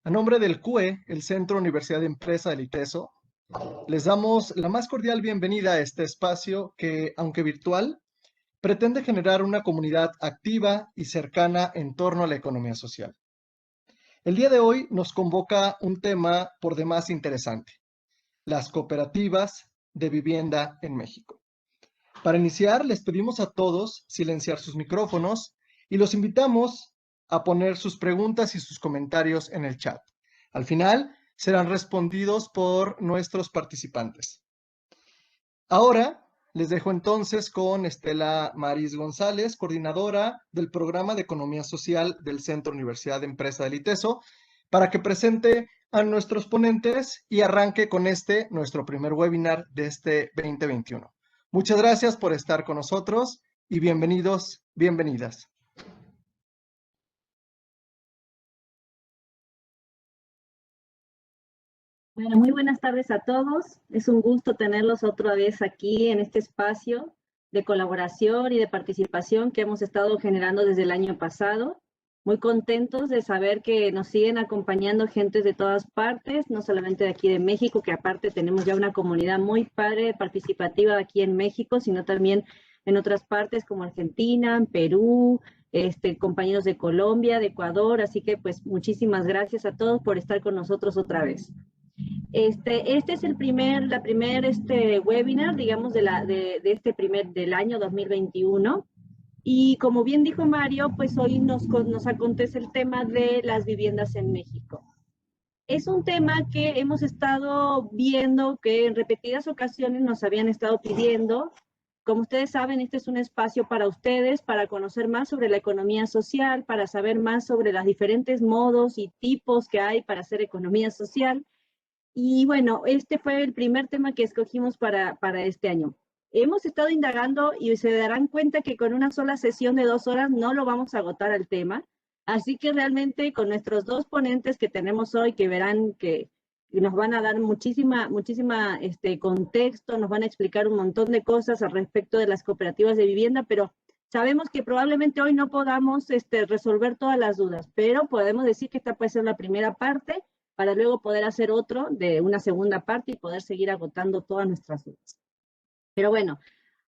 A nombre del CUE, el Centro Universidad de Empresa del ITESO, les damos la más cordial bienvenida a este espacio que, aunque virtual, pretende generar una comunidad activa y cercana en torno a la economía social. El día de hoy nos convoca un tema por demás interesante: las cooperativas de vivienda en México. Para iniciar, les pedimos a todos silenciar sus micrófonos y los invitamos a poner sus preguntas y sus comentarios en el chat. Al final, serán respondidos por nuestros participantes. Ahora, les dejo entonces con Estela Maris González, coordinadora del Programa de Economía Social del Centro Universidad de Empresa del ITESO, para que presente a nuestros ponentes y arranque con nuestro primer webinar de este 2021. Muchas gracias por estar con nosotros y bienvenidos, bienvenidas. Bueno, muy buenas tardes a todos. Es un gusto tenerlos otra vez aquí en este espacio de colaboración y de participación que hemos estado generando desde el año pasado. Muy contentos de saber que nos siguen acompañando gentes de todas partes, no solamente de aquí de México, que aparte tenemos ya una comunidad muy padre, participativa aquí en México, sino también en otras partes como Argentina, en Perú, compañeros de Colombia, de Ecuador. Así que pues muchísimas gracias a todos por estar con nosotros otra vez. Este es la primer webinar, digamos, del año 2021. Y como bien dijo Mario, pues hoy nos acontece el tema de las viviendas en México. Es un tema que hemos estado viendo, que en repetidas ocasiones nos habían estado pidiendo. Como ustedes saben, este es un espacio para ustedes, para conocer más sobre la economía social, para saber más sobre los diferentes modos y tipos que hay para hacer economía social. Y bueno, este fue el primer tema que escogimos para este año. Hemos estado indagando y se darán cuenta que con una sola sesión de 2 horas no lo vamos a agotar al tema. Así que realmente con nuestros dos ponentes que tenemos hoy, que verán que nos van a dar muchísima contexto, nos van a explicar un montón de cosas al respecto de las cooperativas de vivienda, pero sabemos que probablemente hoy no podamos resolver todas las dudas, pero podemos decir que esta puede ser la primera parte para luego poder hacer otro de una segunda parte y poder seguir agotando todas nuestras dudas. Pero bueno,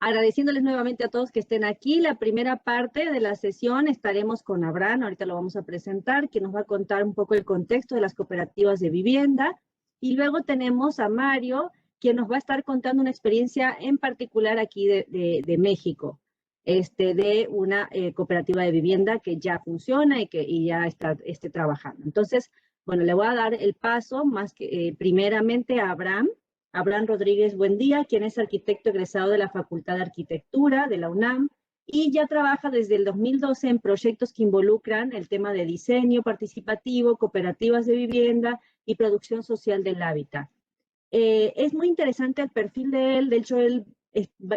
agradeciéndoles nuevamente a todos que estén aquí. La primera parte de la sesión estaremos con Abraham, ahorita lo vamos a presentar, que nos va a contar un poco el contexto de las cooperativas de vivienda. Y luego tenemos a Mario, quien nos va a estar contando una experiencia en particular aquí de México, de una cooperativa de vivienda que ya funciona y ya está trabajando. Entonces, bueno, le voy a dar el paso primeramente a Abraham. Abraham Rodríguez Buendía, quien es arquitecto egresado de la Facultad de Arquitectura de la UNAM y ya trabaja desde el 2012 en proyectos que involucran el tema de diseño participativo, cooperativas de vivienda y producción social del hábitat. Es muy interesante el perfil de él. De hecho, él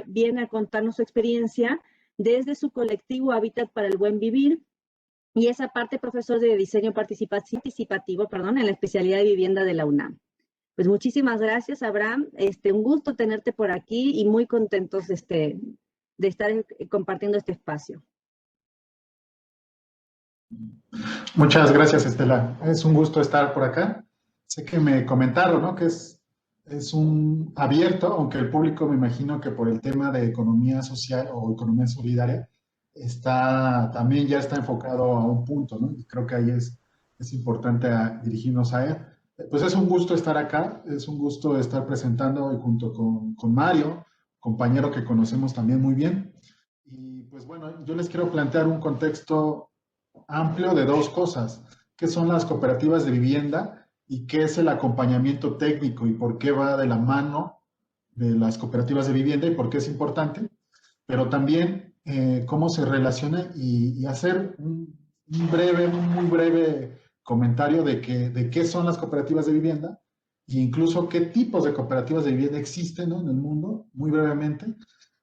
viene a contarnos su experiencia desde su colectivo Hábitat para el Buen Vivir, y es aparte profesor de diseño participativo, en la especialidad de vivienda de la UNAM. Pues muchísimas gracias, Abraham. Un gusto tenerte por aquí y muy contentos de estar compartiendo este espacio. Muchas gracias, Estela. Es un gusto estar por acá. Sé que me comentaron, ¿no?, que es un abierto, aunque el público, me imagino que por el tema de economía social o economía solidaria, también ya está enfocado a un punto, ¿no? Y creo que ahí es importante dirigirnos a él. Pues es un gusto estar acá, es un gusto estar presentando hoy junto con Mario, compañero que conocemos también muy bien. Y pues bueno, yo les quiero plantear un contexto amplio de dos cosas: qué son las cooperativas de vivienda y qué es el acompañamiento técnico y por qué va de la mano de las cooperativas de vivienda y por qué es importante, pero también cómo se relaciona y hacer un muy breve comentario de qué son las cooperativas de vivienda e incluso qué tipos de cooperativas de vivienda existen, ¿no?, en el mundo, muy brevemente,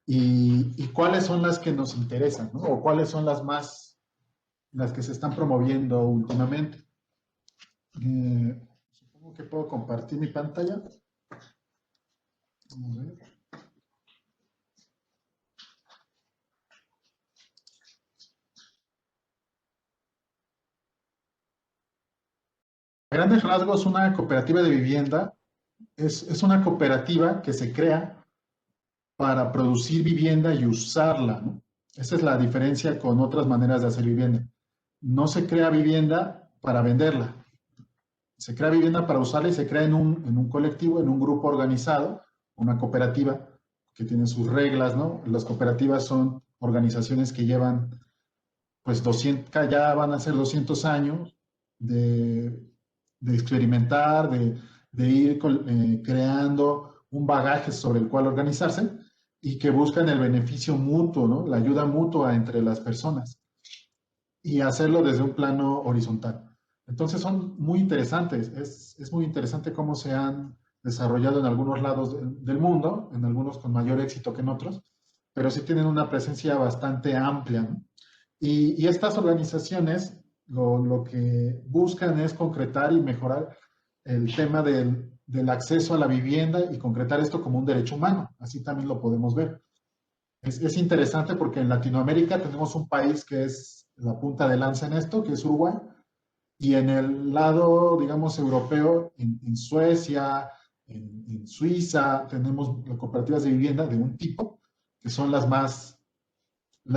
y cuáles son las que nos interesan, ¿no?, o cuáles son las que se están promoviendo últimamente. Supongo que puedo compartir mi pantalla. Vamos a ver. A grandes rasgos, una cooperativa de vivienda es una cooperativa que se crea para producir vivienda y usarla, ¿no? Esa es la diferencia con otras maneras de hacer vivienda. No se crea vivienda para venderla, se crea vivienda para usarla y se crea en un colectivo, en un grupo organizado, una cooperativa que tiene sus reglas, ¿no? Las cooperativas son organizaciones que llevan, pues, 200, ya van a ser 200 años de, de experimentar, de ir creando un bagaje sobre el cual organizarse y que buscan el beneficio mutuo, ¿no? La ayuda mutua entre las personas y hacerlo desde un plano horizontal. Entonces son muy interesantes, es muy interesante cómo se han desarrollado en algunos lados del mundo, en algunos con mayor éxito que en otros, pero sí tienen una presencia bastante amplia, ¿no? Y estas organizaciones lo que buscan es concretar y mejorar el tema del acceso a la vivienda y concretar esto como un derecho humano, así también lo podemos ver. Es interesante porque en Latinoamérica tenemos un país que es la punta de lanza en esto, que es Uruguay, y en el lado, digamos, europeo, en Suecia, en Suiza, tenemos las cooperativas de vivienda de un tipo, que son las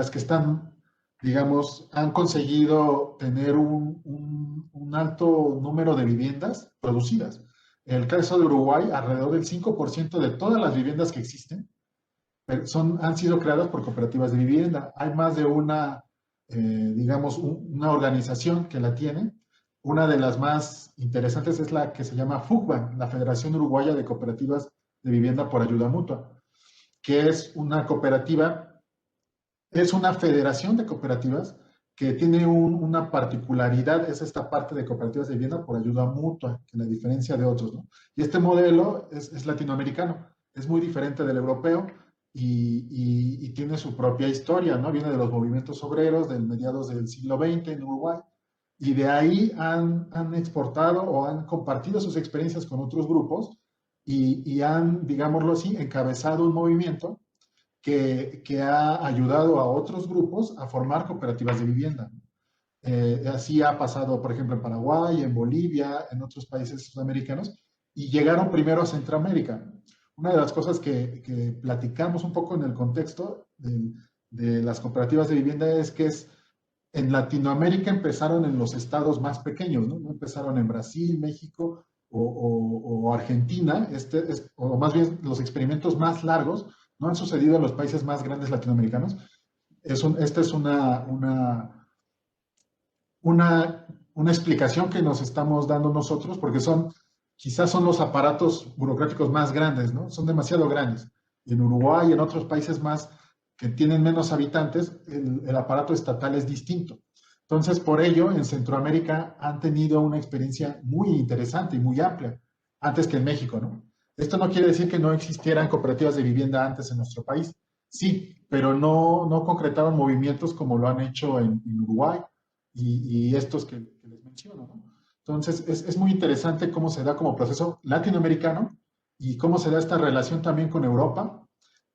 que están, digamos, han conseguido tener un alto número de viviendas producidas. En el caso de Uruguay, alrededor del 5% de todas las viviendas que existen han sido creadas por cooperativas de vivienda. Hay más de una, digamos, una organización que la tiene. Una de las más interesantes es la que se llama FUCBA, la Federación Uruguaya de Cooperativas de Vivienda por Ayuda Mutua, que es una cooperativa, es una federación de cooperativas que tiene una particularidad, es esta parte de cooperativas de vivienda por ayuda mutua, que la diferencia de otros, ¿no? Y este modelo es latinoamericano, es muy diferente del europeo, y tiene su propia historia, ¿no? Viene de los movimientos obreros del mediados del siglo XX en Uruguay, y de ahí han exportado o han compartido sus experiencias con otros grupos y han, digámoslo así, encabezado un movimiento que ha ayudado a otros grupos a formar cooperativas de vivienda. Así ha pasado, por ejemplo, en Paraguay, en Bolivia, en otros países sudamericanos, y llegaron primero a Centroamérica. Una de las cosas que platicamos un poco en el contexto de las cooperativas de vivienda es que en Latinoamérica empezaron en los estados más pequeños, ¿no? No empezaron en Brasil, México o Argentina, o más bien los experimentos más largos no han sucedido en los países más grandes latinoamericanos. Esta es una explicación que nos estamos dando nosotros, porque quizás son los aparatos burocráticos más grandes, ¿no? Son demasiado grandes. Y en Uruguay y en otros países más que tienen menos habitantes, el aparato estatal es distinto. Entonces, por ello, en Centroamérica han tenido una experiencia muy interesante y muy amplia, antes que en México, ¿no? Esto no quiere decir que no existieran cooperativas de vivienda antes en nuestro país. Sí, pero no concretaron movimientos como lo han hecho en Uruguay y estos que les menciono, ¿no? Entonces, es muy interesante cómo se da como proceso latinoamericano y cómo se da esta relación también con Europa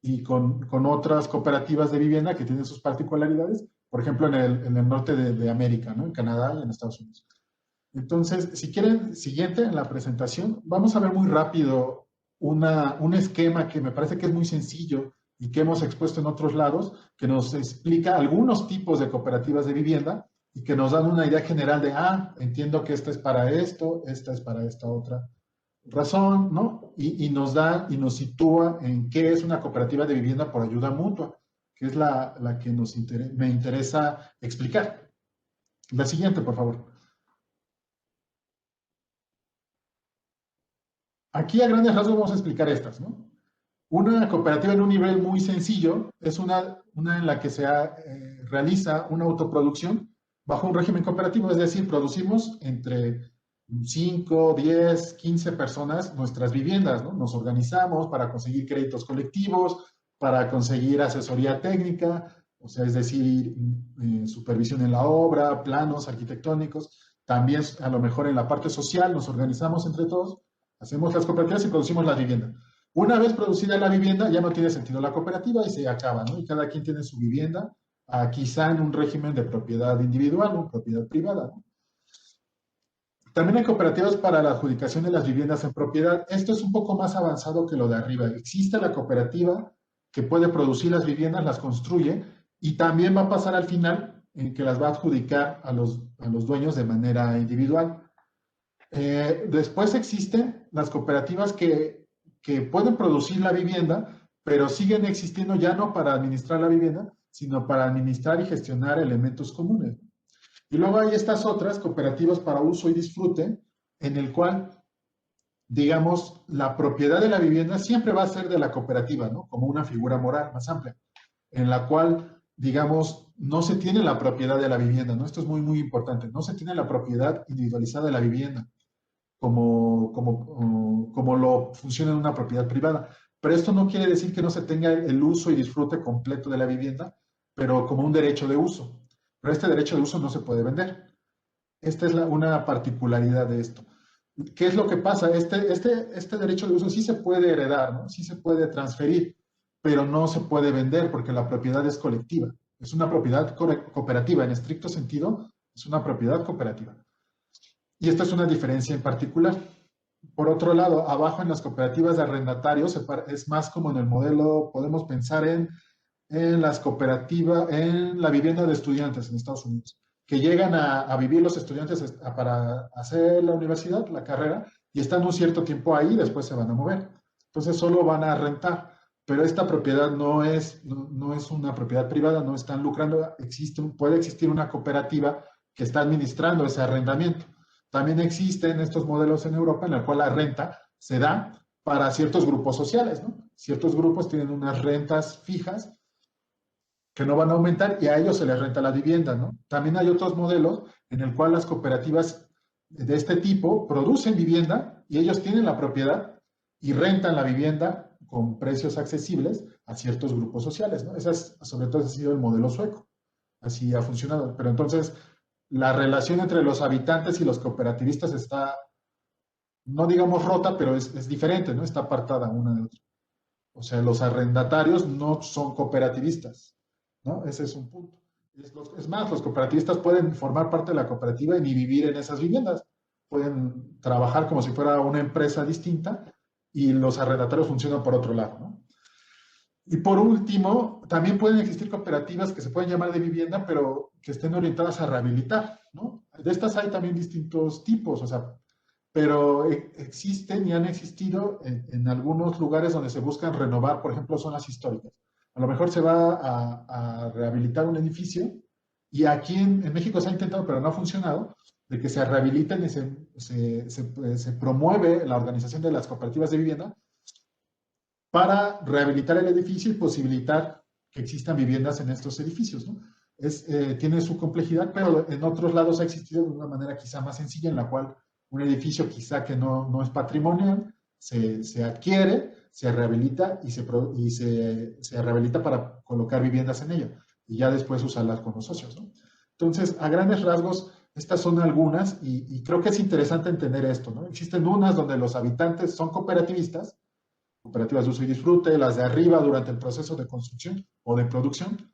y con otras cooperativas de vivienda que tienen sus particularidades, por ejemplo, en el norte de América, ¿no? En Canadá y en Estados Unidos. Entonces, si quieren, siguiente en la presentación, vamos a ver muy rápido un esquema que me parece que es muy sencillo y que hemos expuesto en otros lados, que nos explica algunos tipos de cooperativas de vivienda y que nos dan una idea general de, entiendo que esta es para esto, esta es para esta otra razón, ¿no? Y nos da y nos sitúa en qué es una cooperativa de vivienda por ayuda mutua, que es la que me interesa explicar. La siguiente, por favor. Aquí a grandes rasgos vamos a explicar estas, ¿no? Una cooperativa en un nivel muy sencillo es una en la que se realiza una autoproducción bajo un régimen cooperativo, es decir, producimos entre 5, 10, 15 personas nuestras viviendas, ¿no? Nos organizamos para conseguir créditos colectivos, para conseguir asesoría técnica, o sea, es decir, supervisión en la obra, planos arquitectónicos, también a lo mejor en la parte social nos organizamos entre todos, hacemos las cooperativas y producimos la vivienda. Una vez producida la vivienda, ya no tiene sentido la cooperativa y se acaba, ¿no? Y cada quien tiene su vivienda, quizá en un régimen de propiedad individual o propiedad privada, ¿no? También hay cooperativas para la adjudicación de las viviendas en propiedad. Esto es un poco más avanzado que lo de arriba. Existe la cooperativa que puede producir las viviendas, las construye y también va a pasar al final en que las va a adjudicar a los dueños de manera individual. Después existen las cooperativas que pueden producir la vivienda, pero siguen existiendo ya no para administrar la vivienda, sino para administrar y gestionar elementos comunes. Y luego hay estas otras cooperativas para uso y disfrute, en el cual, digamos, la propiedad de la vivienda siempre va a ser de la cooperativa, ¿no? Como una figura moral más amplia, en la cual, digamos, no se tiene la propiedad de la vivienda, ¿no? Esto es muy, muy importante. No se tiene la propiedad individualizada de la vivienda, como lo funciona en una propiedad privada. Pero esto no quiere decir que no se tenga el uso y disfrute completo de la vivienda, pero como un derecho de uso. Pero este derecho de uso no se puede vender. Esta es una particularidad de esto. ¿Qué es lo que pasa? Este derecho de uso sí se puede heredar, ¿no? Sí se puede transferir, pero no se puede vender porque la propiedad es colectiva. Es una propiedad cooperativa, en estricto sentido, es una propiedad cooperativa. Y esta es una diferencia en particular. Por otro lado, abajo en las cooperativas de arrendatarios es más como en el modelo, podemos pensar en las cooperativas, en la vivienda de estudiantes en Estados Unidos, que llegan a vivir los estudiantes para hacer la universidad, la carrera, y están un cierto tiempo ahí y después se van a mover. Entonces solo van a rentar, pero esta propiedad no es una propiedad privada, no están lucrando, puede existir una cooperativa que está administrando ese arrendamiento. También existen estos modelos en Europa en el cual la renta se da para ciertos grupos sociales, ¿no? Ciertos grupos tienen unas rentas fijas que no van a aumentar y a ellos se les renta la vivienda, ¿no? También hay otros modelos en el cual las cooperativas de este tipo producen vivienda y ellos tienen la propiedad y rentan la vivienda con precios accesibles a ciertos grupos sociales, ¿no? Sobre todo, ese ha sido el modelo sueco. Así ha funcionado. Pero entonces, la relación entre los habitantes y los cooperativistas está, no digamos rota, pero es diferente, ¿no? Está apartada una de otra. O sea, los arrendatarios no son cooperativistas, ¿no? Ese es un punto. Es más, los cooperativistas pueden formar parte de la cooperativa y ni vivir en esas viviendas. Pueden trabajar como si fuera una empresa distinta y los arrendatarios funcionan por otro lado, ¿no? Y por último, también pueden existir cooperativas que se pueden llamar de vivienda, pero que estén orientadas a rehabilitar, ¿no? De estas hay también distintos tipos, o sea, pero existen y han existido en algunos lugares donde se buscan renovar, por ejemplo, zonas históricas. A lo mejor se va a rehabilitar un edificio y aquí en México se ha intentado, pero no ha funcionado, de que se rehabiliten y se promueve la organización de las cooperativas de vivienda para rehabilitar el edificio y posibilitar que existan viviendas en estos edificios, ¿no? Tiene su complejidad, pero en otros lados ha existido de una manera quizá más sencilla, en la cual un edificio quizá que no es patrimonial se adquiere, se rehabilita y se rehabilita para colocar viviendas en ella y ya después usarlas con los socios, ¿no? Entonces, a grandes rasgos, estas son algunas y creo que es interesante entender esto, ¿no? Existen unas donde los habitantes son cooperativistas, cooperativas de uso y disfrute, las de arriba durante el proceso de construcción o de producción,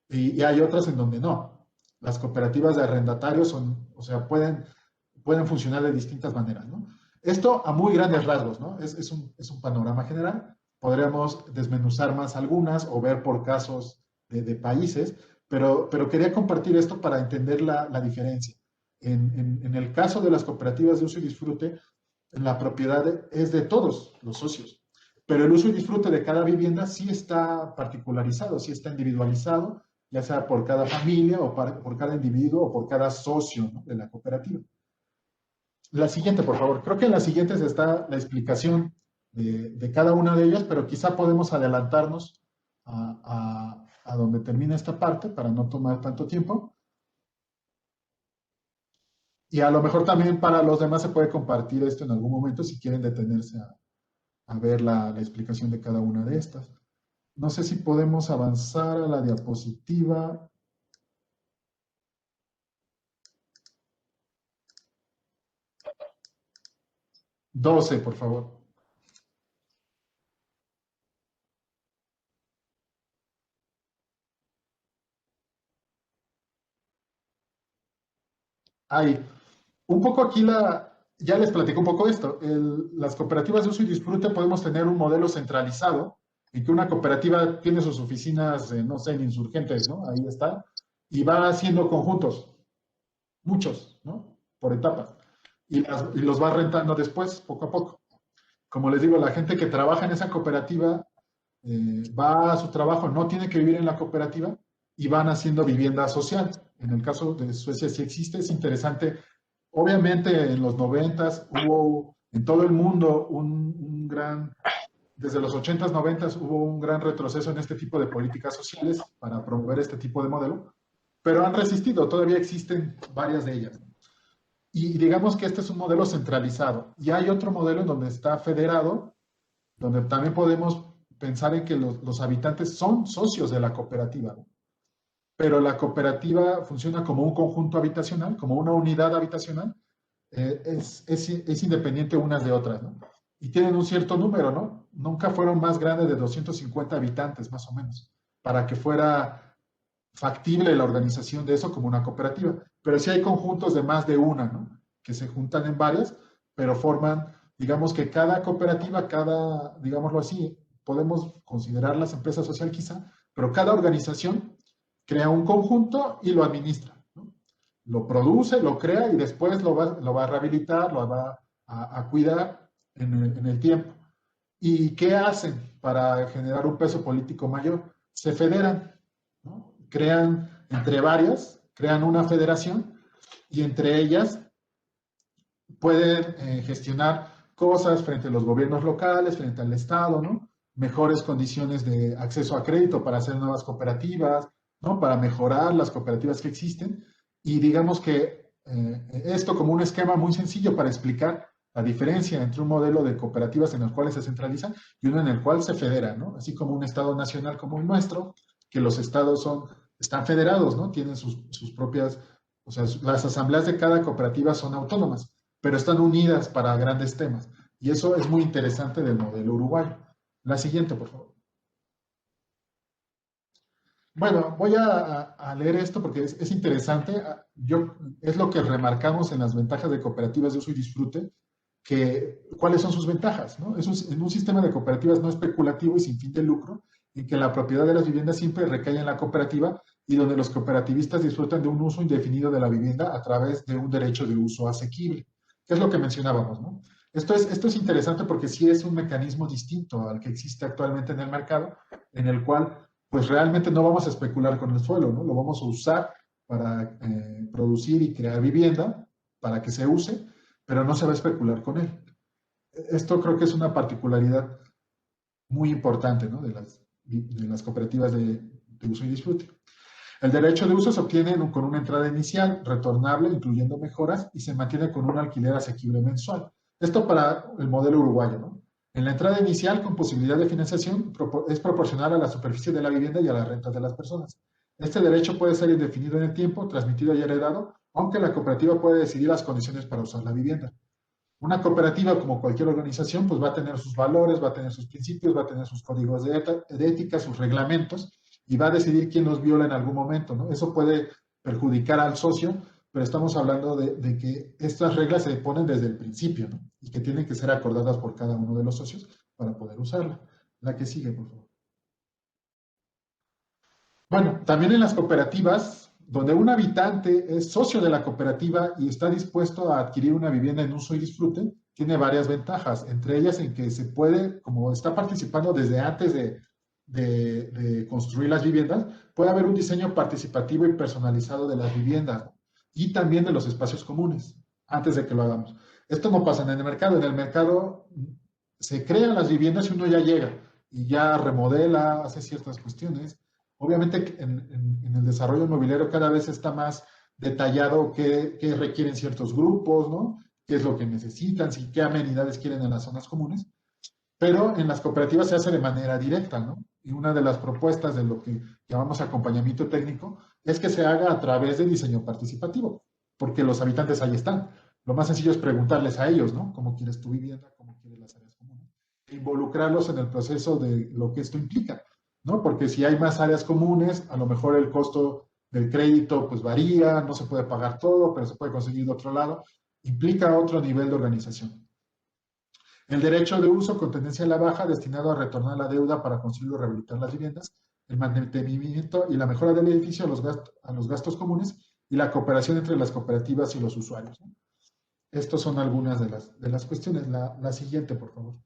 y hay otras en donde no. Las cooperativas de arrendatarios o sea, pueden funcionar de distintas maneras, ¿no? Esto a muy grandes rasgos, ¿no? Es un panorama general. Podríamos desmenuzar más algunas o ver por casos de países, pero quería compartir esto para entender la diferencia. En el caso de las cooperativas de uso y disfrute, la propiedad es de todos los socios, pero el uso y disfrute de cada vivienda sí está particularizado, sí está individualizado, ya sea por cada familia o por cada individuo o por cada socio, ¿no?, de la cooperativa. La siguiente, por favor. Creo que en las siguientes está la explicación de cada una de ellas, pero quizá podemos adelantarnos a donde termina esta parte para no tomar tanto tiempo. Y a lo mejor también para los demás se puede compartir esto en algún momento si quieren detenerse a ver la explicación de cada una de estas. No sé si podemos avanzar a la diapositiva. 12, por favor. Ahí. Un poco aquí ya les platico un poco esto. Las cooperativas de uso y disfrute podemos tener un modelo centralizado en que una cooperativa tiene sus oficinas, no sé, en Insurgentes, ¿no? Ahí está, y va haciendo conjuntos, muchos, ¿no? Por etapas, y los va rentando después, poco a poco. Como les digo, la gente que trabaja en esa cooperativa va a su trabajo, no tiene que vivir en la cooperativa y van haciendo vivienda social. En el caso de Suecia sí existe, es interesante. Obviamente en los 90s hubo en todo el mundo un gran, desde los 80s, 90s hubo un gran retroceso en este tipo de políticas sociales para promover este tipo de modelo, pero han resistido, todavía existen varias de ellas. Y digamos que este es un modelo centralizado. Y hay otro modelo en donde está federado, donde también podemos pensar en que los habitantes son socios de la cooperativa, ¿no? Pero la cooperativa funciona como un conjunto habitacional, como una unidad habitacional, es independiente unas de otras, ¿no? Y tienen un cierto número, ¿no? Nunca fueron más grandes de 250 habitantes, más o menos, para que fuera factible la organización de eso como una cooperativa. Pero sí hay conjuntos de más de una, ¿no? Que se juntan en varias, pero forman, digamos que cada cooperativa, cada, digámoslo así, podemos considerarlas empresa social quizá, pero cada organización crea un conjunto y lo administra, ¿no? Lo produce, lo crea y después lo va a rehabilitar, lo va a cuidar en el tiempo. ¿Y qué hacen para generar un peso político mayor? Se federan, ¿no? Crean entre varias, crean una federación y entre ellas pueden gestionar cosas frente a los gobiernos locales, frente al Estado, ¿no? Mejores condiciones de acceso a crédito para hacer nuevas cooperativas, ¿no? Para mejorar las cooperativas que existen. Y digamos que esto como un esquema muy sencillo para explicar la diferencia entre un modelo de cooperativas en el cual se centraliza y uno en el cual se federa, ¿no? Así como un Estado nacional como el nuestro, que los estados están federados, ¿no? Tienen sus propias, o sea, las asambleas de cada cooperativa son autónomas, pero están unidas para grandes temas. Y eso es muy interesante del modelo uruguayo. La siguiente, por favor. Bueno, voy a leer esto porque es interesante. Es lo que remarcamos en las ventajas de cooperativas de uso y disfrute, que cuáles son sus ventajas, ¿no? En un sistema de cooperativas no especulativo y sin fin de lucro, en que la propiedad de las viviendas siempre recae en la cooperativa y donde los cooperativistas disfrutan de un uso indefinido de la vivienda a través de un derecho de uso asequible, que es lo que mencionábamos, ¿no? Esto es interesante porque sí es un mecanismo distinto al que existe actualmente en el mercado, en el cual pues realmente no vamos a especular con el suelo, ¿no? Lo vamos a usar para producir y crear vivienda, para que se use, pero no se va a especular con él. Esto creo que es una particularidad muy importante, ¿no? de las cooperativas de uso y disfrute. El derecho de uso se obtiene con una entrada inicial, retornable, incluyendo mejoras, y se mantiene con un alquiler asequible mensual. Esto para el modelo uruguayo, ¿no? En la entrada inicial, con posibilidad de financiación, es proporcional a la superficie de la vivienda y a las rentas de las personas. Este derecho puede ser indefinido en el tiempo, transmitido y heredado, aunque la cooperativa puede decidir las condiciones para usar la vivienda. Una cooperativa, como cualquier organización, pues va a tener sus valores, va a tener sus principios, va a tener sus códigos de ética, sus reglamentos, y va a decidir quién los viola en algún momento, ¿no? Eso puede perjudicar al socio, pero estamos hablando de que estas reglas se ponen desde el principio, ¿no? Y que tienen que ser acordadas por cada uno de los socios para poder usarla. La que sigue, por favor. Bueno, también en las cooperativas, donde un habitante es socio de la cooperativa y está dispuesto a adquirir una vivienda en uso y disfrute, tiene varias ventajas, entre ellas en que se puede, como está participando desde antes de construir las viviendas, puede haber un diseño participativo y personalizado de las viviendas y también de los espacios comunes, antes de que lo hagamos. Esto no pasa en el mercado. En el mercado se crean las viviendas y uno ya llega y ya remodela, hace ciertas cuestiones. Obviamente en el desarrollo inmobiliario cada vez está más detallado qué requieren ciertos grupos, ¿no? Qué es lo que necesitan, qué amenidades quieren en las zonas comunes, pero en las cooperativas se hace de manera directa, ¿no? Y una de las propuestas de lo que llamamos acompañamiento técnico es que se haga a través de diseño participativo, porque los habitantes ahí están. Lo más sencillo es preguntarles a ellos, ¿no? ¿Cómo quieres tu vivienda? ¿Cómo quieres las áreas comunes? E involucrarlos en el proceso de lo que esto implica, ¿no? Porque si hay más áreas comunes, a lo mejor el costo del crédito pues varía, no se puede pagar todo, pero se puede conseguir de otro lado. implica otro nivel de organización. El derecho de uso con tendencia a la baja, destinado a retornar la deuda para construir o rehabilitar las viviendas, el mantenimiento y la mejora del edificio a los gastos comunes y la cooperación entre las cooperativas y los usuarios, ¿no? Estas son algunas de las cuestiones. La siguiente, por favor.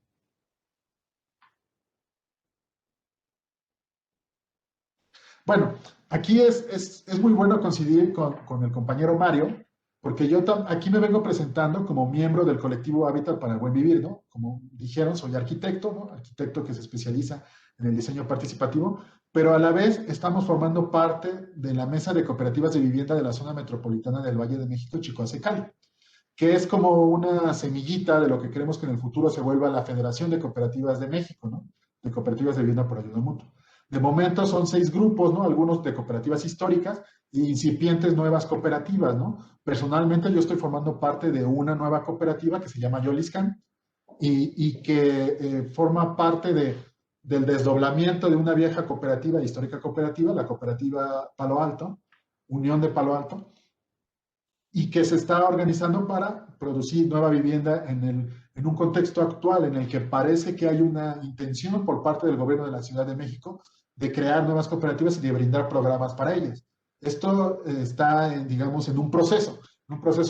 Bueno, aquí es muy bueno coincidir con el compañero Mario, porque yo aquí me vengo presentando como miembro del colectivo Hábitat para el Buen Vivir, ¿no? Como dijeron, soy arquitecto, ¿no? Arquitecto que se especializa en el diseño participativo, pero a la vez estamos formando parte de la mesa de cooperativas de vivienda de la zona metropolitana del Valle de México, Chicoacé-Cali, que es como una semillita de lo que queremos que en el futuro se vuelva la Federación de Cooperativas de México, ¿no? De cooperativas de vivienda por ayuda mutua. De momento son 6 grupos, ¿no? Algunos de cooperativas históricas e incipientes nuevas cooperativas, ¿no? Personalmente yo estoy formando parte de una nueva cooperativa que se llama Yoliscan y que forma parte del desdoblamiento de una vieja cooperativa, histórica cooperativa, la cooperativa Palo Alto, Unión de Palo Alto, y que se está organizando para producir nueva vivienda en un contexto actual en el que parece que hay una intención por parte del gobierno de la Ciudad de México de crear nuevas cooperativas y de brindar programas para ellas. Esto está, digamos, en un proceso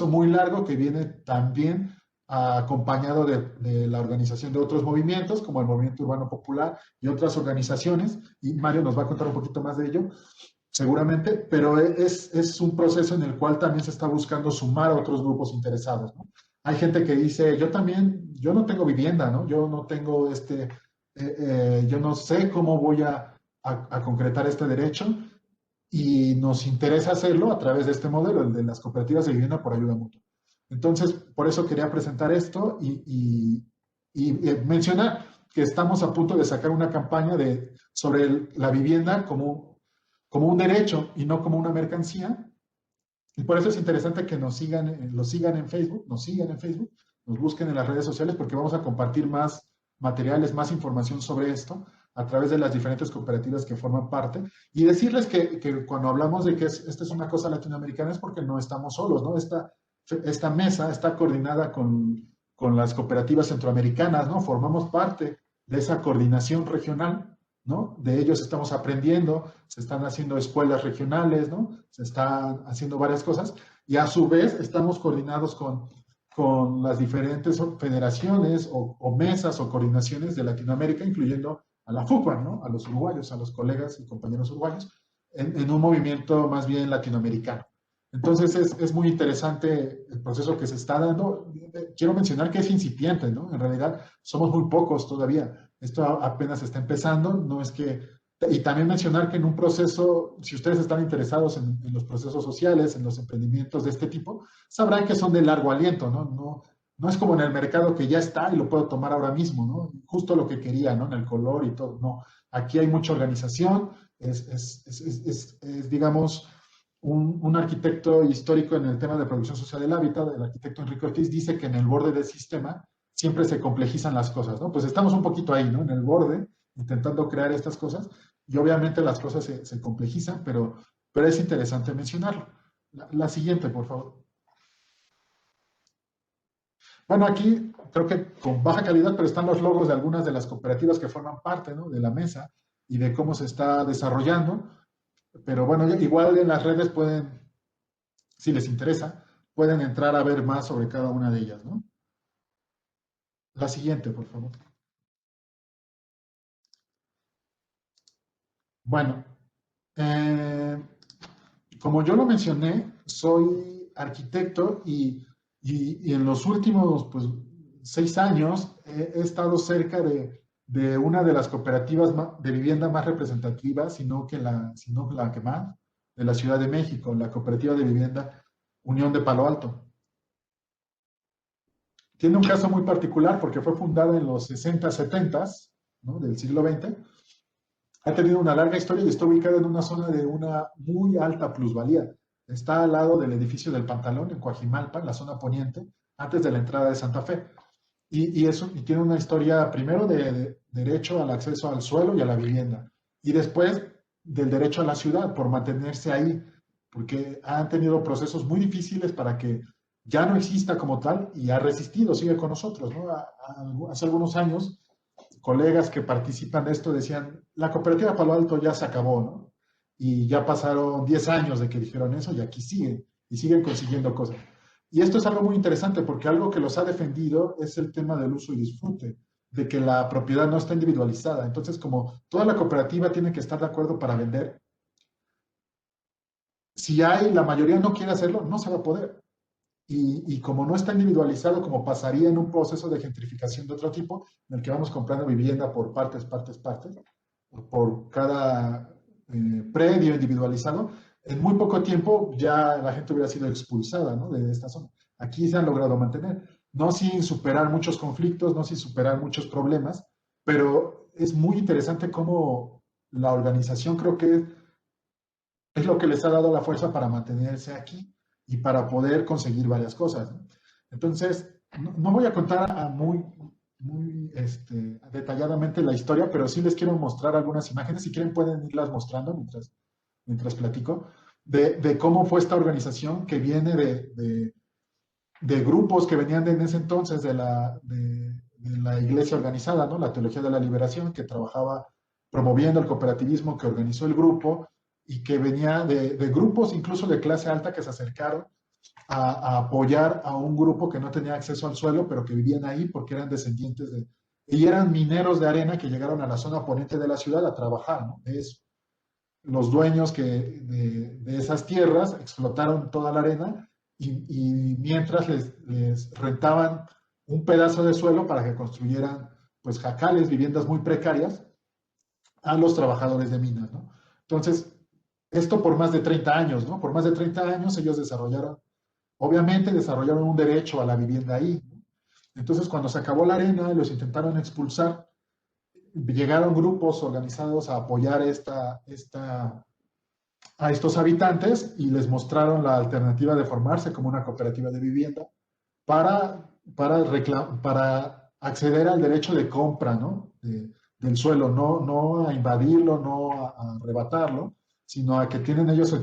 muy largo que viene también acompañado de la organización de otros movimientos, como el Movimiento Urbano Popular y otras organizaciones, y Mario nos va a contar un poquito más de ello, seguramente, pero es un proceso en el cual también se está buscando sumar a otros grupos interesados, ¿no? Hay gente que dice, yo no tengo vivienda, ¿no? Yo no tengo yo no sé cómo voy a concretar este derecho y nos interesa hacerlo a través de este modelo, el de las cooperativas de vivienda por ayuda mutua. Entonces, por eso quería presentar esto y mencionar que estamos a punto de sacar una campaña sobre la vivienda como un derecho y no como una mercancía. Y por eso es interesante que nos sigan en Facebook, nos busquen en las redes sociales porque vamos a compartir más materiales, más información sobre esto a través de las diferentes cooperativas que forman parte y decirles que cuando hablamos de que esta es una cosa latinoamericana es porque no estamos solos, ¿no? Esta mesa está coordinada con las cooperativas centroamericanas, ¿no? Formamos parte de esa coordinación regional, ¿no? De ellos estamos aprendiendo, se están haciendo escuelas regionales, ¿no? Se están haciendo varias cosas y a su vez estamos coordinados con las diferentes federaciones o mesas o coordinaciones de Latinoamérica, incluyendo a la FUCBA, ¿no? A los uruguayos, a los colegas y compañeros uruguayos, en un movimiento más bien latinoamericano. Entonces es muy interesante el proceso que se está dando. Quiero mencionar que es incipiente, ¿no? En realidad somos muy pocos todavía. Esto apenas está empezando, no es que... Y también mencionar que en un proceso, si ustedes están interesados en los procesos sociales, en los emprendimientos de este tipo, sabrán que son de largo aliento, ¿no? No es como en el mercado que ya está y lo puedo tomar ahora mismo, ¿no? Justo lo que quería, ¿no? En el color y todo, no. Aquí hay mucha organización, digamos, un arquitecto histórico en el tema de producción social del hábitat, el arquitecto Enrique Ortiz, dice que en el borde del sistema siempre se complejizan las cosas, ¿no? Pues estamos un poquito ahí, ¿no? En el borde, intentando crear estas cosas, y obviamente las cosas se complejizan, pero es interesante mencionarlo. La siguiente, por favor. Bueno, aquí creo que con baja calidad, pero están los logos de algunas de las cooperativas que forman parte, ¿no? De la mesa y de cómo se está desarrollando. Pero bueno, igual en las redes pueden, si les interesa, pueden entrar a ver más sobre cada una de ellas, ¿no? La siguiente, por favor. Bueno, como yo lo mencioné, soy arquitecto y en los últimos 6 años he estado cerca de una de las cooperativas de vivienda más representativas, sino la que más, de la Ciudad de México, la cooperativa de vivienda Unión de Palo Alto. Tiene un caso muy particular porque fue fundada en los 60, 70, ¿no? Del siglo XX. Ha tenido una larga historia y está ubicada en una zona de una muy alta plusvalía. Está al lado del edificio del Pantalón, en Coajimalpa, en la zona poniente, antes de la entrada de Santa Fe. Y tiene una historia primero de derecho al acceso al suelo y a la vivienda, y después del derecho a la ciudad, por mantenerse ahí, porque han tenido procesos muy difíciles para que ya no exista como tal y ha resistido, sigue con nosotros, ¿no? Hace algunos años, colegas que participan de esto decían, la cooperativa Palo Alto ya se acabó, ¿no? Y ya pasaron 10 años de que dijeron eso y aquí siguen, y siguen consiguiendo cosas. Y esto es algo muy interesante porque algo que los ha defendido es el tema del uso y disfrute, de que la propiedad no está individualizada. Entonces, como toda la cooperativa tiene que estar de acuerdo para vender, si la mayoría no quiere hacerlo, no se va a poder. Y como no está individualizado, como pasaría en un proceso de gentrificación de otro tipo, en el que vamos comprando vivienda por partes, por cada predio individualizado, en muy poco tiempo ya la gente hubiera sido expulsada, ¿no?, de esta zona. Aquí se han logrado mantener, no sin superar muchos conflictos, no sin superar muchos problemas, pero es muy interesante cómo la organización creo que es lo que les ha dado la fuerza para mantenerse aquí y para poder conseguir varias cosas, ¿no? Entonces, no voy a contar muy detalladamente la historia, pero sí les quiero mostrar algunas imágenes. Si quieren pueden irlas mostrando mientras platico, de cómo fue esta organización que viene de grupos que venían en ese entonces de la iglesia organizada, ¿no?, la Teología de la Liberación, que trabajaba promoviendo el cooperativismo, que organizó el grupo y que venía de grupos incluso de clase alta que se acercaron a apoyar a un grupo que no tenía acceso al suelo, pero que vivían ahí porque eran descendientes y eran mineros de arena que llegaron a la zona poniente de la ciudad a trabajar, ¿no? De eso. Los dueños de esas tierras explotaron toda la arena y mientras les rentaban un pedazo de suelo para que construyeran pues jacales, viviendas muy precarias a los trabajadores de minas, ¿no? Entonces, esto por más de 30 años, ¿no? Por más de 30 años ellos obviamente desarrollaron un derecho a la vivienda ahí, ¿no? Entonces, cuando se acabó la arena y los intentaron expulsar, llegaron grupos organizados a apoyar a estos habitantes y les mostraron la alternativa de formarse como una cooperativa de vivienda para acceder al derecho de compra, ¿no?, del suelo, no a invadirlo, no a arrebatarlo, sino a que tienen ellos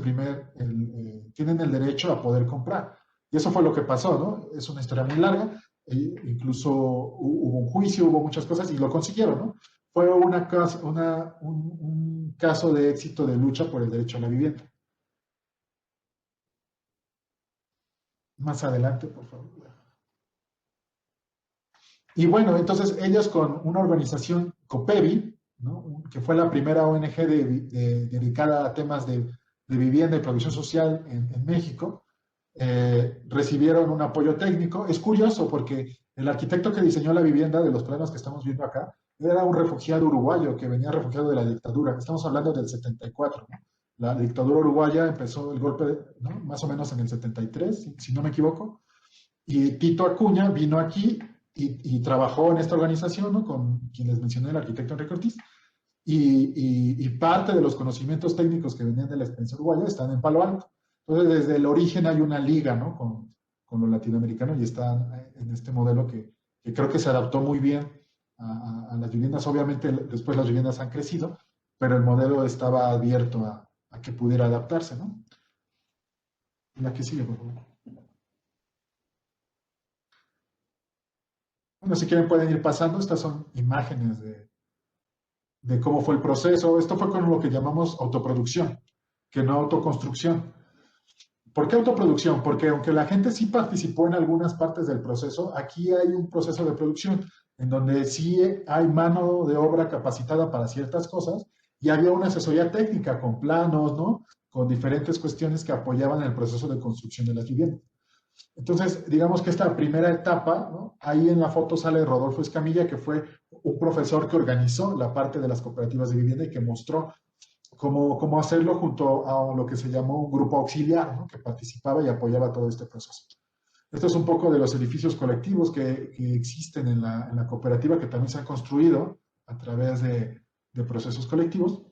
tienen el derecho a poder comprar. Y eso fue lo que pasó, ¿no? Es una historia muy larga, incluso hubo un juicio, hubo muchas cosas y lo consiguieron, ¿no? Fue un caso de éxito de lucha por el derecho a la vivienda. Más adelante, por favor. Y bueno, entonces ellos con una organización, COPEVI, ¿no?, que fue la primera ONG dedicada a temas de vivienda y producción social en México, recibieron un apoyo técnico. Es curioso porque el arquitecto que diseñó la vivienda de los planos que estamos viendo acá era un refugiado uruguayo que venía refugiado de la dictadura. Estamos hablando del 74, ¿no? La dictadura uruguaya empezó el golpe, ¿no?, más o menos en el 73, si no me equivoco, y Tito Acuña vino aquí y trabajó en esta organización, ¿no?, con quien les mencioné, el arquitecto Enrique Ortiz, y parte de los conocimientos técnicos que venían de la experiencia uruguaya están en Palo Alto. Entonces, desde el origen hay una liga, ¿no?, con los latinoamericanos y están en este modelo que creo que se adaptó muy bien a las viviendas. Obviamente, después las viviendas han crecido, pero el modelo estaba abierto a que pudiera adaptarse, ¿no? La que sigue, por favor. Bueno, si quieren pueden ir pasando. Estas son imágenes de cómo fue el proceso. Esto fue con lo que llamamos autoproducción, que no autoconstrucción. ¿Por qué autoproducción? Porque aunque la gente sí participó en algunas partes del proceso, aquí hay un proceso de producción en donde sí hay mano de obra capacitada para ciertas cosas y había una asesoría técnica con planos, ¿no?, con diferentes cuestiones que apoyaban el proceso de construcción de las viviendas. Entonces, digamos que esta primera etapa, ¿no?, ahí en la foto sale Rodolfo Escamilla, que fue un profesor que organizó la parte de las cooperativas de vivienda y que mostró cómo hacerlo junto a lo que se llamó un grupo auxiliar, ¿no?, que participaba y apoyaba todo este proceso. Esto es un poco de los edificios colectivos que existen en la cooperativa, que también se han construido a través de procesos colectivos.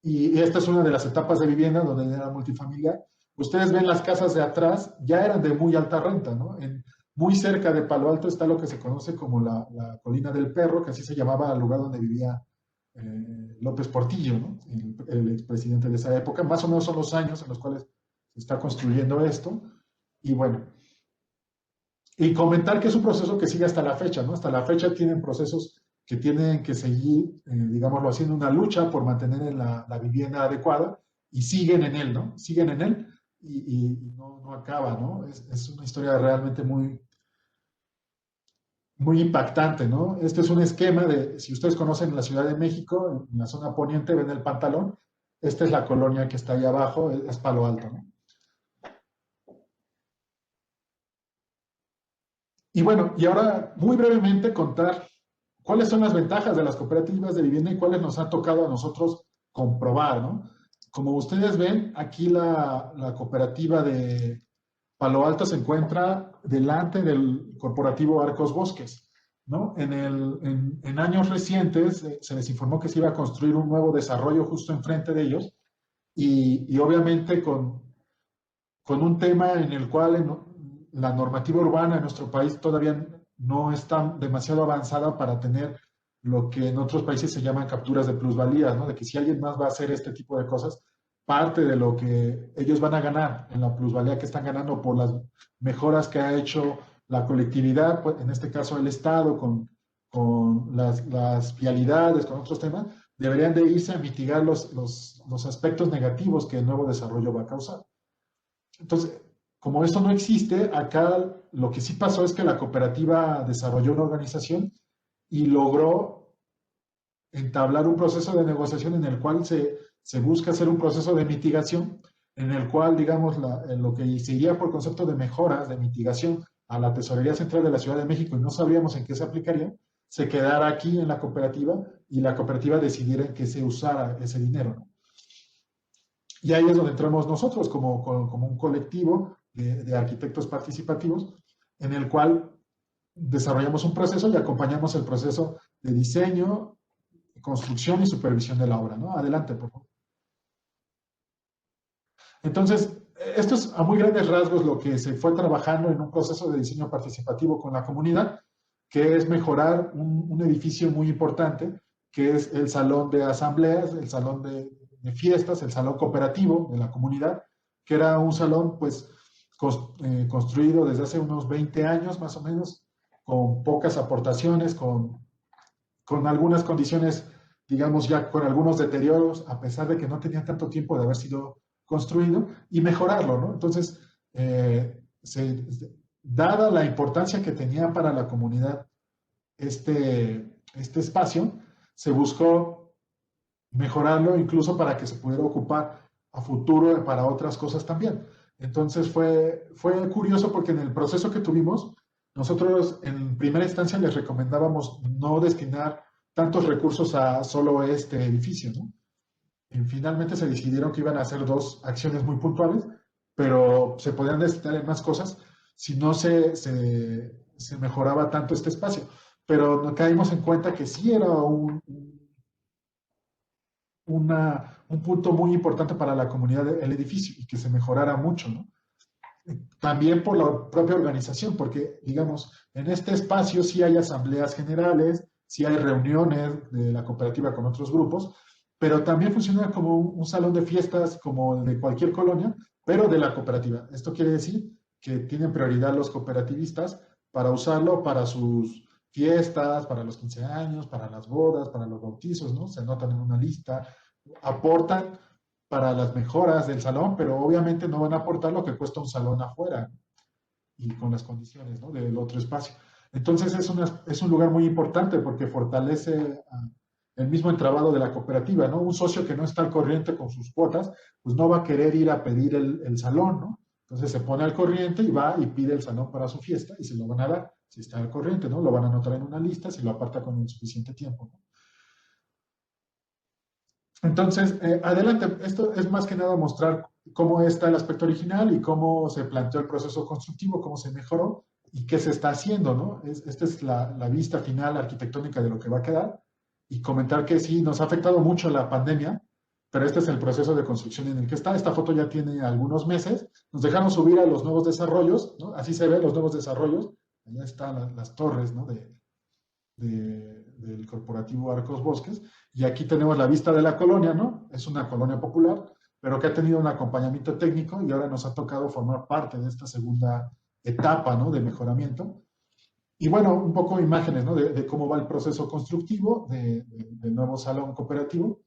Y esta es una de las etapas de vivienda donde era multifamiliar. Ustedes ven las casas de atrás, ya eran de muy alta renta, ¿no? Muy cerca de Palo Alto está lo que se conoce como la Colina del Perro, que así se llamaba el lugar donde vivía López Portillo, ¿no?, el expresidente de esa época. Más o menos son los años en los cuales se está construyendo esto. Y bueno, y comentar que es un proceso que sigue hasta la fecha, ¿no? Hasta la fecha tienen procesos que tienen que seguir, digámoslo, haciendo una lucha por mantener la vivienda adecuada y siguen en él, ¿no? Siguen en él y no acaba, ¿no? Es una historia realmente muy impactante, ¿no? Este es un esquema de, si ustedes conocen la Ciudad de México, en la zona poniente ven el Pantalón, esta es la colonia que está ahí abajo, es Palo Alto, ¿no? Y bueno, y ahora muy brevemente contar cuáles son las ventajas de las cooperativas de vivienda y cuáles nos ha tocado a nosotros comprobar, ¿no? Como ustedes ven, aquí la cooperativa de Palo Alto se encuentra delante del corporativo Arcos Bosques, ¿no? En años recientes se les informó que se iba a construir un nuevo desarrollo justo enfrente de ellos y obviamente con un tema en el cual la normativa urbana en nuestro país todavía no está demasiado avanzada para tener lo que en otros países se llaman capturas de plusvalía, ¿no? De que si alguien más va a hacer este tipo de cosas, parte de lo que ellos van a ganar en la plusvalía que están ganando por las mejoras que ha hecho la colectividad, pues, en este caso el Estado, con las vialidades, con otros temas, deberían de irse a mitigar los aspectos negativos que el nuevo desarrollo va a causar. Entonces, como eso no existe, acá lo que sí pasó es que la cooperativa desarrolló una organización y logró entablar un proceso de negociación en el cual se busca hacer un proceso de mitigación, en el cual, digamos, lo que se iría por concepto de mejoras, de mitigación a la Tesorería Central de la Ciudad de México y no sabríamos en qué se aplicaría, se quedara aquí en la cooperativa y la cooperativa decidiera en qué se usara ese dinero, ¿no? Y ahí es donde entramos nosotros como un colectivo de arquitectos participativos, en el cual desarrollamos un proceso y acompañamos el proceso de diseño, construcción y supervisión de la obra, ¿no? Adelante, por favor. Entonces, esto es a muy grandes rasgos lo que se fue trabajando en un proceso de diseño participativo con la comunidad, que es mejorar un edificio muy importante, que es el salón de asambleas, el salón de fiestas, el salón cooperativo de la comunidad, que era un salón, pues, construido desde hace unos 20 años más o menos, con pocas aportaciones, con algunas condiciones, digamos, ya con algunos deterioros, a pesar de que no tenía tanto tiempo de haber sido construido, y mejorarlo, ¿no? Entonces, dada la importancia que tenía para la comunidad este espacio, se buscó mejorarlo incluso para que se pudiera ocupar a futuro para otras cosas también. Entonces fue curioso porque en el proceso que tuvimos, nosotros en primera instancia les recomendábamos no destinar tantos recursos a solo este edificio, ¿no? Finalmente se decidieron que iban a hacer dos acciones muy puntuales, pero se podían destinar en más cosas si no se mejoraba tanto este espacio. Pero nos caímos en cuenta que sí era un punto muy importante para la comunidad del edificio y que se mejorara mucho, ¿no? También por la propia organización, porque, digamos, en este espacio sí hay asambleas generales, sí hay reuniones de la cooperativa con otros grupos, pero también funciona como un salón de fiestas como el de cualquier colonia, pero de la cooperativa. Esto quiere decir que tienen prioridad los cooperativistas para usarlo para sus fiestas, para los 15 años, para las bodas, para los bautizos, ¿no? Se anotan en una lista, aportan para las mejoras del salón, pero obviamente no van a aportar lo que cuesta un salón afuera y con las condiciones, ¿no?, del otro espacio. Entonces es un lugar muy importante porque fortalece el mismo entrabado de la cooperativa, ¿no? Un socio que no está al corriente con sus cuotas, pues no va a querer ir a pedir el salón, ¿no? Entonces se pone al corriente y va y pide el salón para su fiesta y se lo van a dar, si está al corriente, ¿no? Lo van a anotar en una lista, si lo aparta con el suficiente tiempo, ¿no? Entonces, adelante, esto es más que nada mostrar cómo está el aspecto original y cómo se planteó el proceso constructivo, cómo se mejoró y qué se está haciendo, ¿no? Esta es la vista final arquitectónica de lo que va a quedar y comentar que sí, nos ha afectado mucho la pandemia, pero este es el proceso de construcción en el que está. Esta foto ya tiene algunos meses. Nos dejaron subir a los nuevos desarrollos, ¿no? Así se ven los nuevos desarrollos. Allá están las torres, ¿no?, del corporativo Arcos Bosques. Y aquí tenemos la vista de la colonia, ¿no? Es una colonia popular. pero que ha tenido un acompañamiento técnico y ahora nos ha tocado formar parte de esta segunda etapa, ¿no?, de mejoramiento. Y bueno, un poco imágenes, ¿no?, de cómo va el proceso constructivo del nuevo salón cooperativo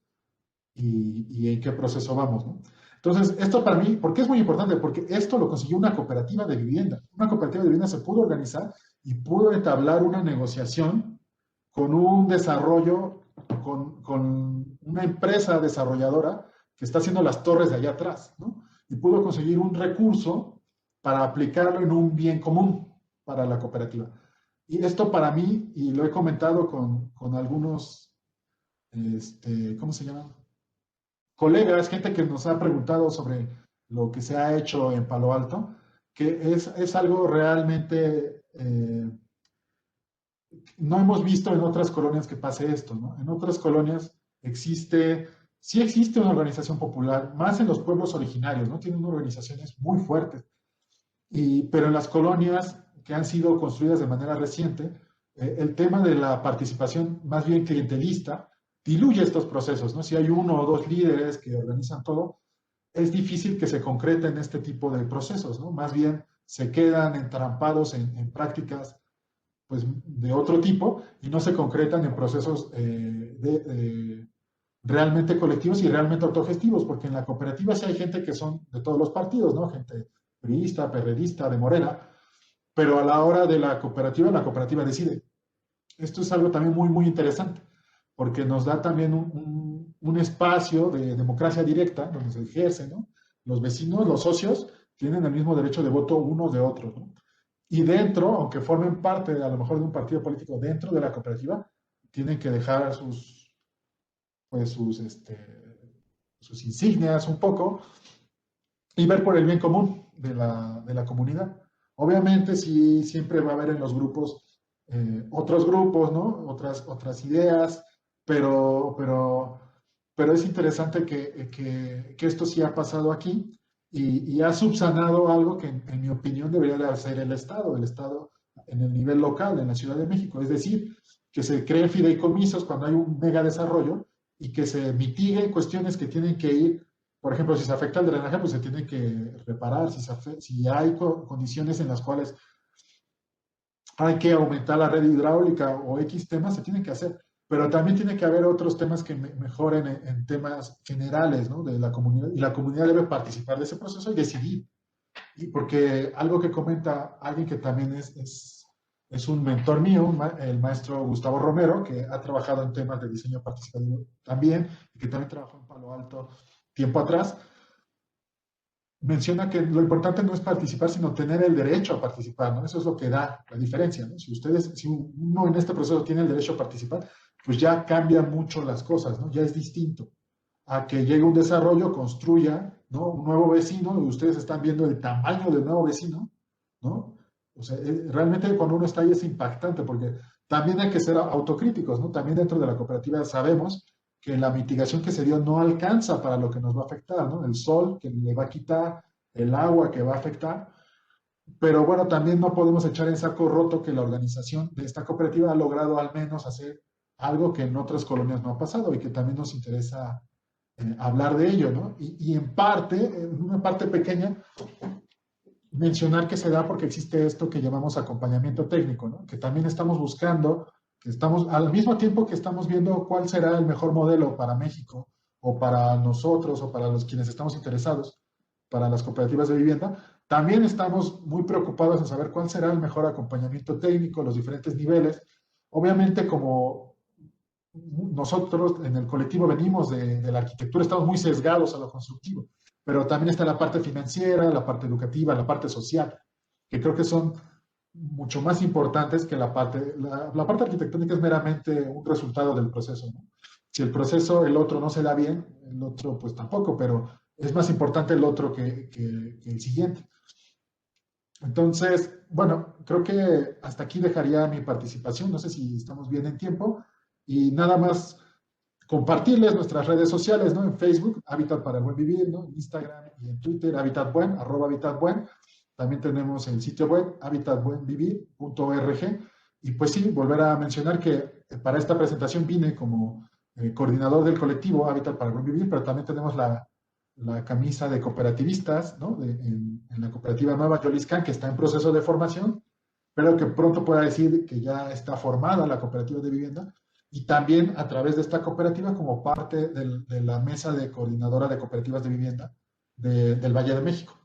y en qué proceso vamos, ¿no? Entonces, esto para mí, ¿por qué es muy importante? Porque esto lo consiguió una cooperativa de vivienda. Una cooperativa de vivienda se pudo organizar y pudo entablar una negociación con un desarrollo, con una empresa desarrolladora que está haciendo las torres de allá atrás, ¿no? Y pudo conseguir un recurso para aplicarlo en un bien común para la cooperativa. Y esto para mí, y lo he comentado con algunos, ¿cómo se llaman?, colegas, gente que nos ha preguntado sobre lo que se ha hecho en Palo Alto, que es algo realmente, no hemos visto en otras colonias que pase esto, ¿no? En otras colonias sí existe una organización popular, más en los pueblos originarios, ¿no? Tienen organizaciones muy fuertes, pero en las colonias que han sido construidas de manera reciente, el tema de la participación más bien clientelista diluye estos procesos, ¿no? Si hay uno o dos líderes que organizan todo, es difícil que se concreten este tipo de procesos, ¿no? Más bien se quedan entrampados en prácticas, pues, de otro tipo y no se concretan en procesos realmente colectivos y realmente autogestivos, porque en la cooperativa sí hay gente que son de todos los partidos, ¿no? Gente priista, perredista, de Morena, pero a la hora de la cooperativa decide. Esto es algo también muy, muy interesante, porque nos da también un espacio de democracia directa, donde se ejerce, ¿no? Los vecinos, los socios, tienen el mismo derecho de voto unos de otros, ¿no? Y dentro, aunque formen parte a lo mejor de un partido político dentro de la cooperativa, tienen que dejar sus insignias un poco y ver por el bien común de la comunidad. Obviamente sí, siempre va a haber en los grupos otros grupos, ¿no? Otras ideas, pero es interesante que esto sí ha pasado aquí y ha subsanado algo que en mi opinión debería de hacer el Estado en el nivel local, en la Ciudad de México. Es decir, que se creen fideicomisos cuando hay un mega desarrollo y que se mitiguen cuestiones que tienen que ir, por ejemplo, si se afecta el drenaje, pues se tiene que reparar, si hay condiciones en las cuales hay que aumentar la red hidráulica o X temas, se tienen que hacer, pero también tiene que haber otros temas que mejoren en temas generales, ¿no?, de la comunidad, y la comunidad debe participar de ese proceso y decidir. Y porque algo que comenta alguien que también es un mentor mío, el maestro Gustavo Romero, que ha trabajado en temas de diseño participativo también, y que también trabajó en Palo Alto tiempo atrás, menciona que lo importante no es participar, sino tener el derecho a participar, ¿no? Eso es lo que da la diferencia, ¿no? Si uno en este proceso tiene el derecho a participar, pues ya cambian mucho las cosas, ¿no? Ya es distinto a que llegue un desarrollo, construya, ¿no?, un nuevo vecino, y ustedes están viendo el tamaño del nuevo vecino, ¿no? O sea, realmente cuando uno está ahí es impactante, porque también hay que ser autocríticos, ¿no? También dentro de la cooperativa sabemos que la mitigación que se dio no alcanza para lo que nos va a afectar, ¿no? El sol que le va a quitar, el agua que va a afectar, pero bueno, también no podemos echar en saco roto que la organización de esta cooperativa ha logrado al menos hacer algo que en otras colonias no ha pasado y que también nos interesa hablar de ello, ¿no? Y en una parte pequeña, mencionar que se da porque existe esto que llamamos acompañamiento técnico, ¿no? Que también estamos buscando, que estamos, al mismo tiempo que estamos viendo cuál será el mejor modelo para México, o para nosotros, o para los quienes estamos interesados, para las cooperativas de vivienda, también estamos muy preocupados en saber cuál será el mejor acompañamiento técnico, los diferentes niveles. Obviamente, como nosotros en el colectivo venimos de la arquitectura, estamos muy sesgados a lo constructivo, pero también está la parte financiera, la parte educativa, la parte social, que creo que son mucho más importantes que la parte arquitectónica es meramente un resultado del proceso, ¿no? Si el proceso, el otro no se da bien, el otro pues tampoco, pero es más importante el otro que el siguiente. Entonces, bueno, creo que hasta aquí dejaría mi participación, no sé si estamos bien en tiempo, y nada más compartirles nuestras redes sociales, ¿no? En Facebook, Hábitat para el Buen Vivir, ¿no? En Instagram y en Twitter, @HábitatBuen. También tenemos el sitio web, habitatbuenvivir.org. Y pues sí, volver a mencionar que para esta presentación vine como coordinador del colectivo Hábitat para el Buen Vivir, pero también tenemos la camisa de cooperativistas, ¿no? En la cooperativa Nueva Yoliscan, que está en proceso de formación, pero que pronto pueda decir que ya está formada la cooperativa de vivienda, y también a través de esta cooperativa como parte de la mesa de coordinadora de cooperativas de vivienda del Valle de México.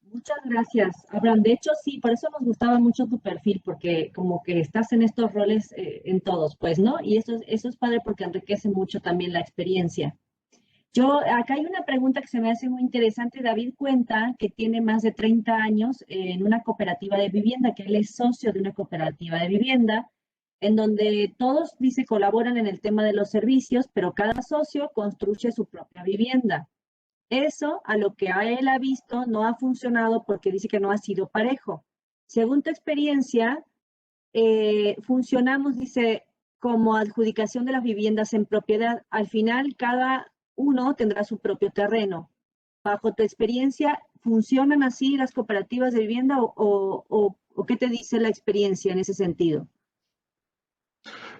Muchas gracias, Abraham. De hecho, sí, por eso nos gustaba mucho tu perfil, porque como que estás en estos roles en todos, pues, ¿no? Y eso es padre porque enriquece mucho también la experiencia. Acá hay una pregunta que se me hace muy interesante. David cuenta que tiene más de 30 años en una cooperativa de vivienda, que él es socio de una cooperativa de vivienda, en donde todos, dice, colaboran en el tema de los servicios, pero cada socio construye su propia vivienda. Eso, a lo que a él ha visto, no ha funcionado porque dice que no ha sido parejo. Según tu experiencia, funcionamos, dice, como adjudicación de las viviendas en propiedad. Al final, cada uno tendrá su propio terreno. Bajo tu experiencia, ¿funcionan así las cooperativas de vivienda o qué te dice la experiencia en ese sentido?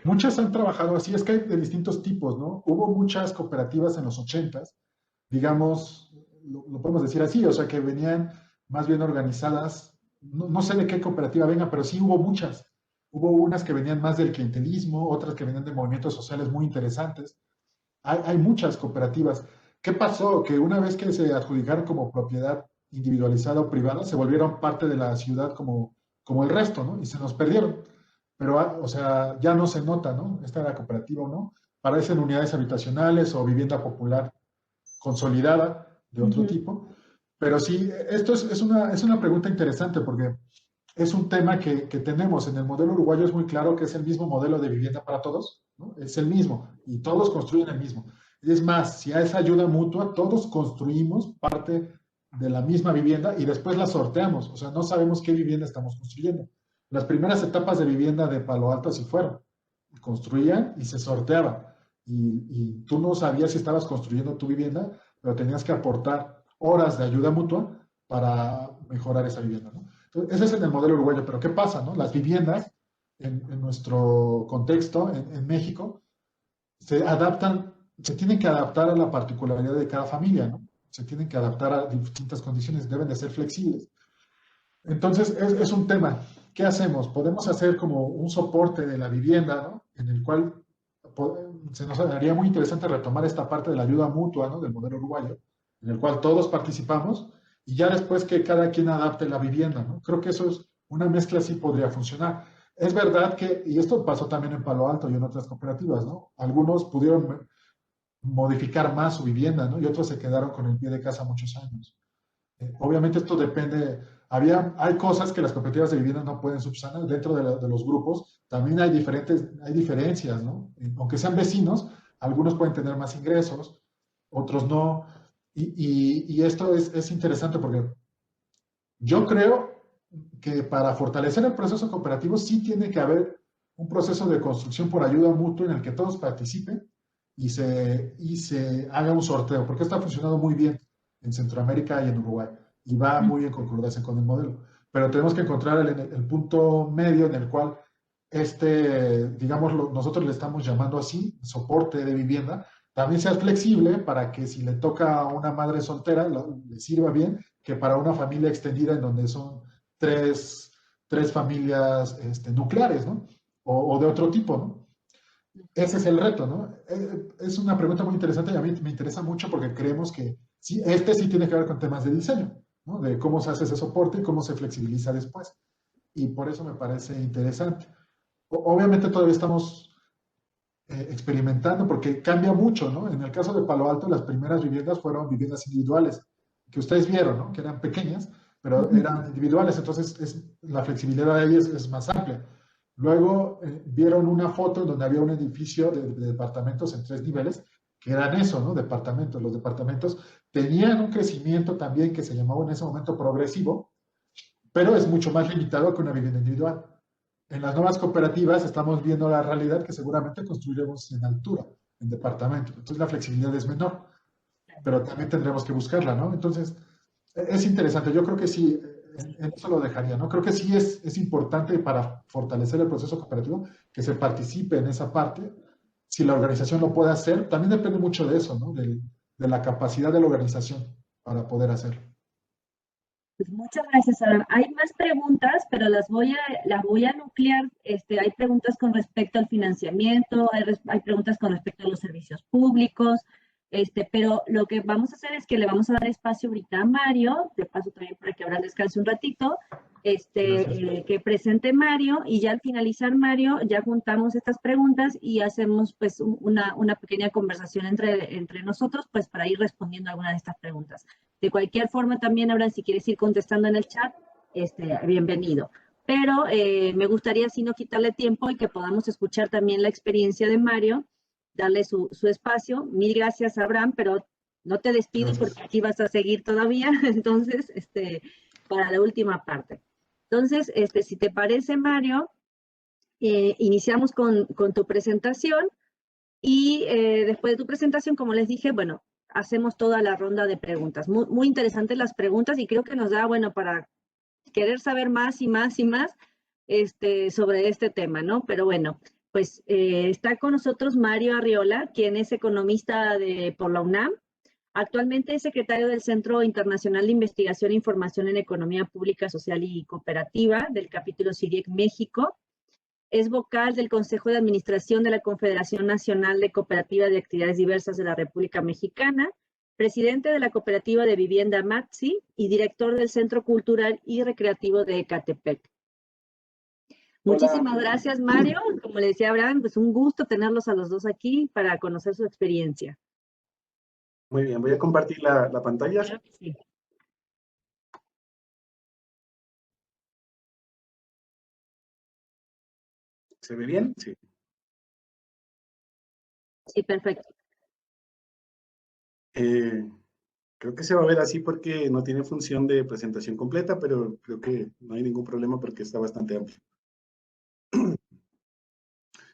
Muchas han trabajado así, es que hay de distintos tipos, ¿no? Hubo muchas cooperativas en los 80s, digamos, lo podemos decir así, o sea, que venían más bien organizadas, no sé de qué cooperativa venga, pero sí hubo muchas. Hubo unas que venían más del clientelismo, otras que venían de movimientos sociales muy interesantes. Hay muchas cooperativas. ¿Qué pasó? Que una vez que se adjudicaron como propiedad individualizada o privada, se volvieron parte de la ciudad como el resto, ¿no? Y se nos perdieron. Pero, o sea, ya no se nota, ¿no? Esta era cooperativa o no. Parecen unidades habitacionales o vivienda popular consolidada de otro tipo. Pero sí, esto es una pregunta interesante porque es un tema que tenemos en el modelo uruguayo, es muy claro que es el mismo modelo de vivienda para todos, ¿no? Es el mismo y todos construyen el mismo. Es más, si hay esa ayuda mutua, todos construimos parte de la misma vivienda y después la sorteamos, o sea, no sabemos qué vivienda estamos construyendo. Las primeras etapas de vivienda de Palo Alto así fueron, construían y se sorteaba y tú no sabías si estabas construyendo tu vivienda, pero tenías que aportar horas de ayuda mutua para mejorar esa vivienda, ¿no? Entonces, ese es en el modelo uruguayo, pero ¿qué pasa, no? Las viviendas, en nuestro contexto, en México, se tienen que adaptar a la particularidad de cada familia, ¿no? Se tienen que adaptar a distintas condiciones, deben de ser flexibles. Entonces, es un tema. ¿Qué hacemos? Podemos hacer como un soporte de la vivienda, ¿no? En el cual se nos haría muy interesante retomar esta parte de la ayuda mutua, ¿no? Del modelo uruguayo, en el cual todos participamos y ya después que cada quien adapte la vivienda, ¿no? Creo que eso es una mezcla así podría funcionar. Es verdad que, y esto pasó también en Palo Alto y en otras cooperativas, ¿no? Algunos pudieron modificar más su vivienda, ¿no? Y otros se quedaron con el pie de casa muchos años. Obviamente esto depende, hay cosas que las cooperativas de vivienda no pueden subsanar dentro de los grupos, también hay diferencias, ¿no? Aunque sean vecinos, algunos pueden tener más ingresos, otros no, y esto es interesante porque yo creo que para fortalecer el proceso cooperativo sí tiene que haber un proceso de construcción por ayuda mutua en el que todos participen y se haga un sorteo, porque esto ha funcionado muy bien en Centroamérica y en Uruguay, y va muy en concordancia con el modelo. Pero tenemos que encontrar el punto medio en el cual digamos, nosotros le estamos llamando así, soporte de vivienda, también sea flexible para que si le toca a una madre soltera, le sirva bien, que para una familia extendida en donde son tres familias nucleares, ¿no? O de otro tipo, ¿no? Ese es el reto, ¿no? Es una pregunta muy interesante y a mí me interesa mucho porque creemos que sí, sí tiene que ver con temas de diseño, ¿no? De cómo se hace ese soporte y cómo se flexibiliza después. Y por eso me parece interesante. Obviamente todavía estamos experimentando porque cambia mucho, ¿no? En el caso de Palo Alto, las primeras viviendas fueron viviendas individuales, que ustedes vieron, ¿no? Que eran pequeñas, pero eran individuales, entonces la flexibilidad de ellas es más amplia. Luego vieron una foto en donde había un edificio de departamentos en 3 niveles, que eran eso, ¿no? Departamentos. Los departamentos tenían un crecimiento también que se llamaba en ese momento progresivo, pero es mucho más limitado que una vivienda individual. En las nuevas cooperativas estamos viendo la realidad que seguramente construiremos en altura, en departamento. Entonces la flexibilidad es menor, pero también tendremos que buscarla, ¿no? Entonces, es interesante. Yo creo que sí, en eso lo dejaría, ¿no? Creo que sí es importante para fortalecer el proceso cooperativo que se participe en esa parte. Si la organización lo puede hacer, también depende mucho de eso, ¿no? De de la capacidad de la organización para poder hacerlo. Pues muchas gracias, Abraham. Hay más preguntas, pero las voy a nuclear. Hay preguntas con respecto al financiamiento, hay preguntas con respecto a los servicios públicos, pero lo que vamos a hacer es que le vamos a dar espacio ahorita a Mario, de paso también para que ahora descanse un ratito, que presente Mario, y ya al finalizar Mario, ya juntamos estas preguntas y hacemos pues una pequeña conversación entre nosotros, pues para ir respondiendo a alguna de estas preguntas. De cualquier forma, también, ahora si quieres ir contestando en el chat, bienvenido. Pero me gustaría, si no quitarle tiempo y que podamos escuchar también la experiencia de Mario, darle su espacio. Mil gracias, Abraham, pero no te despides porque aquí vas a seguir todavía. Entonces, para la última parte. Entonces, si te parece, Mario, iniciamos con tu presentación y después de tu presentación, como les dije, bueno, hacemos toda la ronda de preguntas. Muy, muy interesantes las preguntas y creo que nos da, bueno, para querer saber más y más y más sobre este tema, ¿no? Pero bueno, pues está con nosotros Mario Arriola, quien es economista por la UNAM. Actualmente es secretario del Centro Internacional de Investigación e Información en Economía Pública, Social y Cooperativa del capítulo CIRIEC México. Es vocal del Consejo de Administración de la Confederación Nacional de Cooperativas de Actividades Diversas de la República Mexicana, presidente de la Cooperativa de Vivienda MATSI y director del Centro Cultural y Recreativo de Ecatepec. Muchísimas gracias, Mario. Como le decía Abraham, pues un gusto tenerlos a los dos aquí para conocer su experiencia. Muy bien, voy a compartir la pantalla. Claro que sí. ¿Se ve bien? Sí. Sí, perfecto. Creo que se va a ver así porque no tiene función de presentación completa, pero creo que no hay ningún problema porque está bastante amplio.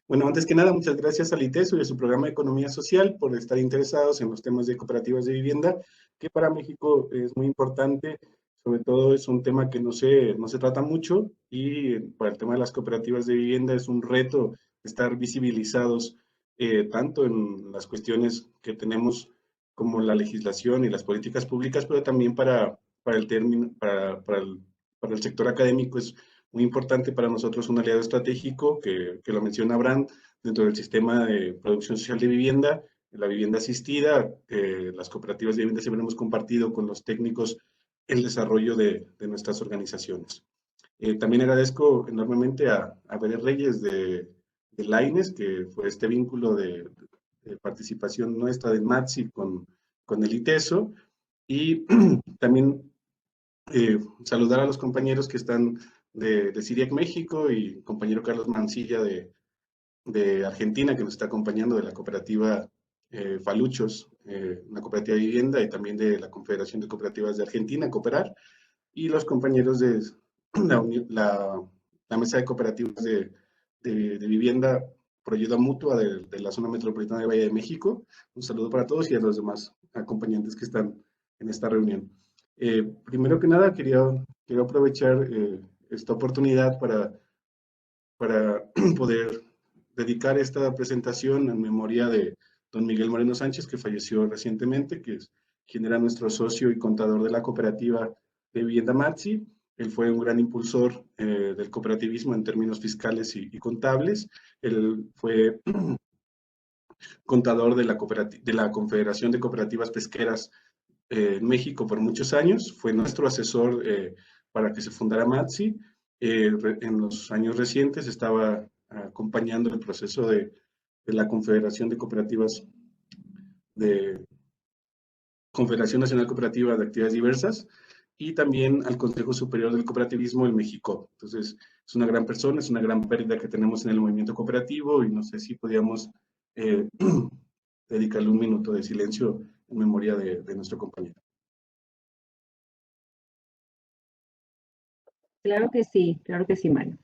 Bueno, antes que nada, muchas gracias al ITESO y a su programa de Economía Social por estar interesados en los temas de cooperativas de vivienda, que para México es muy importante. Sobre todo es un tema que no se trata mucho y para el tema de las cooperativas de vivienda es un reto estar visibilizados tanto en las cuestiones que tenemos como la legislación y las políticas públicas, pero también para el sector académico es muy importante para nosotros un aliado estratégico que lo menciona Abraham dentro del sistema de producción social de vivienda, la vivienda asistida, las cooperativas de vivienda siempre hemos compartido con los técnicos el desarrollo de nuestras organizaciones. También agradezco enormemente a Bere Reyes de Laines, que fue este vínculo de participación nuestra de MATSI con el ITESO, y también saludar a los compañeros que están de CIRIEC México y compañero Carlos Mancilla de Argentina, que nos está acompañando de la cooperativa Faluchos, una cooperativa de vivienda, y también de la Confederación de Cooperativas de Argentina, Cooperar, y los compañeros de la Mesa de Cooperativas de Vivienda por Ayuda Mutua de la Zona Metropolitana de Valle de México. Un saludo para todos y a los demás acompañantes que están en esta reunión. Primero que nada, quiero aprovechar esta oportunidad para poder dedicar esta presentación en memoria de don Miguel Moreno Sánchez, que falleció recientemente, que es quien era nuestro socio y contador de la cooperativa de vivienda MATSI. Él fue un gran impulsor del cooperativismo en términos fiscales y contables. Él fue contador de la Confederación de Cooperativas Pesqueras en México por muchos años. Fue nuestro asesor para que se fundara MATSI. En los años recientes estaba acompañando el proceso de la Confederación de Cooperativas de Confederación Nacional Cooperativa de Actividades Diversas y también al Consejo Superior del Cooperativismo en México. Entonces, es una gran persona, es una gran pérdida que tenemos en el movimiento cooperativo y no sé si podíamos dedicarle un minuto de silencio en memoria de nuestro compañero. Claro que sí, Mario.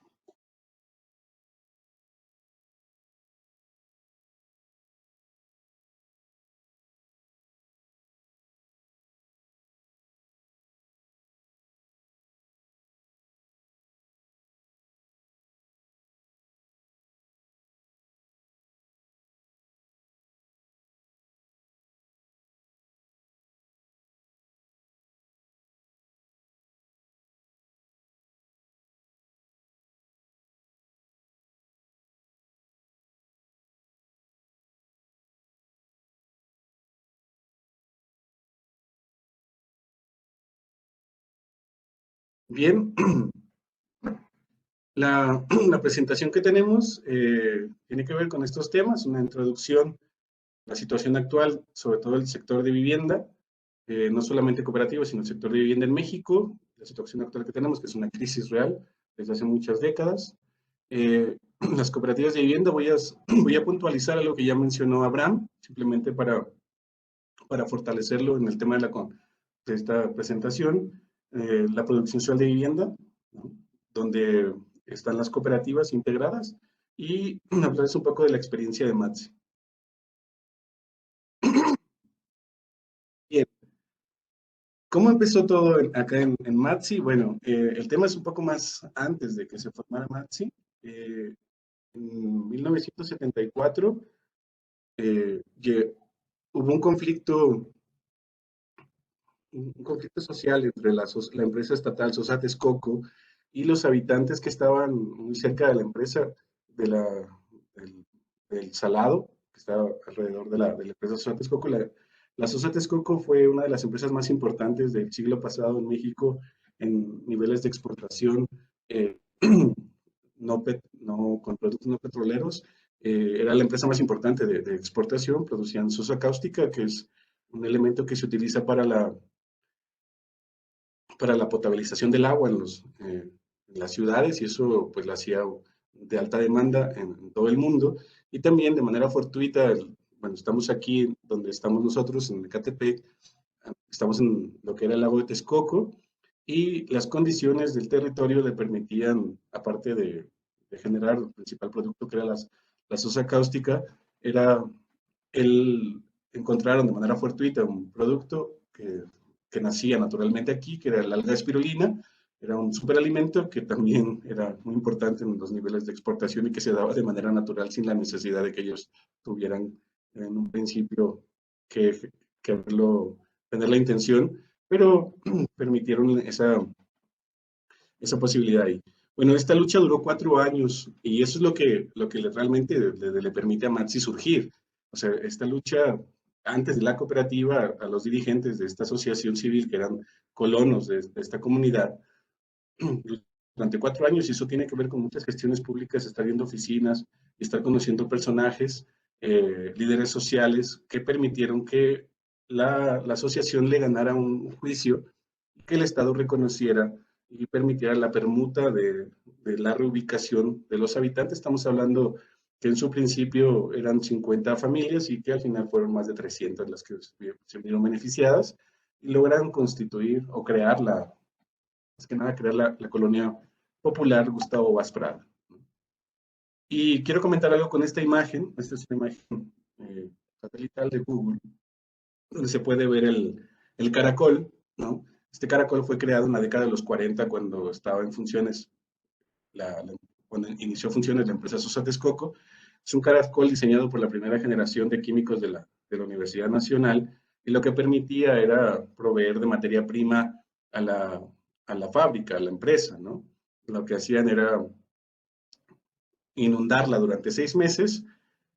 Bien, la presentación que tenemos tiene que ver con estos temas, una introducción, la situación actual, sobre todo el sector de vivienda, no solamente cooperativo, sino el sector de vivienda en México, la situación actual que tenemos, que es una crisis real desde hace muchas décadas. Las cooperativas de vivienda, voy a puntualizar algo que ya mencionó Abraham, simplemente para fortalecerlo en el tema de esta presentación, la producción social de vivienda, ¿no? Donde están las cooperativas integradas, y hablarles un poco de la experiencia de MATSI. Bien, ¿cómo empezó todo acá en MATSI? Bueno, el tema es un poco más antes de que se formara MATSI. En 1974 hubo un conflicto social entre la empresa estatal Sosates Coco y los habitantes que estaban muy cerca de la empresa del, del Salado, que estaba alrededor de la empresa Sosates Coco. La Sosates Coco fue una de las empresas más importantes del siglo pasado en México en niveles de exportación, eh, con productos no petroleros. Era la empresa más importante de exportación, producían sosa cáustica, que es un elemento que se utiliza para la potabilización del agua en las ciudades, y eso pues lo hacía de alta demanda en todo el mundo. Y también de manera fortuita, bueno, estamos aquí donde estamos nosotros, en Ecatepec, estamos en lo que era el lago de Texcoco, y las condiciones del territorio le permitían, aparte de generar el principal producto que era la sosa cáustica, era encontraron de manera fortuita un producto que nacía naturalmente aquí, que era la alga espirulina. Era un superalimento que también era muy importante en los niveles de exportación y que se daba de manera natural sin la necesidad de que ellos tuvieran en un principio que, tener la intención, pero permitieron esa posibilidad ahí. Bueno, esta lucha duró 4 años, y eso es lo que realmente le permite a MATSI surgir. O sea, esta lucha, antes de la cooperativa, a los dirigentes de esta asociación civil, que eran colonos de esta comunidad, durante 4 años, y eso tiene que ver con muchas gestiones públicas, estar viendo oficinas, estar conociendo personajes, líderes sociales, que permitieron que la asociación le ganara un juicio, que el Estado reconociera y permitiera la permuta de la reubicación de los habitantes. Estamos hablando que en su principio eran 50 familias y que al final fueron más de 300 las que se vieron beneficiadas, y logran constituir o crear más que nada crear la colonia popular Gustavo Vaz Prada. Y quiero comentar algo con esta imagen. Esta es una imagen satelital de Google, donde se puede ver el caracol, ¿no? Este caracol fue creado en la década de los 40, cuando estaba en funciones, cuando inició funciones la empresa Sosa Texcoco. Es un caracol diseñado por la primera generación de químicos de la Universidad Nacional, y lo que permitía era proveer de materia prima a la fábrica, a la empresa, ¿no? Lo que hacían era inundarla durante 6 meses,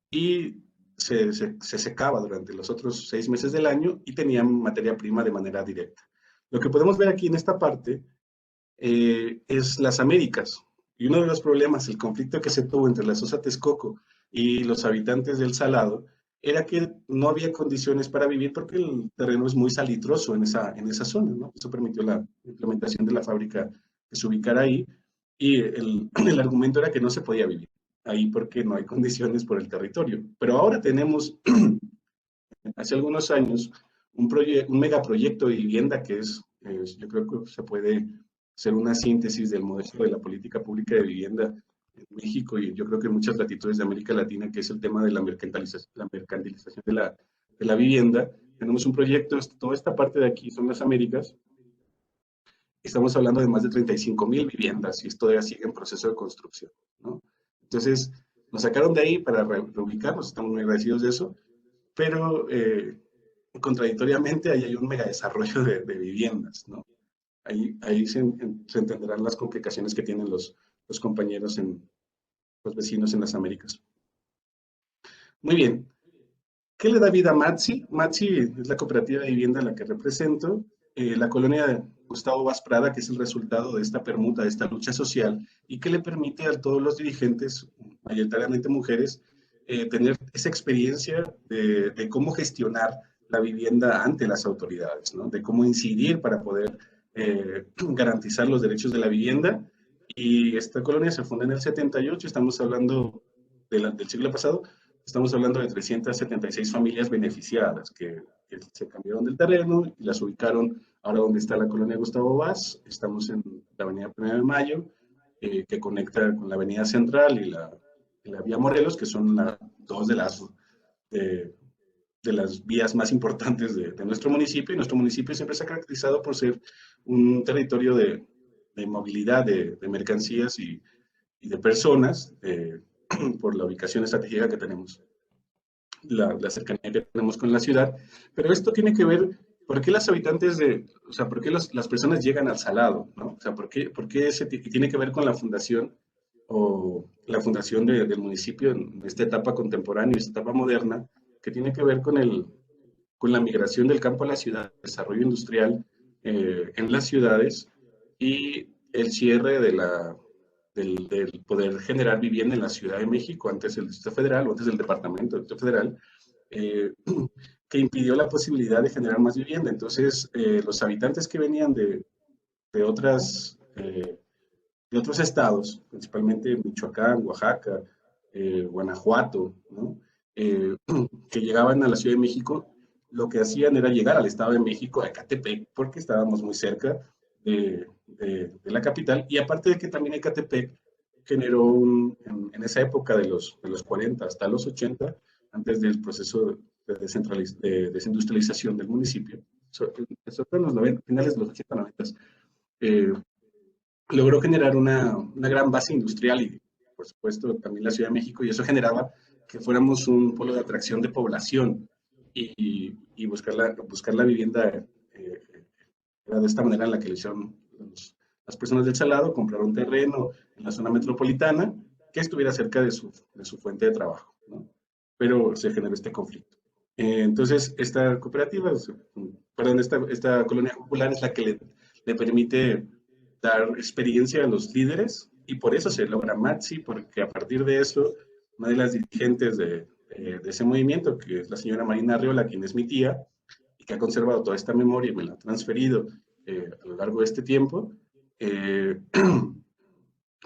y se secaba durante los otros 6 meses del año, y tenían materia prima de manera directa. Lo que podemos ver aquí en esta parte es las Américas. Y uno de los problemas, el conflicto que se tuvo entre la Sosa Texcoco y los habitantes del Salado, era que no había condiciones para vivir, porque el terreno es muy salitroso en esa zona, ¿no? Eso permitió la implementación de la fábrica que se ubicara ahí, y el argumento era que no se podía vivir ahí porque no hay condiciones por el territorio. Pero ahora tenemos, hace algunos años, un megaproyecto de vivienda que yo creo que se puede ser una síntesis del modelo de la política pública de vivienda en México, y yo creo que en muchas latitudes de América Latina, que es el tema de la mercantilización de la vivienda. Tenemos un proyecto, toda esta parte de aquí son las Américas. Estamos hablando de más de 35,000 viviendas, y esto todavía sigue en proceso de construcción, ¿no? Entonces, nos sacaron de ahí para reubicarnos, estamos muy agradecidos de eso, pero contradictoriamente ahí hay un megadesarrollo de viviendas, ¿no? Ahí se entenderán las complicaciones que tienen los compañeros, los vecinos en las Américas. Muy bien. ¿Qué le da vida a MATSI? MATSI es la cooperativa de vivienda a la que represento. la colonia de Gustavo Vaz Prada, que es el resultado de esta permuta, de esta lucha social, y que le permite a todos los dirigentes, mayoritariamente mujeres, tener esa experiencia de cómo gestionar la vivienda ante las autoridades, ¿no? De cómo incidir para poder garantizar los derechos de la vivienda. Y esta colonia se funda en el 78, estamos hablando del siglo pasado, estamos hablando de 376 familias beneficiadas que se cambiaron del terreno y las ubicaron ahora donde está la colonia Gustavo Vaz. Estamos en la avenida 1 de Mayo, que conecta con la avenida Central y la vía Morelos, que son dos de las vías más importantes de nuestro municipio. Y nuestro municipio siempre se ha caracterizado por ser un territorio de movilidad de mercancías y de personas, por la ubicación estratégica que tenemos, la cercanía que tenemos con la ciudad. Pero esto tiene que ver, ¿por qué las habitantes o sea, por qué las personas llegan al Salado, ¿no? O sea, ¿por qué tiene que ver con la fundación o la fundación del municipio en esta etapa contemporánea, esta etapa moderna, que tiene que ver con la migración del campo a la ciudad, desarrollo industrial en las ciudades y el cierre del poder generar vivienda en la Ciudad de México, antes el Distrito Federal o antes el Departamento del Distrito Federal, que impidió la posibilidad de generar más vivienda. Entonces, los habitantes que venían de otros estados, principalmente Michoacán, Oaxaca, Guanajuato, ¿no? Que llegaban a la Ciudad de México, lo que hacían era llegar al Estado de México, a Ecatepec, porque estábamos muy cerca de la capital, y aparte de que también Ecatepec generó en esa época de los 40 hasta los 80, antes del proceso de desindustrialización del municipio, eso fue en los 90, finales de los 80, 90, logró generar una gran base industrial y, por supuesto, también la Ciudad de México, y eso generaba que fuéramos un polo de atracción de población y buscar la vivienda. Era de esta manera en la que lo hicieron las personas del Salado, compraron terreno en la zona metropolitana que estuviera cerca de su fuente de trabajo, ¿no? Pero se generó este conflicto. Entonces, esta cooperativa, perdón, esta colonia popular es la que le permite dar experiencia a los líderes, y por eso se logra Matsi, porque a partir de eso, una de las dirigentes de ese movimiento, que es la señora Marina Arriola, quien es mi tía, y que ha conservado toda esta memoria y me la ha transferido a lo largo de este tiempo,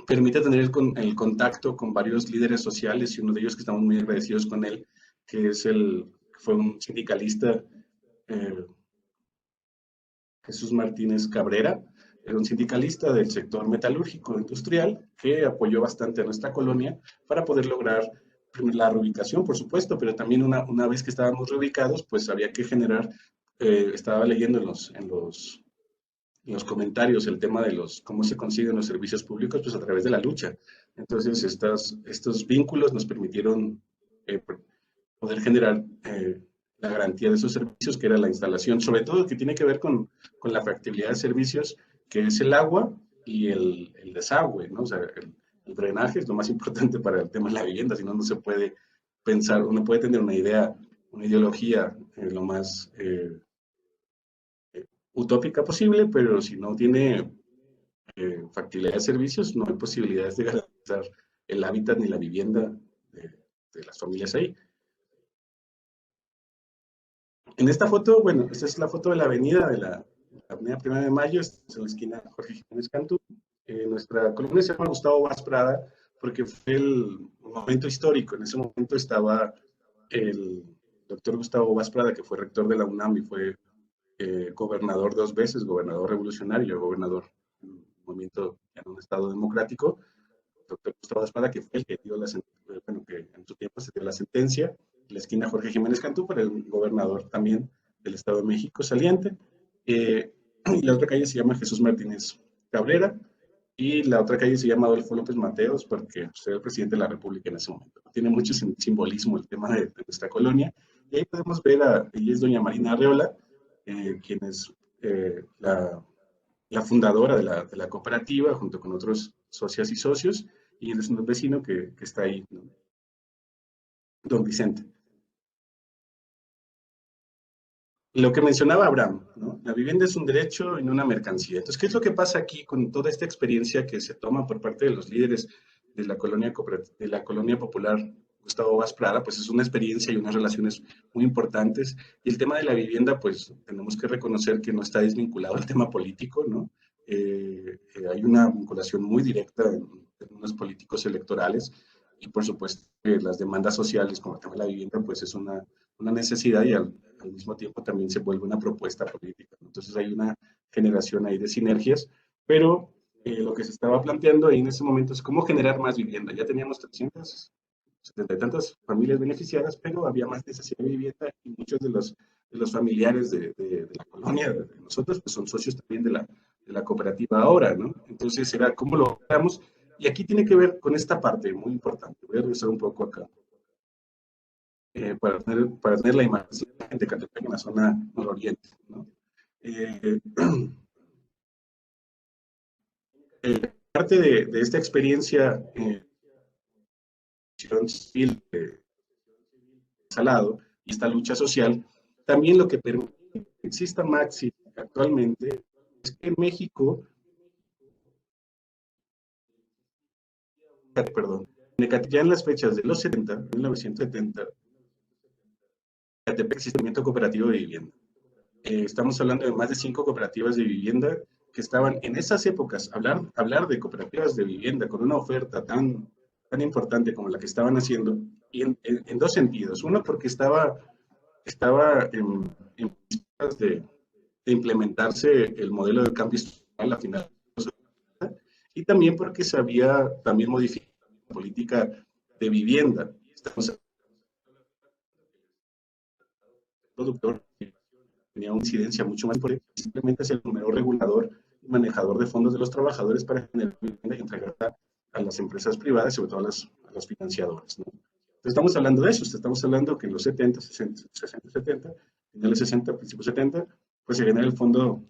permite tener el contacto con varios líderes sociales, y uno de ellos que estamos muy agradecidos con él, que fue un sindicalista, Jesús Martínez Cabrera. Era un sindicalista del sector metalúrgico industrial que apoyó bastante a nuestra colonia para poder lograr la reubicación, por supuesto, pero también una vez que estábamos reubicados, pues había que generar, estaba leyendo en los comentarios el tema de cómo se consiguen los servicios públicos, pues a través de la lucha. Entonces, estos vínculos nos permitieron poder generar la garantía de esos servicios, que era la instalación, sobre todo que tiene que ver con la factibilidad de servicios, que es el agua y el desagüe, ¿no? O sea, el drenaje es lo más importante para el tema de la vivienda, si no, no se puede pensar, uno puede tener una idea, una ideología lo más utópica posible, pero si no tiene factibilidad de servicios, no hay posibilidades de garantizar el hábitat ni la vivienda de las familias ahí. En esta foto, bueno, esta es la foto de la avenida, avenida 1 de Mayo, estamos en la esquina Jorge Jiménez Cantú. Nuestra colonia se llama Gustavo Vaz Prada porque fue un momento histórico. En ese momento estaba el doctor Gustavo Vaz Prada, que fue rector de la UNAM y fue gobernador 2 veces, gobernador revolucionario, gobernador en un momento en un estado democrático. El doctor Gustavo Vaz Prada, que fue el que dio que en su tiempo se dio la sentencia, la esquina Jorge Jiménez Cantú, para el gobernador también del Estado de México saliente. Y la otra calle se llama Jesús Martínez Cabrera, y la otra calle se llama Adolfo López Mateos, porque era el presidente de la República en ese momento. Tiene mucho simbolismo el tema de nuestra colonia. Y ahí podemos ver ella es doña Marina Arreola, quien es la fundadora de la cooperativa, junto con otros socias y socios, y es un vecino que está ahí, ¿no? Don Vicente. lo que mencionaba Abraham, ¿no? La vivienda es un derecho y no una mercancía. Entonces, ¿qué es lo que pasa aquí con toda esta experiencia que se toma por parte de los líderes de la colonia popular Gustavo Vaz Prada? Pues es una experiencia y unas relaciones muy importantes. Y el tema de la vivienda, pues tenemos que reconocer que no está desvinculado al tema político, ¿no? Hay una vinculación muy directa en términos políticos electorales y por supuesto las demandas sociales como el tema de la vivienda, pues es una necesidad y al mismo tiempo también se vuelve una propuesta política. Entonces hay una generación ahí de sinergias, pero lo que se estaba planteando ahí en ese momento es cómo generar más vivienda. Ya teníamos 370 y tantas familias beneficiadas, pero había más necesidad de vivienda y muchos de los familiares de la colonia, de nosotros, pues son socios también de la cooperativa ahora, ¿no? Entonces era cómo lo logramos. Y aquí tiene que ver con esta parte muy importante. Voy a regresar un poco acá. Para tener la imagen de Catepec en la zona nororiente, ¿no? Parte de esta experiencia civil Salado y esta lucha social, también lo que permite que exista Maxi actualmente es que en México, perdón, ya en las fechas de los 70, 1970, Catepec existe un movimiento cooperativo de vivienda. Estamos hablando de más de 5 cooperativas de vivienda que estaban en esas épocas. Hablar de cooperativas de vivienda con una oferta tan importante como la que estaban haciendo, y en dos sentidos. Uno, porque estaba en de implementarse el modelo de cambio estructural a finales de los 70, y también porque se había también modificado la política de vivienda. Estamos productor tenía una incidencia mucho más importante, simplemente es el número regulador y manejador de fondos de los trabajadores para generar vivienda y entregarla a las empresas privadas, sobre todo a los financiadores, ¿no? Entonces estamos hablando de eso, estamos hablando que en los 70, 60, 60, 70, finales 60, principios 70, pues se genera el fondo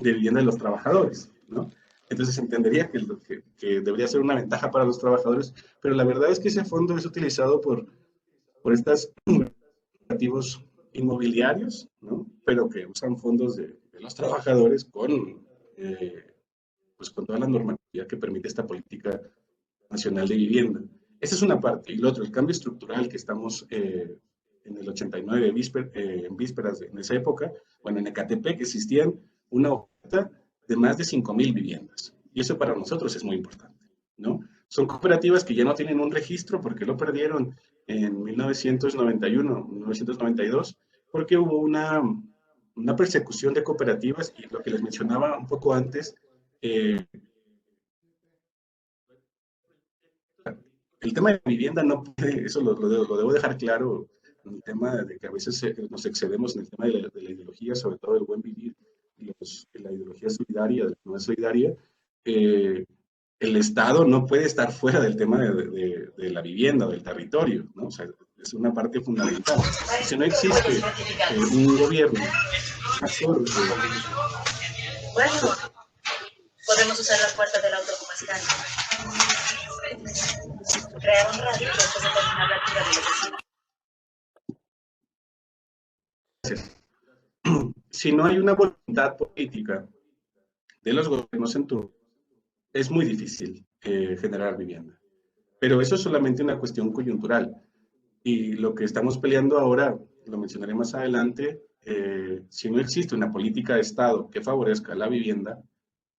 de vivienda de los trabajadores, ¿no? Entonces se entendería que debería ser una ventaja para los trabajadores, pero la verdad es que ese fondo es utilizado por estas cooperativos inmobiliarios, ¿no? Pero que usan fondos de los trabajadores pues con toda la normatividad que permite esta política nacional de vivienda. Esa es una parte. Y lo otro, el cambio estructural que estamos en el 89, en vísperas en esa época, bueno, en Ecatepec existían una oferta de más de 5,000 viviendas. Y eso para nosotros es muy importante, ¿no? Son cooperativas que ya no tienen un registro porque lo perdieron en 1991, 1992, porque hubo una persecución de cooperativas y lo que les mencionaba un poco antes, el tema de vivienda no puede, eso lo debo dejar claro, en el tema de que a veces nos excedemos en el tema de la ideología, sobre todo del buen vivir, y la ideología solidaria, de la no solidaria. El Estado no puede estar fuera del tema de la vivienda o del territorio, ¿no? O sea, es una parte fundamental. Si no existe un gobierno actor, bueno, podemos usar la puerta del auto como escáner. Crear un radio que después determinar la altura de los vecinos. Si no hay una voluntad política de los gobiernos en turno, es muy difícil generar vivienda. Pero eso es solamente una cuestión coyuntural. Y lo que estamos peleando ahora, lo mencionaré más adelante, si no existe una política de Estado que favorezca la vivienda,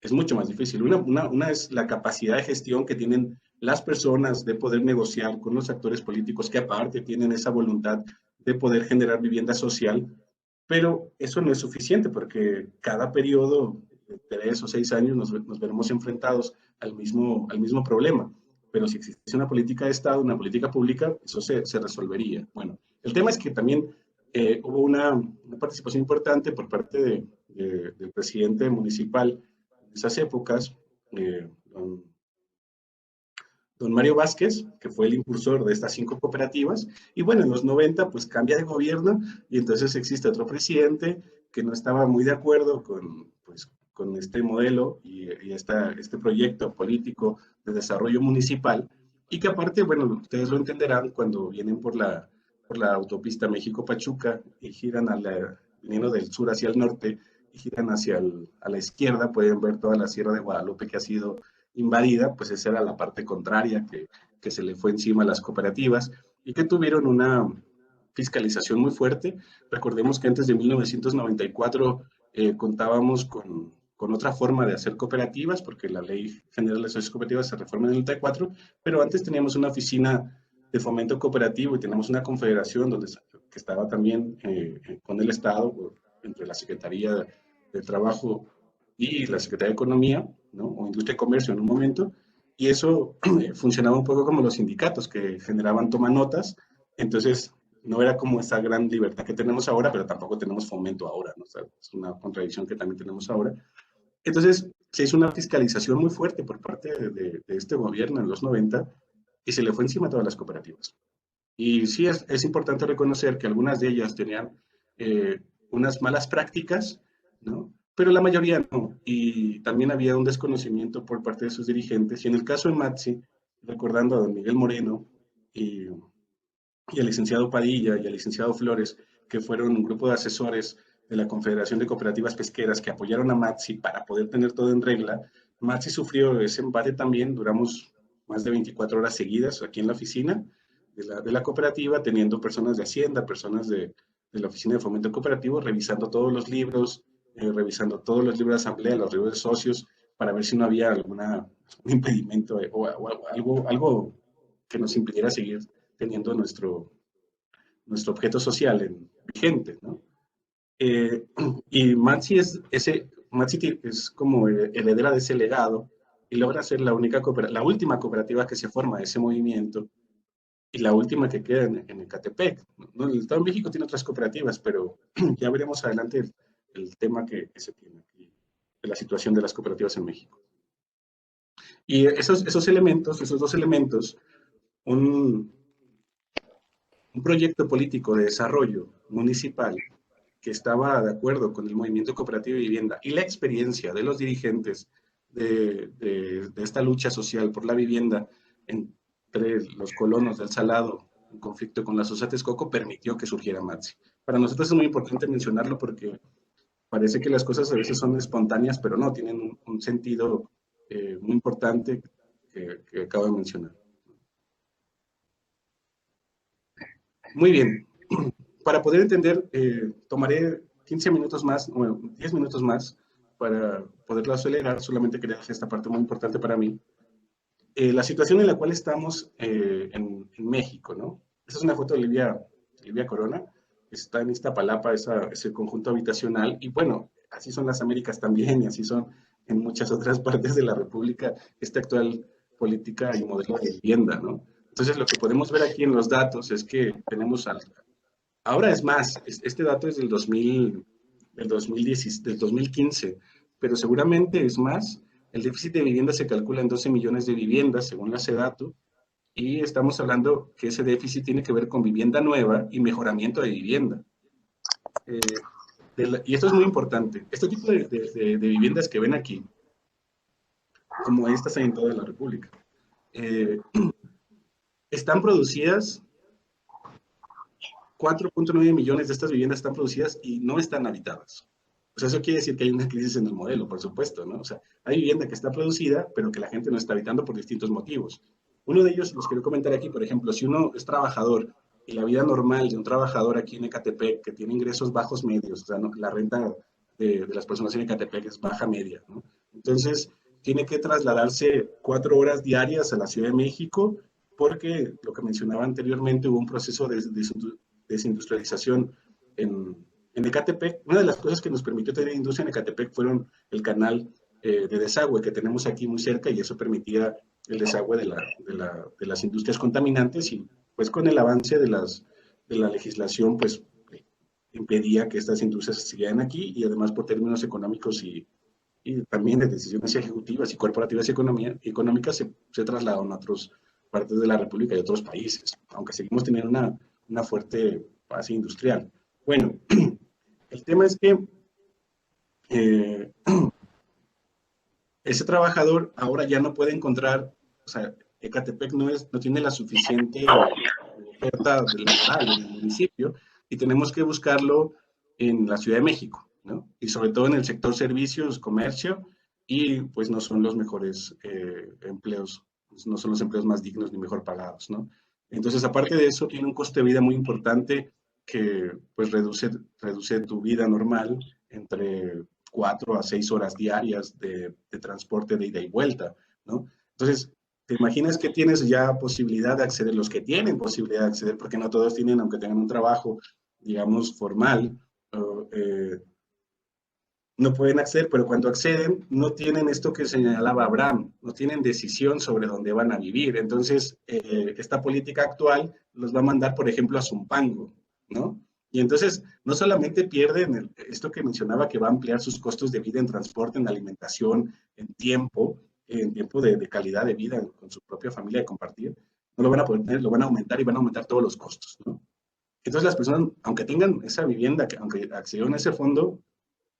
es mucho más difícil. Una es la capacidad de gestión que tienen las personas de poder negociar con los actores políticos que aparte tienen esa voluntad de poder generar vivienda social, pero eso no es suficiente porque cada periodo de 3 o 6 años nos veremos enfrentados al mismo problema. Pero si existiese una política de Estado, una política pública, eso se resolvería. Bueno, el tema es que también hubo una participación importante por parte del presidente municipal en esas épocas, don Mario Vázquez, que fue el impulsor de estas 5 cooperativas, y bueno, en los 90 pues cambia de gobierno y entonces existe otro presidente que no estaba muy de acuerdo con este modelo y este proyecto político de desarrollo municipal, y que aparte, bueno, ustedes lo entenderán cuando vienen por la autopista México-Pachuca y giran a la viniendo del sur hacia el norte y giran a la izquierda, pueden ver toda la Sierra de Guadalupe que ha sido invadida, pues esa era la parte contraria que se le fue encima a las cooperativas y que tuvieron una fiscalización muy fuerte. Recordemos que antes de 1994 contábamos con otra forma de hacer cooperativas, porque la Ley General de Sociedades Cooperativas se reforma en el 94, pero antes teníamos una oficina de fomento cooperativo y teníamos una confederación que estaba también con el Estado, entre la Secretaría de Trabajo y la Secretaría de Economía, ¿no? O Industria y Comercio en un momento, y eso funcionaba un poco como los sindicatos que generaban tomanotas, entonces no era como esa gran libertad que tenemos ahora, pero tampoco tenemos fomento ahora, ¿no? O sea, es una contradicción que también tenemos ahora. Entonces, se hizo una fiscalización muy fuerte por parte de este gobierno en los 90 y se le fue encima a todas las cooperativas. Y sí es importante reconocer que algunas de ellas tenían unas malas prácticas, ¿no? Pero la mayoría no. Y también había un desconocimiento por parte de sus dirigentes. Y en el caso de Matsi, recordando a don Miguel Moreno y al licenciado Padilla y al licenciado Flores, que fueron un grupo de asesores de la Confederación de Cooperativas Pesqueras que apoyaron a Matsi para poder tener todo en regla. Matsi sufrió ese embate también, duramos más de 24 horas seguidas aquí en la oficina de la cooperativa, teniendo personas de Hacienda, personas de la Oficina de Fomento Cooperativo, revisando todos los libros, revisando todos los libros de asamblea, los libros de socios, para ver si no había algún impedimento o algo que nos impidiera seguir teniendo nuestro objeto social vigente, ¿no? Y Matsi es como heredera de ese legado y logra ser la última cooperativa que se forma de ese movimiento y la última que queda en Ecatepec, ¿no? El Estado de México tiene otras cooperativas, pero ya veremos adelante el tema que se tiene aquí, de la situación de las cooperativas en México. Y esos dos elementos, un proyecto político de desarrollo municipal que estaba de acuerdo con el movimiento cooperativo de vivienda y la experiencia de los dirigentes de esta lucha social por la vivienda entre los colonos del Salado en conflicto con la Sociedad Texcoco permitió que surgiera Matsi. Para nosotros es muy importante mencionarlo porque parece que las cosas a veces son espontáneas, pero no, tienen un sentido muy importante que acabo de mencionar. Muy bien. Para poder entender, tomaré 15 minutos más, bueno, 10 minutos más para poderlo acelerar. Solamente quería dejar esta parte muy importante para mí. La situación en la cual estamos en México, ¿no? Esta es una foto de Livia Corona, está en Iztapalapa, ese conjunto habitacional, y bueno, así son las Américas también, y así son en muchas otras partes de la República, esta actual política y modelo de vivienda, ¿no? Entonces, lo que podemos ver aquí en los datos es que tenemos ahora es más, este dato es del 2015, pero seguramente es más. El déficit de vivienda se calcula en 12 millones de viviendas, según la SEDATU, y estamos hablando que ese déficit tiene que ver con vivienda nueva y mejoramiento de vivienda. Y esto es muy importante. Este tipo de viviendas que ven aquí, como estas en toda la República, están producidas, 4.9 millones de estas viviendas están producidas y no están habitadas. O sea, eso quiere decir que hay una crisis en el modelo, por supuesto, ¿no? O sea, hay vivienda que está producida, pero que la gente no está habitando por distintos motivos. Uno de ellos los quiero comentar aquí, por ejemplo, si uno es trabajador y la vida normal de un trabajador aquí en Ecatepec que tiene ingresos bajos medios, o sea, ¿no? La renta de las personas en Ecatepec es baja media, ¿no? Entonces, tiene que trasladarse 4 horas diarias a la Ciudad de México porque, lo que mencionaba anteriormente, hubo un proceso de desindustrialización en Ecatepec. Una de las cosas que nos permitió tener industria en Ecatepec fueron el canal de desagüe que tenemos aquí muy cerca, y eso permitía el desagüe de las industrias contaminantes, y pues con el avance de la legislación pues impedía que estas industrias siguieran aquí, y además por términos económicos y también de decisiones ejecutivas y corporativas y económicas se trasladaron a otras partes de la República y a otros países, aunque seguimos teniendo una fuerte base industrial. Bueno, el tema es que ese trabajador ahora ya no puede encontrar, o sea, Ecatepec no tiene la suficiente oferta laboral en el municipio, y tenemos que buscarlo en la Ciudad de México, ¿no? Y sobre todo en el sector servicios, comercio, y pues no son los mejores empleos, no son los empleos más dignos ni mejor pagados, ¿no? Entonces, aparte de eso, tiene un costo de vida muy importante que pues reduce tu vida normal entre 4 a 6 horas diarias de transporte de ida y vuelta, ¿no? Entonces, te imaginas que tienes ya posibilidad de acceder, los que tienen posibilidad de acceder, porque no todos tienen, aunque tengan un trabajo, digamos, formal, no pueden acceder, pero cuando acceden no tienen esto que señalaba Abraham, no tienen decisión sobre dónde van a vivir. Entonces, esta política actual los va a mandar, por ejemplo, a Zumpango, ¿no? Y entonces, no solamente pierden esto que mencionaba, que va a ampliar sus costos de vida en transporte, en alimentación, en tiempo de calidad de vida con su propia familia de compartir, no lo van a poder tener, lo van a aumentar y van a aumentar todos los costos, ¿no? Entonces, las personas, aunque tengan esa vivienda, aunque accedieron a ese fondo,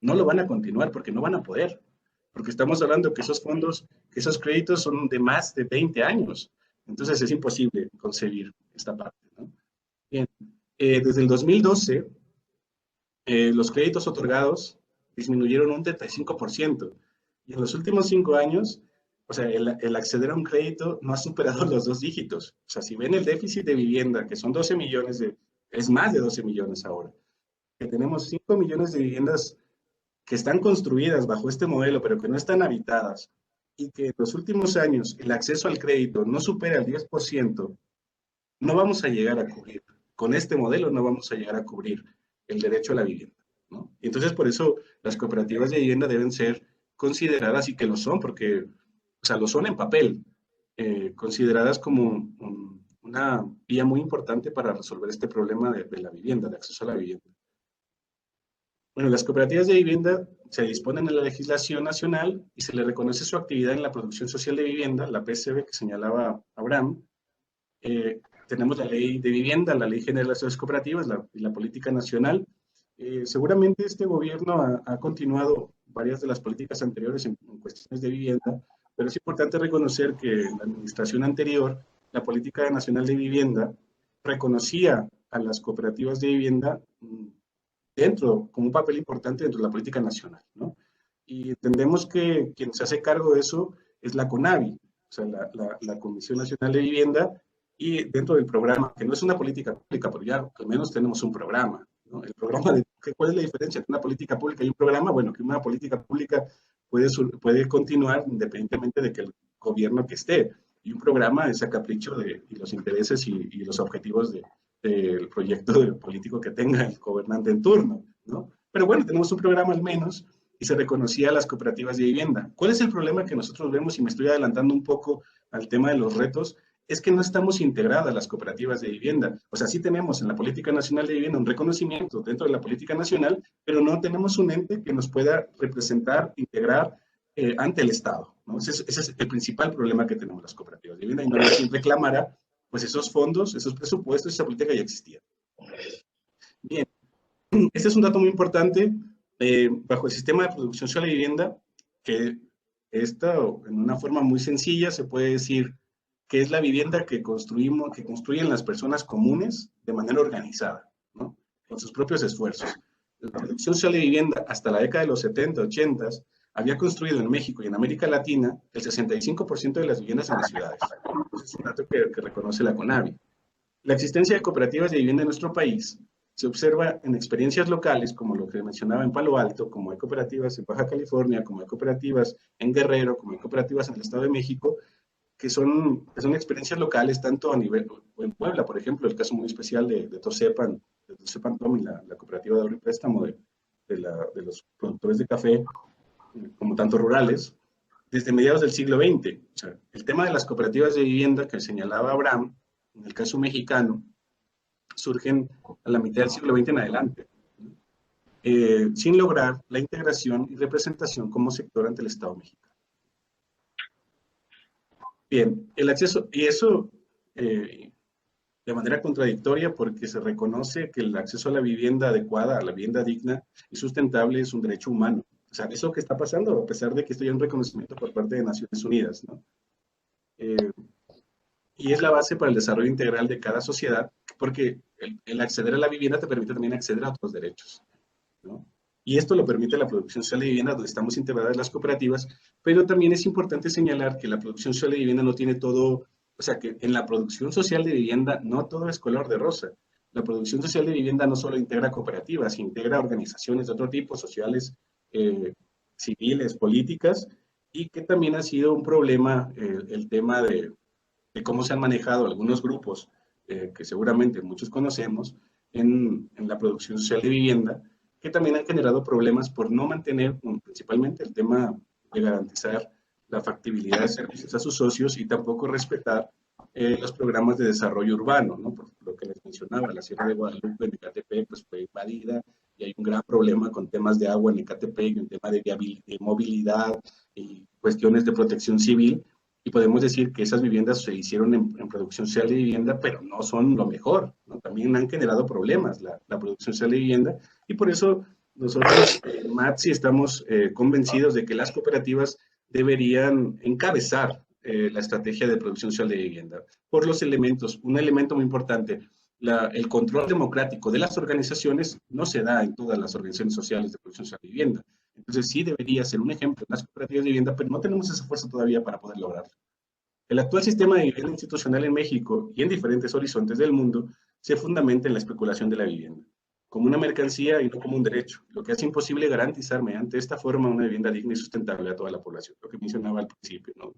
no lo van a continuar porque no van a poder. Porque estamos hablando que esos fondos, que esos créditos son de más de 20 años. Entonces es imposible concebir esta parte, ¿no? Bien, desde el 2012, los créditos otorgados disminuyeron un 35%. Y en los últimos 5 años, o sea, el acceder a un crédito no ha superado los 2 dígitos. O sea, si ven el déficit de vivienda, que son 12 millones es más de 12 millones ahora, que tenemos 5 millones de viviendas que están construidas bajo este modelo, pero que no están habitadas, y que en los últimos años el acceso al crédito no supera el 10%, no vamos a llegar a cubrir, con este modelo no vamos a llegar a cubrir el derecho a la vivienda, ¿no? Y entonces por eso las cooperativas de vivienda deben ser consideradas, y que lo son, porque, o sea, lo son en papel, consideradas como una vía muy importante para resolver este problema de la vivienda, de acceso a la vivienda. Bueno, las cooperativas de vivienda se disponen en la legislación nacional y se le reconoce su actividad en la producción social de vivienda, la PSV que señalaba Abraham. Tenemos la ley de vivienda, la ley general de las cooperativas y la política nacional. Seguramente este gobierno ha continuado varias de las políticas anteriores en cuestiones de vivienda, pero es importante reconocer que en la administración anterior, la política nacional de vivienda reconocía a las cooperativas de vivienda como un papel importante dentro de la política nacional, ¿no? Y entendemos que quien se hace cargo de eso es la CONAVI, o sea, la Comisión Nacional de Vivienda, y dentro del programa, que no es una política pública, pero ya al menos tenemos un programa, ¿no? El programa ¿cuál es la diferencia entre una política pública y un programa? Bueno, que una política pública puede continuar independientemente de que el gobierno que esté, y un programa es a capricho de los intereses y los objetivos del proyecto político que tenga el gobernante en turno, ¿no? Pero bueno, tenemos un programa al menos y se reconocía a las cooperativas de vivienda. ¿Cuál es el problema que nosotros vemos? Y me estoy adelantando un poco al tema de los retos, es que no estamos integradas las cooperativas de vivienda. O sea, sí tenemos en la Política Nacional de Vivienda un reconocimiento dentro de la política nacional, pero no tenemos un ente que nos pueda representar, integrar ante el Estado, ¿no? Ese es el principal problema que tenemos las cooperativas de vivienda, y no hay quien reclamara pues esos fondos, esos presupuestos, esa política ya existía. Bien, este es un dato muy importante. Bajo el sistema de producción social de vivienda, que esto en una forma muy sencilla se puede decir que es la vivienda que construyen las personas comunes de manera organizada, ¿no? Con sus propios esfuerzos. La producción social de vivienda hasta la década de los 70, 80 había construido en México y en América Latina el 65% de las viviendas en las ciudades. Ese es un dato que reconoce la CONAVI. La existencia de cooperativas de vivienda en nuestro país se observa en experiencias locales, como lo que mencionaba en Palo Alto, como hay cooperativas en Baja California, como hay cooperativas en Guerrero, como hay cooperativas en el Estado de México, que son experiencias locales, tanto a nivel, en Puebla, por ejemplo, el caso muy especial de Tosepan Tom y la cooperativa de ahorro y préstamo de los productores de café, como tanto rurales, desde mediados del siglo XX. O sea, el tema de las cooperativas de vivienda que señalaba Abraham, en el caso mexicano, surgen a la mitad del siglo XX en adelante, sin lograr la integración y representación como sector ante el Estado mexicano. Bien, el acceso, y eso de manera contradictoria, porque se reconoce que el acceso a la vivienda adecuada, a la vivienda digna y sustentable es un derecho humano. O sea, eso que está pasando, a pesar de que esto ya es un reconocimiento por parte de Naciones Unidas, ¿no? Y es la base para el desarrollo integral de cada sociedad, porque el acceder a la vivienda te permite también acceder a otros derechos. ¿no? Y esto lo permite la producción social de vivienda, donde estamos integradas las cooperativas, pero también es importante señalar que la producción social de vivienda no tiene todo, o sea, que en la producción social de vivienda no todo es color de rosa. La producción social de vivienda no solo integra cooperativas, integra organizaciones de otro tipo, sociales, civiles, políticas, y que también ha sido un problema el tema de cómo se han manejado algunos grupos que seguramente muchos conocemos en la producción social de vivienda, que también han generado problemas por no mantener principalmente el tema de garantizar la factibilidad de servicios a sus socios y tampoco respetar los programas de desarrollo urbano, ¿no? Por lo que les mencionaba, la Sierra de Guadalupe en Ecatepec pues, fue invadida y hay un gran problema con temas de agua en Ecatepec, un tema de movilidad y cuestiones de protección civil, y podemos decir que esas viviendas se hicieron en producción social de vivienda, pero no son lo mejor, ¿no? También han generado problemas la producción social de vivienda, y por eso nosotros en MATSI estamos convencidos de que las cooperativas deberían encabezar la estrategia de producción social de vivienda, por los elementos, un elemento muy importante, el control democrático de las organizaciones no se da en todas las organizaciones sociales de producción social de vivienda. Entonces sí debería ser un ejemplo en las cooperativas de vivienda, pero no tenemos esa fuerza todavía para poder lograrlo. El actual sistema de vivienda institucional en México y en diferentes horizontes del mundo se fundamenta en la especulación de la vivienda, como una mercancía y no como un derecho, lo que hace imposible garantizar mediante esta forma una vivienda digna y sustentable a toda la población, lo que mencionaba al principio, ¿no?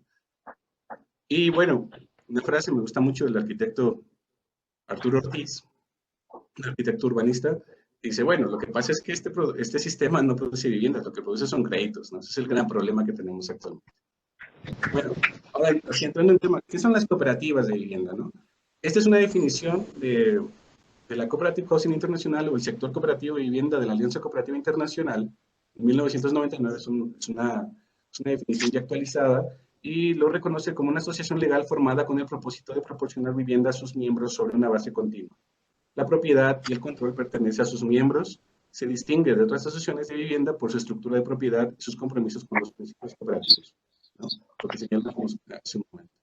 Y bueno, una frase me gusta mucho del arquitecto Arturo Ortiz, un arquitecto urbanista, dice, bueno, lo que pasa es que este sistema no produce viviendas, lo que produce son créditos, ¿no? Ese es el gran problema que tenemos actualmente. Bueno, ahora, así entrando en tema, ¿qué son las cooperativas de vivienda, no? Esta es una definición de la Cooperative Housing International o el sector cooperativo de vivienda de la Alianza Cooperativa Internacional, en 1999, es una definición ya actualizada, y lo reconoce como una asociación legal formada con el propósito de proporcionar vivienda a sus miembros sobre una base continua. La propiedad y el control pertenece a sus miembros, se distingue de otras asociaciones de vivienda por su estructura de propiedad y sus compromisos con los principios cooperativos, ¿no? Lo que señalamos hace un momento.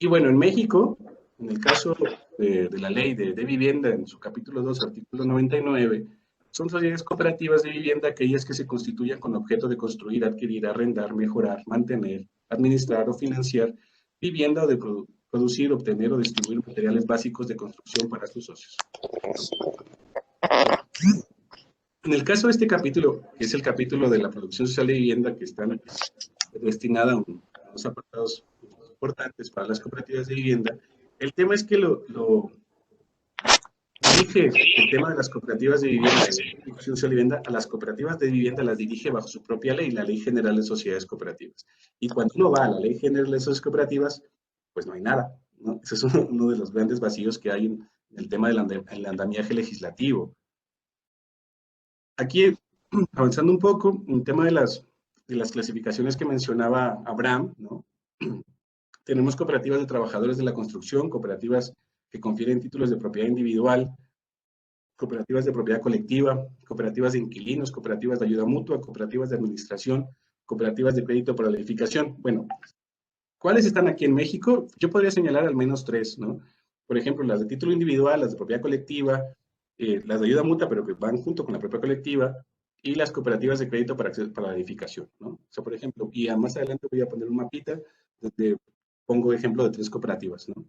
Y bueno, en México, en el caso de la ley de vivienda, en su capítulo 2, artículo 99, son sociedades cooperativas de vivienda aquellas que se constituyan con objeto de construir, adquirir, arrendar, mejorar, mantener, administrar o financiar vivienda o de producir, obtener o distribuir materiales básicos de construcción para sus socios. En el caso de este capítulo, que es el capítulo de la producción social de vivienda, que está destinada a unos apartados importantes para las cooperativas de vivienda, el tema es que dirige el tema de las cooperativas de vivienda, a las cooperativas de vivienda las dirige bajo su propia ley, la Ley General de Sociedades Cooperativas. Y cuando uno va a la Ley General de Sociedades Cooperativas, pues no hay nada, ¿no? Ese es uno de los grandes vacíos que hay en el tema del andamiaje legislativo. Aquí, avanzando un poco, en el tema de las clasificaciones que mencionaba Abraham, ¿no? Tenemos cooperativas de trabajadores de la construcción, cooperativas que confieren títulos de propiedad individual, cooperativas de propiedad colectiva, cooperativas de inquilinos, cooperativas de ayuda mutua, cooperativas de administración, cooperativas de crédito para la edificación. Bueno, ¿cuáles están aquí en México? Yo podría señalar al menos 3, ¿no? Por ejemplo, las de título individual, las de propiedad colectiva, las de ayuda mutua, pero que van junto con la propia colectiva, y las cooperativas de crédito para la edificación, ¿no? O sea, por ejemplo, y más adelante voy a poner un mapita donde pongo ejemplo de 3 cooperativas, ¿no?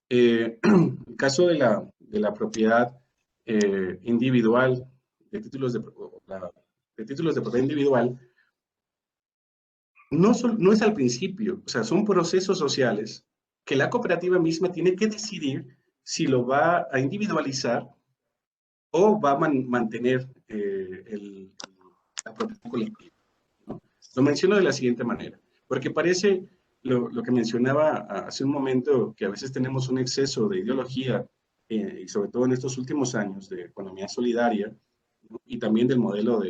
El caso de la propiedad individual, de títulos de propiedad individual, no es al principio, o sea, son procesos sociales que la cooperativa misma tiene que decidir si lo va a individualizar o va a mantener la propiedad colectiva, ¿no? Lo menciono de la siguiente manera, porque parece lo que mencionaba hace un momento, que a veces tenemos un exceso de ideología, y sobre todo en estos últimos años, de economía solidaria, ¿no? Y también del modelo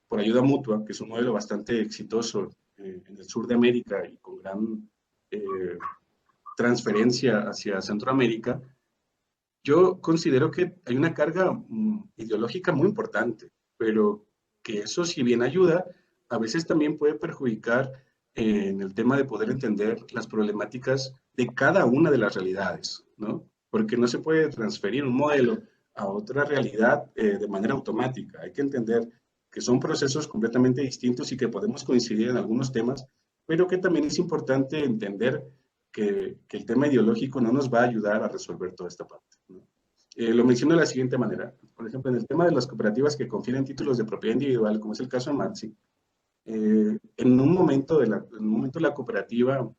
por ayuda mutua, que es un modelo bastante exitoso en el sur de América y con gran transferencia hacia Centroamérica. Yo considero que hay una carga ideológica muy importante, pero que eso, si bien ayuda, a veces también puede perjudicar en el tema de poder entender las problemáticas de cada una de las realidades, ¿no? Porque no se puede transferir un modelo a otra realidad de manera automática. Hay que entender que son procesos completamente distintos y que podemos coincidir en algunos temas, pero que también es importante entender que el tema ideológico no nos va a ayudar a resolver toda esta parte, ¿no? Lo menciono de la siguiente manera. Por ejemplo, en el tema de las cooperativas que confieren títulos de propiedad individual, como es el caso de Matsi, en un momento la cooperativa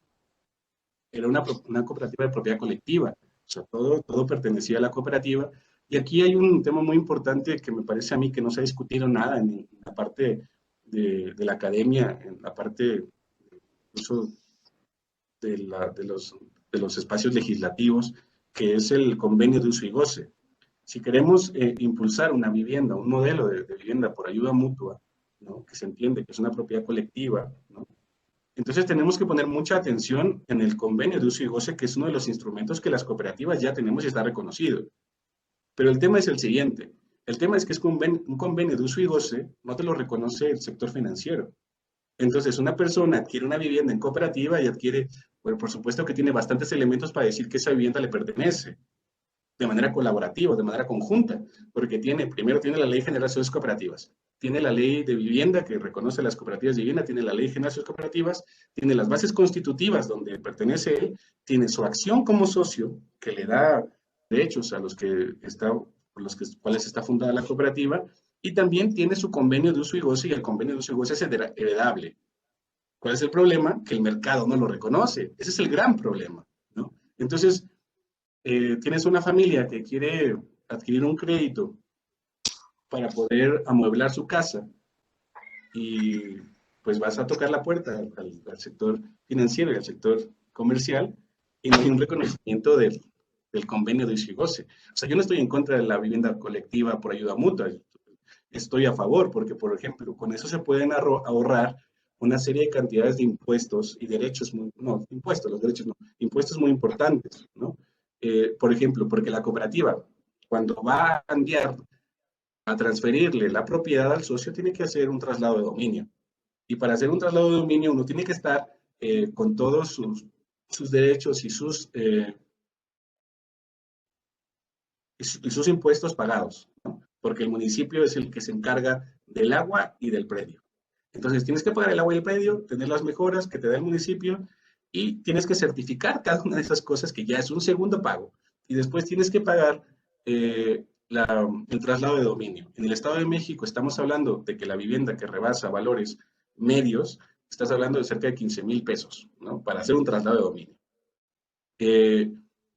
era una cooperativa de propiedad colectiva, o sea, todo pertenecía a la cooperativa. Y aquí hay un tema muy importante que me parece a mí que no se ha discutido nada en la parte de la academia, en la parte incluso de los espacios legislativos, que es el convenio de uso y goce. Si queremos impulsar una vivienda, un modelo de vivienda por ayuda mutua, ¿no?, que se entiende que es una propiedad colectiva, ¿no?, entonces tenemos que poner mucha atención en el convenio de uso y goce, que es uno de los instrumentos que las cooperativas ya tenemos y está reconocido. Pero el tema es el siguiente. El tema es que es un convenio de uso y goce no te lo reconoce el sector financiero. Entonces, una persona adquiere una vivienda en cooperativa y adquiere, bueno, por supuesto que tiene bastantes elementos para decir que esa vivienda le pertenece, de manera colaborativa, de manera conjunta, porque primero tiene la Ley General de Sociedades Cooperativas, tiene la Ley de Vivienda que reconoce las cooperativas de vivienda, tiene la Ley General de Sociedades Cooperativas, tiene las bases constitutivas donde pertenece él, tiene su acción como socio que le da derechos a los cuales está fundada la cooperativa, y también tiene su convenio de uso y goce, y el convenio de uso y goce es heredable. ¿Cuál es el problema? Que el mercado no lo reconoce. Ese es el gran problema, ¿no? Entonces, tienes una familia que quiere adquirir un crédito para poder amueblar su casa y pues vas a tocar la puerta al sector financiero y al sector comercial y no hay un reconocimiento del convenio de uso y goce. O sea, yo no estoy en contra de la vivienda colectiva por ayuda mutua, estoy a favor porque, por ejemplo, con eso se pueden ahorrar una serie de cantidades de impuestos y derechos, impuestos muy importantes, ¿no? Por ejemplo, porque la cooperativa, cuando va a cambiar, a transferirle la propiedad al socio, tiene que hacer un traslado de dominio. Y para hacer un traslado de dominio, uno tiene que estar con todos sus derechos y sus impuestos pagados, ¿no? Porque el municipio es el que se encarga del agua y del predio. Entonces, tienes que pagar el agua y el predio, tener las mejoras que te da el municipio y tienes que certificar cada una de esas cosas, que ya es un segundo pago. Y después tienes que pagar el traslado de dominio. En el Estado de México estamos hablando de que la vivienda que rebasa valores medios, estás hablando de cerca de 15,000 pesos, ¿no?, para hacer un traslado de dominio.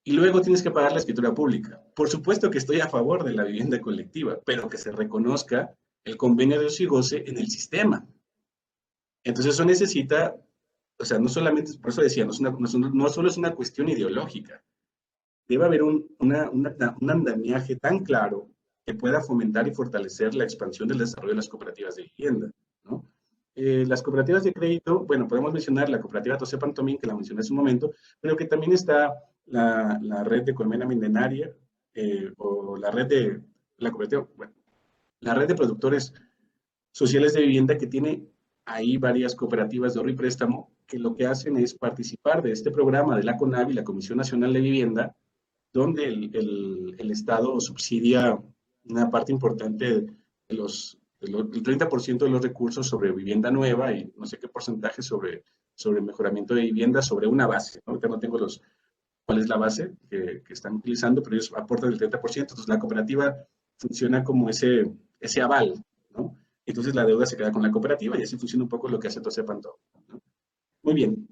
Y luego tienes que pagar la escritura pública. Por supuesto que estoy a favor de la vivienda colectiva, pero que se reconozca el convenio de uso y goce en el sistema. Entonces eso necesita, o sea, no solamente, por eso decía, no solo es una cuestión ideológica, debe haber un andamiaje tan claro que pueda fomentar y fortalecer la expansión del desarrollo de las cooperativas de vivienda, ¿no? Las cooperativas de crédito, bueno, podemos mencionar la cooperativa Tosé Pantomín, que la mencioné hace un momento, pero que también está la red de Colmena Milenaria, o la red de, la cooperativa, bueno, la red de productores sociales de vivienda, que tiene ahí varias cooperativas de ahorro y préstamo, que lo que hacen es participar de este programa de la CONAVI, la Comisión Nacional de Vivienda, donde el Estado subsidia una parte importante del 30% de los recursos sobre vivienda nueva y no sé qué porcentaje sobre mejoramiento de vivienda sobre una base, ¿no? Ahorita no tengo cuál es la base que están utilizando, pero ellos aportan el 30%, entonces la cooperativa funciona como ese aval, ¿no? Entonces la deuda se queda con la cooperativa y así funciona un poco lo que hace Tosé Pantomín, ¿no? Muy bien.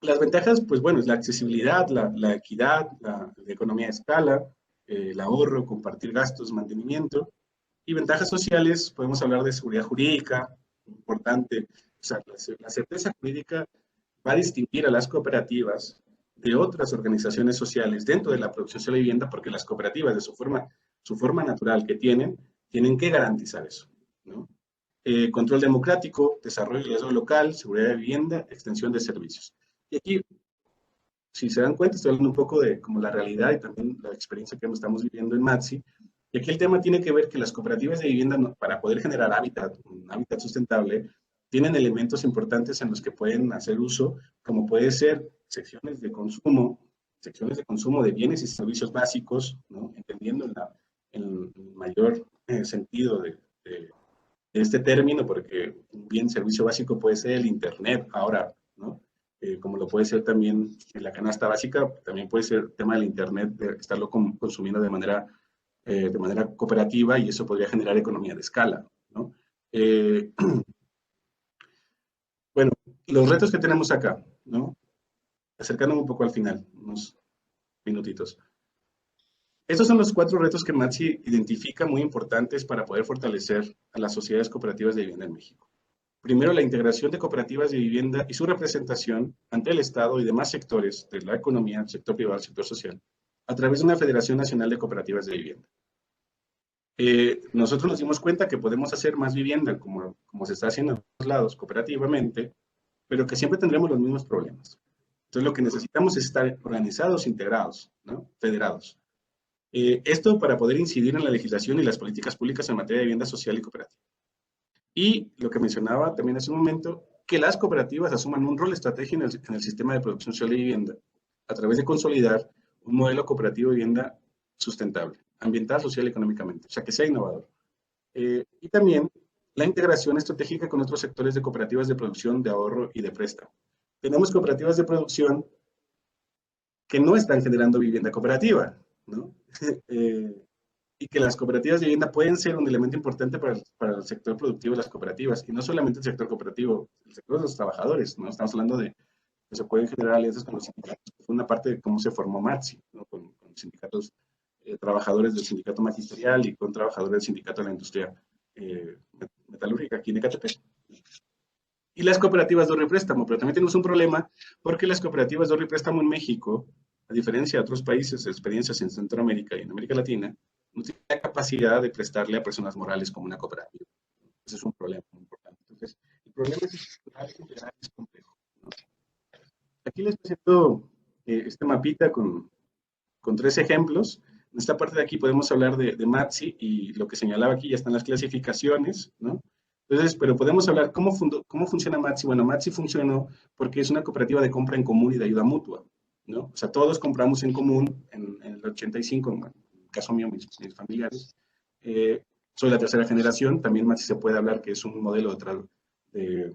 Las ventajas, pues bueno, es la accesibilidad, la equidad, la economía de escala, el ahorro, compartir gastos, mantenimiento. Y ventajas sociales, podemos hablar de seguridad jurídica, importante. O sea, la certeza jurídica va a distinguir a las cooperativas de otras organizaciones sociales dentro de la producción social de vivienda, porque las cooperativas, de su forma natural que tienen que garantizar eso, ¿no? Control democrático, desarrollo y riesgo local, seguridad de vivienda, extensión de servicios. Y aquí, si se dan cuenta, estoy hablando un poco de como la realidad y también la experiencia que estamos viviendo en Matsi. Y aquí el tema tiene que ver que las cooperativas de vivienda, para poder generar un hábitat sustentable, tienen elementos importantes en los que pueden hacer uso, como puede ser secciones de consumo, secciones de consumo de bienes y servicios básicos, ¿no? Entendiendo el mayor sentido de este término, porque un bien servicio básico puede ser el Internet ahora, ¿no? Como lo puede ser también en la canasta básica, también puede ser el tema del Internet, de estarlo consumiendo de manera cooperativa, y eso podría generar economía de escala, ¿no? Bueno, los retos que tenemos acá, ¿no? Acercándonos un poco al final, unos minutitos. Estos son los 4 retos que MATSI identifica muy importantes para poder fortalecer a las sociedades cooperativas de vivienda en México. Primero, la integración de cooperativas de vivienda y su representación ante el Estado y demás sectores de la economía, el sector privado, el sector social, a través de una Federación Nacional de Cooperativas de Vivienda. Nosotros nos dimos cuenta que podemos hacer más vivienda, como se está haciendo en otros lados, cooperativamente, pero que siempre tendremos los mismos problemas. Entonces, lo que necesitamos es estar organizados, integrados, ¿no? Federados. Esto para poder incidir en la legislación y las políticas públicas en materia de vivienda social y cooperativa. Y lo que mencionaba también hace un momento, que las cooperativas asuman un rol estratégico en el sistema de producción social de vivienda, a través de consolidar un modelo cooperativo de vivienda sustentable, ambiental, social y económicamente, o sea, que sea innovador. Y también la integración estratégica con otros sectores de cooperativas de producción, de ahorro y de préstamo. Tenemos cooperativas de producción que no están generando vivienda cooperativa, ¿no? Y que las cooperativas de vivienda pueden ser un elemento importante para el sector productivo de las cooperativas, y no solamente el sector cooperativo, el sector de los trabajadores, ¿no? Estamos hablando de que se pueden generar alianzas con los sindicatos, que fue una parte de cómo se formó MATSI, ¿no? Con sindicatos, trabajadores del sindicato magisterial y con trabajadores del sindicato de la industria metalúrgica aquí en Ecatepec. Y las cooperativas de ahorro y préstamo, pero también tenemos un problema porque las cooperativas de ahorro y préstamo en México, a diferencia de otros países, experiencias en Centroamérica y en América Latina, no tienen la capacidad de prestarle a personas morales como una cooperativa. Ese es un problema muy importante. Entonces, el problema es estructural, integral, es complejo, ¿no? Aquí les presento este mapita con 3 ejemplos. En esta parte de aquí podemos hablar de MATSI, y lo que señalaba aquí ya están las clasificaciones, ¿no? Entonces, pero podemos hablar cómo funciona MATSI. Bueno, MATSI funcionó porque es una cooperativa de compra en común y de ayuda mutua, ¿no? O sea, todos compramos en común en el 85, en el caso mío, mis familiares. Soy la 3ª generación, también MATSI se puede hablar que es un modelo de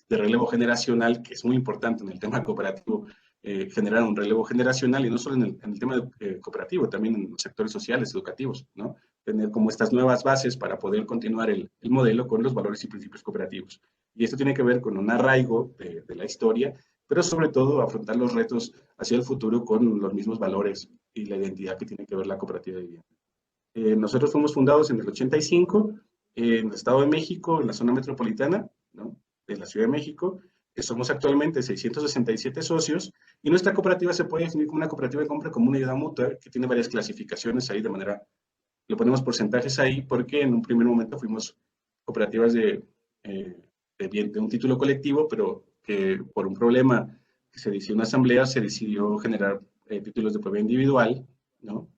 relevo generacional, que es muy importante en el tema cooperativo, generar un relevo generacional, y no solo en el tema cooperativo, también en los sectores sociales, educativos, ¿no? Tener como estas nuevas bases para poder continuar el modelo con los valores y principios cooperativos. Y esto tiene que ver con un arraigo de la historia, pero sobre todo afrontar los retos hacia el futuro con los mismos valores y la identidad que tiene que ver la cooperativa de vivienda. Nosotros fuimos fundados en el 85, en el Estado de México, en la zona metropolitana, ¿no? De la Ciudad de México. Somos actualmente 667 socios, y nuestra cooperativa se puede definir como una cooperativa de compra común y ayuda mutua, que tiene varias clasificaciones ahí, de manera, le ponemos porcentajes ahí, porque en un primer momento fuimos cooperativas de un título colectivo, pero que por un problema que se decidió en una asamblea, se decidió generar títulos de propiedad individual, ¿no?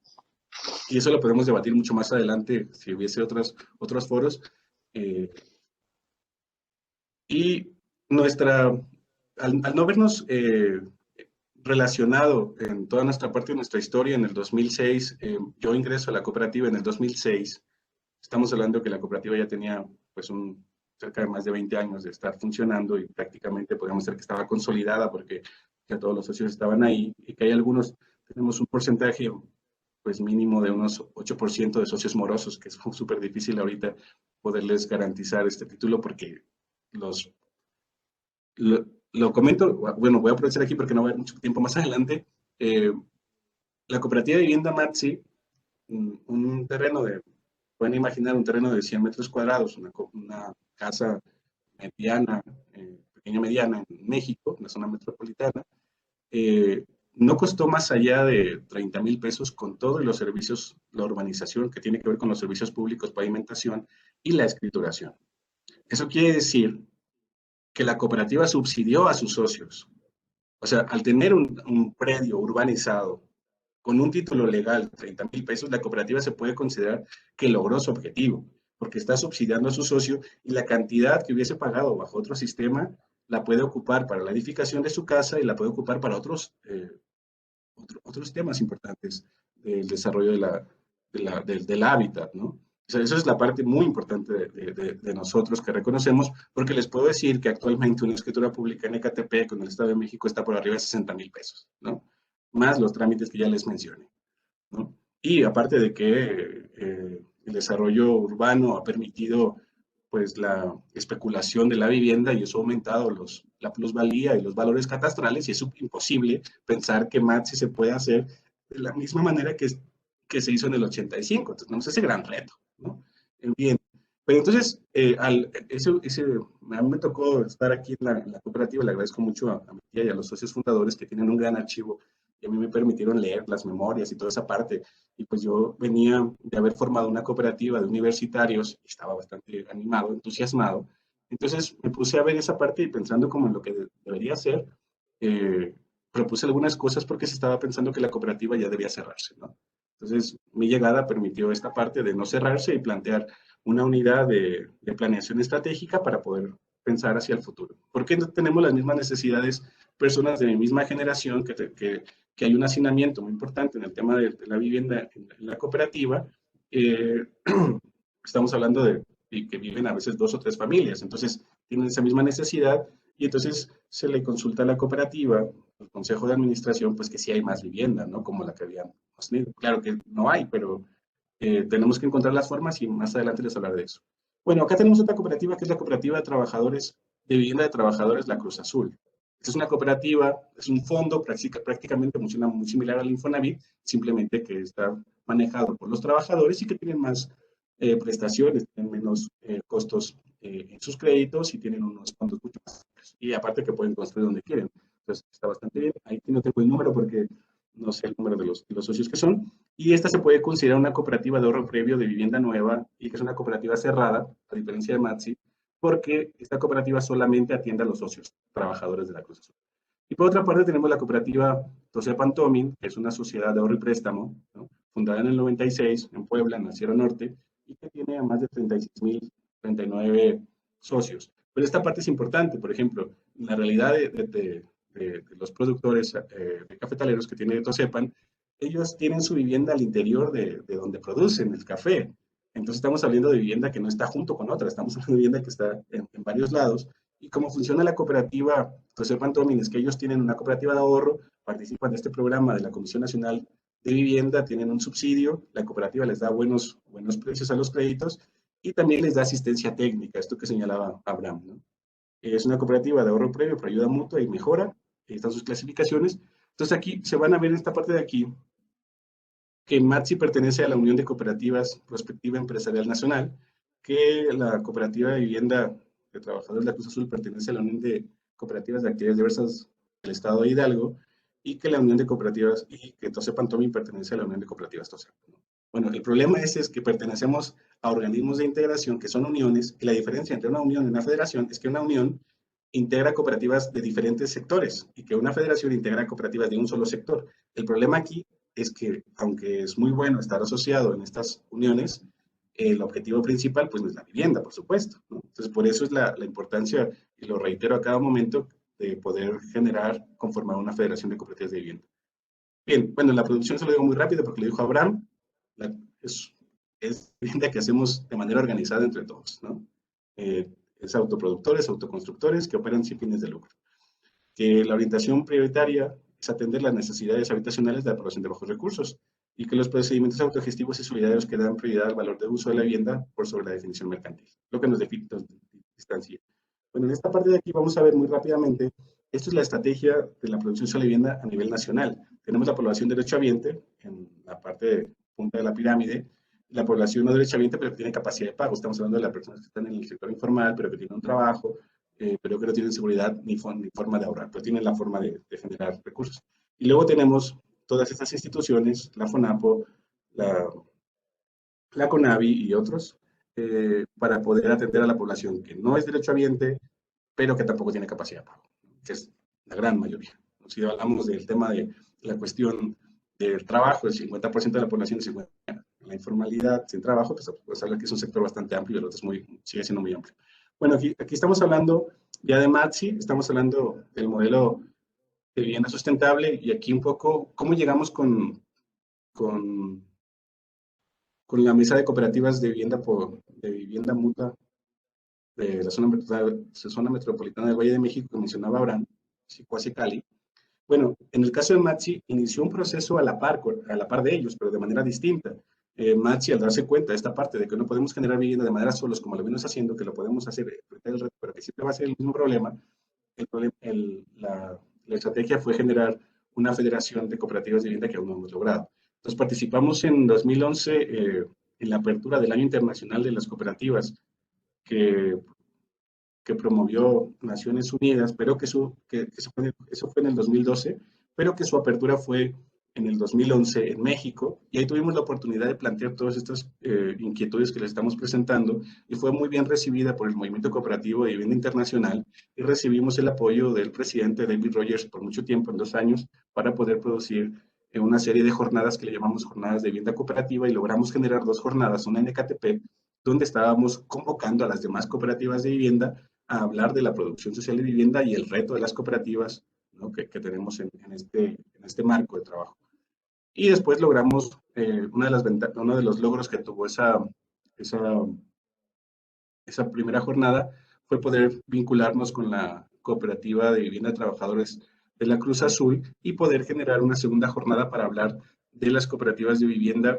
Y eso lo podemos debatir mucho más adelante si hubiese otros foros. Y al no vernos relacionado en toda nuestra parte de nuestra historia, en el 2006, yo ingreso a la cooperativa en el 2006. Estamos hablando que la cooperativa ya tenía pues cerca de más de 20 años de estar funcionando, y prácticamente podríamos decir que estaba consolidada, porque ya todos los socios estaban ahí, y que hay algunos, tenemos un porcentaje pues mínimo de unos 8% de socios morosos, que es súper difícil ahorita poderles garantizar este título, porque lo comento, bueno, voy a aprovechar aquí porque no va a haber mucho tiempo más adelante. La cooperativa de vivienda MATSI, un terreno pueden imaginar un terreno de 100 metros cuadrados, una casa mediana, pequeña mediana en México, en la zona metropolitana, no costó más allá de 30,000 pesos con todos los servicios, la urbanización, que tiene que ver con los servicios públicos, pavimentación y la escrituración. Eso quiere decir que la cooperativa subsidió a sus socios. O sea, al tener un predio urbanizado con un título legal, 30,000 pesos, la cooperativa se puede considerar que logró su objetivo, porque está subsidiando a su socio, y la cantidad que hubiese pagado bajo otro sistema la puede ocupar para la edificación de su casa, y la puede ocupar para otros otros temas importantes del desarrollo del hábitat, ¿no? O sea, eso es la parte muy importante de nosotros que reconocemos, porque les puedo decir que actualmente una escritura pública en Ecatepec, con el Estado de México, está por arriba de 60,000 pesos, ¿no? Más los trámites que ya les mencioné, ¿no? Y aparte de que el desarrollo urbano ha permitido pues la especulación de la vivienda y eso ha aumentado la plusvalía y los valores catastrales y es imposible pensar que MATSI se puede hacer de la misma manera que se hizo en el 85. Entonces tenemos ese gran reto, ¿no? Bien, pero entonces a mí me tocó estar aquí en la cooperativa, le agradezco mucho a mi tía y a los socios fundadores que tienen un gran archivo y a mí me permitieron leer las memorias y toda esa parte. Y pues yo venía de haber formado una cooperativa de universitarios y estaba bastante animado, entusiasmado. Entonces me puse a ver esa parte y pensando como en lo que debería hacer, propuse algunas cosas porque se estaba pensando que la cooperativa ya debía cerrarse, ¿no? Entonces mi llegada permitió esta parte de no cerrarse y plantear una unidad de planeación estratégica para poder pensar hacia el futuro. ¿Por qué no tenemos las mismas necesidades personas de mi misma generación que hay un hacinamiento muy importante en el tema de la vivienda en la cooperativa? Estamos hablando de que viven a veces 2 o 3 familias, entonces tienen esa misma necesidad y entonces se le consulta a la cooperativa, al consejo de administración, pues que sí hay más vivienda, ¿no? Como la que habíamos tenido. Claro que no hay, pero tenemos que encontrar las formas y más adelante les hablaré de eso. Bueno, acá tenemos otra cooperativa que es la Cooperativa de Trabajadores de Vivienda de Trabajadores La Cruz Azul. Esta es una cooperativa, es un fondo prácticamente funciona muy similar al Infonavit, simplemente que está manejado por los trabajadores y que tienen más prestaciones, tienen menos costos en sus créditos y tienen unos fondos mucho más amplios. Y aparte que pueden construir donde quieren. Entonces está bastante bien. Ahí no tengo el número porque no sé el número de los socios que son. Y esta se puede considerar una cooperativa de ahorro previo de vivienda nueva y que es una cooperativa cerrada, a diferencia de MATSI, porque esta cooperativa solamente atiende a los socios trabajadores de la Cruz Azul. Y por otra parte tenemos la cooperativa Tosepan Tomin, que es una sociedad de ahorro y préstamo, ¿no? Fundada en el 96 en Puebla, en la Sierra Norte, y que tiene a más de 36,039 socios. Pero esta parte es importante, por ejemplo, la realidad de los productores de cafetaleros que tiene Tosepan, ellos tienen su vivienda al interior de donde producen el café. Entonces estamos hablando de vivienda que no está junto con otra, estamos hablando de vivienda que está en varios lados. Y cómo funciona la cooperativa Tosepan Tomin es que ellos tienen una cooperativa de ahorro, participan de este programa de la Comisión Nacional de Vivienda, tienen un subsidio, la cooperativa les da buenos precios a los créditos y también les da asistencia técnica, esto que señalaba Abraham, ¿no? Es una cooperativa de ahorro previo por ayuda mutua y mejora, ahí están sus clasificaciones. Entonces aquí se van a ver en esta parte de aquí que MATSI pertenece a la Unión de Cooperativas Prospectiva Empresarial Nacional, que la Cooperativa de Vivienda de Trabajadores de la Cruz Azul pertenece a la Unión de Cooperativas de Actividades Diversas del Estado de Hidalgo, y que la Unión de Cooperativas, y que Tosepan Tomin pertenece a la Unión de Cooperativas Tosepan. Bueno, el problema es que pertenecemos a organismos de integración que son uniones, y la diferencia entre una unión y una federación es que una unión integra cooperativas de diferentes sectores, y que una federación integra cooperativas de un solo sector. El problema aquí es que, aunque es muy bueno estar asociado en estas uniones, el objetivo principal pues no es la vivienda, por supuesto, ¿no? Entonces, por eso es la importancia, y lo reitero a cada momento, de poder conformar una federación de cooperativas de vivienda. Bien, bueno, la producción se lo digo muy rápido porque le dijo Abraham, es vivienda que hacemos de manera organizada entre todos, ¿no? Es autoproductores, autoconstructores que operan sin fines de lucro. Que la orientación prioritaria es atender las necesidades habitacionales de la población de bajos recursos y que los procedimientos autogestivos y solidarios que dan prioridad al valor de uso de la vivienda por sobre la definición mercantil, lo que nos distancia. Bueno, en esta parte de aquí vamos a ver muy rápidamente, esto es la estrategia de la producción social de vivienda a nivel nacional. Tenemos la población derechohabiente en la parte de punta de la pirámide, la población no derechohabiente pero que tiene capacidad de pago. Estamos hablando de las personas que están en el sector informal pero que tienen un trabajo, pero que no tienen seguridad ni forma de ahorrar, pero tienen la forma de generar recursos. Y luego tenemos todas estas instituciones, la FONAPO, la CONAVI y otros, para poder atender a la población que no es derechohabiente, pero que tampoco tiene capacidad de pago, que es la gran mayoría. Si hablamos del tema de la cuestión del trabajo, el 50% de la población es la informalidad sin trabajo, pues habla que es un sector bastante amplio y el otro sigue siendo muy amplio. Bueno, aquí estamos hablando ya de MATSI, estamos hablando del modelo de vivienda sustentable, y aquí un poco cómo llegamos con, con la mesa de cooperativas de vivienda mutua de la zona metropolitana del Valle de México que mencionaba Abraham, Cicuasi Cali. Bueno, en el caso de Matsi, inició un proceso a la par de ellos, pero de manera distinta. Matsi, al darse cuenta de esta parte de que no podemos generar vivienda de manera solos como lo venimos haciendo, que lo podemos hacer, pero que siempre va a ser el mismo problema, la estrategia fue generar una federación de cooperativas de vivienda que aún no hemos logrado. Entonces participamos en 2011 en la apertura del Año Internacional de las Cooperativas que, que promovió Naciones Unidas, pero eso fue en el 2012, pero que su apertura fue en el 2011 en México, y ahí tuvimos la oportunidad de plantear todas estas inquietudes que les estamos presentando, y fue muy bien recibida por el Movimiento Cooperativo de Vivienda Internacional, y recibimos el apoyo del presidente David Rogers por mucho tiempo, en 2 años, para poder producir una serie de jornadas que le llamamos jornadas de vivienda cooperativa, y logramos generar 2 jornadas, una en Ecatepec, donde estábamos convocando a las demás cooperativas de vivienda a hablar de la producción social de vivienda y el reto de las cooperativas, ¿no?, que tenemos en este marco de trabajo. Y después logramos, uno de los logros que tuvo esa primera jornada fue poder vincularnos con la cooperativa de vivienda de trabajadores de la Cruz Azul y poder generar una segunda jornada para hablar de las cooperativas de vivienda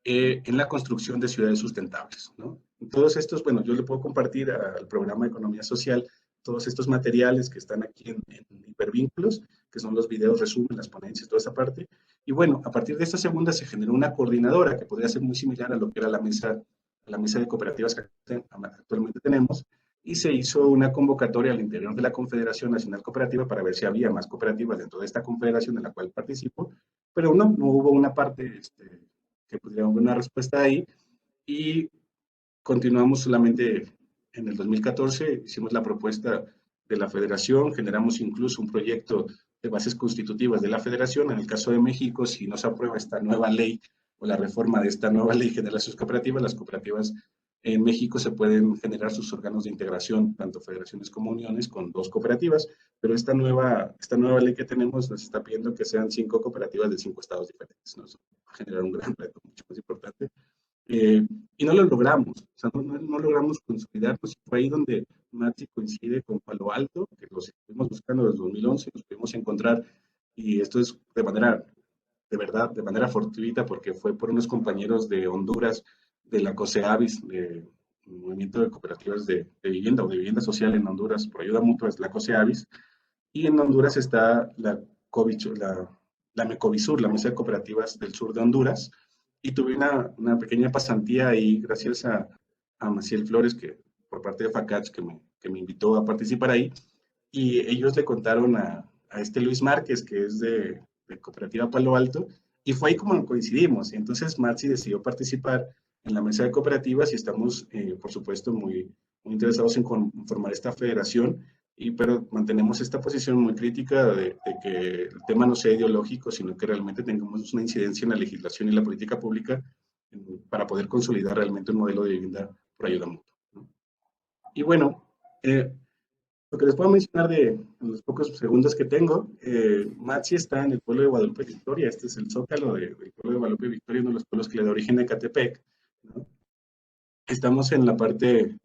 en la construcción de ciudades sustentables, ¿no? Todos estos, bueno, yo le puedo compartir al programa de Economía Social todos estos materiales que están aquí en hipervínculos, que son los videos, resumen, las ponencias, toda esa parte. Y bueno, a partir de esta segunda se generó una coordinadora que podría ser muy similar a lo que era la mesa de cooperativas que actualmente tenemos, y se hizo una convocatoria al interior de la Confederación Nacional Cooperativa para ver si había más cooperativas dentro de esta confederación en la cual participo, pero no hubo una parte que pudiera haber una respuesta ahí, y continuamos solamente en el 2014, hicimos la propuesta de la federación, generamos incluso un proyecto de bases constitutivas de la federación. En el caso de México, si no se aprueba esta nueva ley o la reforma de esta nueva ley general de sus cooperativas, las cooperativas en México se pueden generar sus órganos de integración, tanto federaciones como uniones, con 2 cooperativas, pero esta nueva ley que tenemos nos está pidiendo que sean 5 cooperativas de 5 estados diferentes, ¿no? Eso va a generar un gran reto, mucho más importante. Y no lo logramos, o sea, no logramos consolidarnos. Fue ahí donde Matsi coincide con Palo Alto, que los estuvimos buscando desde 2011, nos pudimos encontrar, y esto es de verdad, de manera fortuita, porque fue por unos compañeros de Honduras, de la COSEAVIS, de Movimiento de Cooperativas de Vivienda o de Vivienda Social en Honduras, por ayuda mutua, es la COSEAVIS, y en Honduras está la MECOVISUR, la Mesa de Cooperativas del Sur de Honduras, y tuve una pequeña pasantía ahí gracias a Maciel Flores, que por parte de FACACH, que me invitó a participar ahí, y ellos le contaron a este Luis Márquez, que es de Cooperativa Palo Alto, y fue ahí como coincidimos, y entonces Matsi decidió participar en la mesa de cooperativas, y estamos, por supuesto, muy interesados en formar esta federación, pero mantenemos esta posición muy crítica de que el tema no sea ideológico, sino que realmente tengamos una incidencia en la legislación y la política pública para poder consolidar realmente un modelo de vivienda por ayuda mutua, ¿no? Y bueno, lo que les puedo mencionar en los pocos segundos que tengo, Matsi está en el pueblo de Guadalupe Victoria. Este es el zócalo del pueblo de Guadalupe Victoria, uno de los pueblos que le da origen a Ecatepec, ¿no? Estamos en la parte,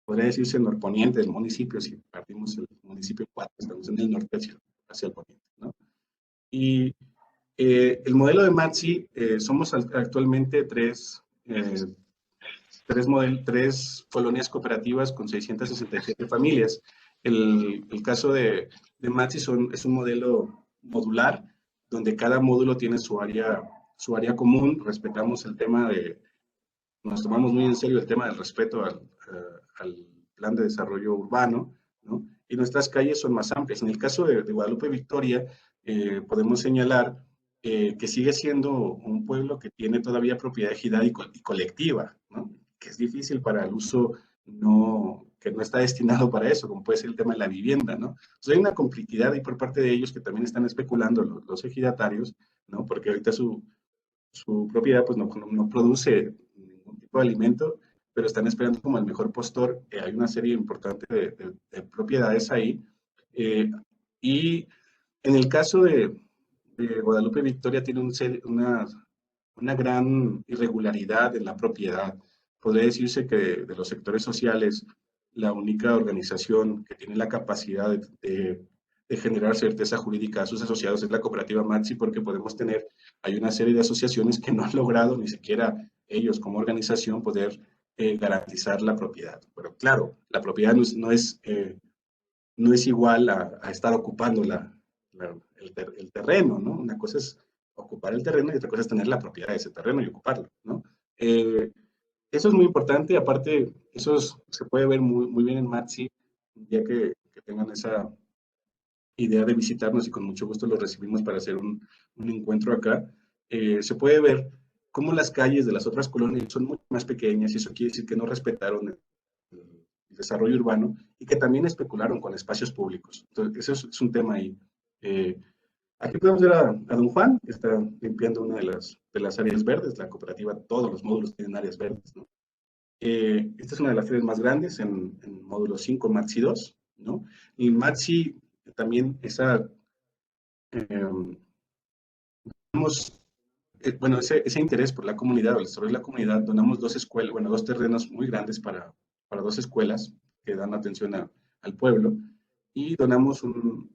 podría decirse, norponiente del municipio. Si partimos el municipio 4, estamos en el norte hacia el poniente, ¿no? Y el modelo de Matsi, somos actualmente tres colonias cooperativas con 667 familias. El caso de Matsi es un modelo modular, donde cada módulo tiene su área común. Respetamos el tema nos tomamos muy en serio el tema del respeto al plan de desarrollo urbano, ¿no? Y nuestras calles son más amplias. En el caso de Guadalupe Victoria, podemos señalar que sigue siendo un pueblo que tiene todavía propiedad ejidal y colectiva, ¿no? Que es difícil para el uso que no está destinado para eso, como puede ser el tema de la vivienda, ¿no? Entonces hay una complejidad ahí por parte de ellos que también están especulando los ejidatarios, ¿no? Porque ahorita su propiedad pues no produce ningún tipo de alimento, pero están esperando como el mejor postor. Hay una serie importante de propiedades ahí, y En el caso de Guadalupe Victoria tiene una gran irregularidad en la propiedad. Podría decirse que de los sectores sociales, la única organización que tiene la capacidad de generar certeza jurídica a sus asociados es la cooperativa Matsi, porque hay una serie de asociaciones que no han logrado ni siquiera ellos como organización poder garantizar la propiedad. Pero claro, la propiedad no es igual a estar ocupando el terreno, ¿no? Una cosa es ocupar el terreno y otra cosa es tener la propiedad de ese terreno y ocuparlo, ¿no? Eso es muy importante, aparte, se puede ver muy bien en Matsi, ya que tengan esa idea de visitarnos y con mucho gusto los recibimos para hacer un encuentro acá. Se puede ver cómo las calles de las otras colonias son mucho más pequeñas y eso quiere decir que no respetaron el desarrollo urbano y que también especularon con espacios públicos. Entonces, eso es un tema ahí. Aquí podemos ver a don Juan, que está limpiando una de las áreas verdes. La cooperativa, todos los módulos tienen áreas verdes, ¿no? Esta es una de las áreas más grandes en módulo 5, MATSI 2, ¿no? Y MATSI también bueno, ese interés por la comunidad, o el desarrollo de la comunidad, donamos 2 escuelas, bueno, 2 terrenos muy grandes para 2 escuelas que dan atención al pueblo, y donamos un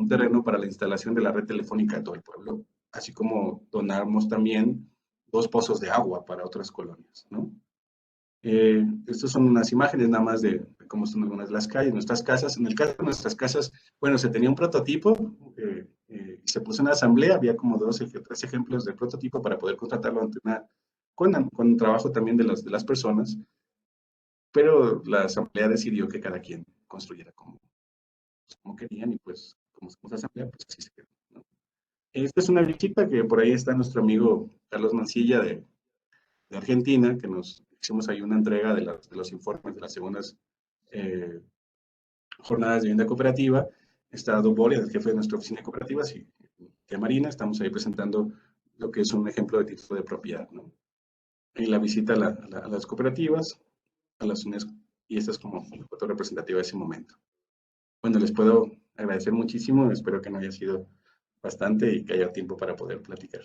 terreno para la instalación de la red telefónica de todo el pueblo, así como donamos también 2 pozos de agua para otras colonias, ¿no? Estas son unas imágenes nada más de cómo están algunas de las calles, nuestras casas. En el caso de nuestras casas, bueno, se tenía un prototipo y se puso en asamblea, había como 3 ejemplos de prototipo para poder contratarlo con trabajo también de las personas, pero la asamblea decidió que cada quien construyera como querían y pues como somos asamblea, pues así se quedó, ¿no? Esta es una visita que por ahí está nuestro amigo Carlos Mancilla de Argentina, que nos hicimos ahí una entrega de los informes de las segundas jornadas de vivienda cooperativa. Está Don Bolia, el jefe de nuestra oficina de cooperativas, y de Marina. Estamos ahí presentando lo que es un ejemplo de título de propiedad, ¿no? Y la visita a las cooperativas, a las unidades, y esta es como la foto representativa de ese momento. Bueno, les puedo agradecer muchísimo, espero que no haya sido bastante y que haya tiempo para poder platicar.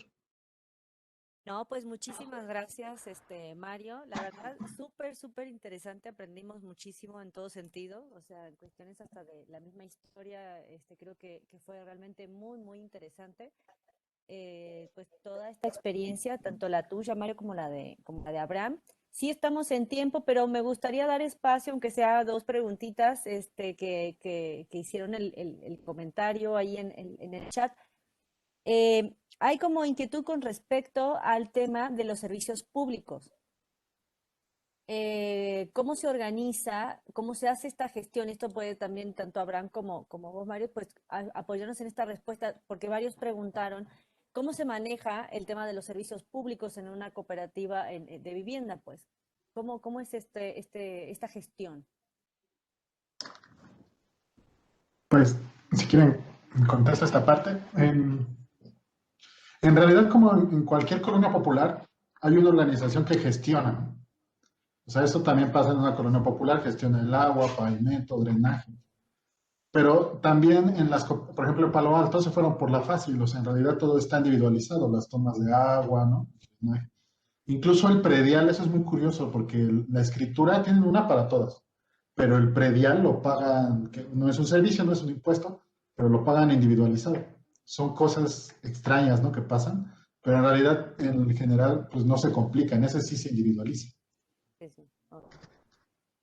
No, pues muchísimas gracias, Mario. La verdad, súper interesante. Aprendimos muchísimo en todo sentido. O sea, en cuestiones hasta de la misma historia, creo que fue realmente muy interesante. Pues toda esta experiencia, tanto la tuya, Mario, como la de Abraham. Sí estamos en tiempo, pero me gustaría dar espacio, aunque sea 2 preguntitas, que hicieron el comentario ahí en el chat. Hay como inquietud con respecto al tema de los servicios públicos. ¿Cómo se organiza, cómo se hace esta gestión? Esto puede también, tanto Abraham como vos, Mario, pues apoyarnos en esta respuesta, porque varios preguntaron cómo se maneja el tema de los servicios públicos en una cooperativa de vivienda, pues. ¿Cómo es esta gestión? Pues, si quieren, contesto esta parte. En realidad, como en cualquier colonia popular, hay una organización que gestiona, ¿no? O sea, esto también pasa en una colonia popular, gestiona el agua, pavimento, drenaje. Pero también por ejemplo, en Palo Alto se fueron por la fácil, o sea, en realidad todo está individualizado, las tomas de agua, ¿no? Incluso el predial, eso es muy curioso, porque la escritura tiene una para todas, pero el predial lo pagan, que no es un servicio, no es un impuesto, pero lo pagan individualizado. Son cosas extrañas, ¿no? Que pasan, pero en realidad, en general, pues no se complica, en ese sí se individualiza. Sí. Ok.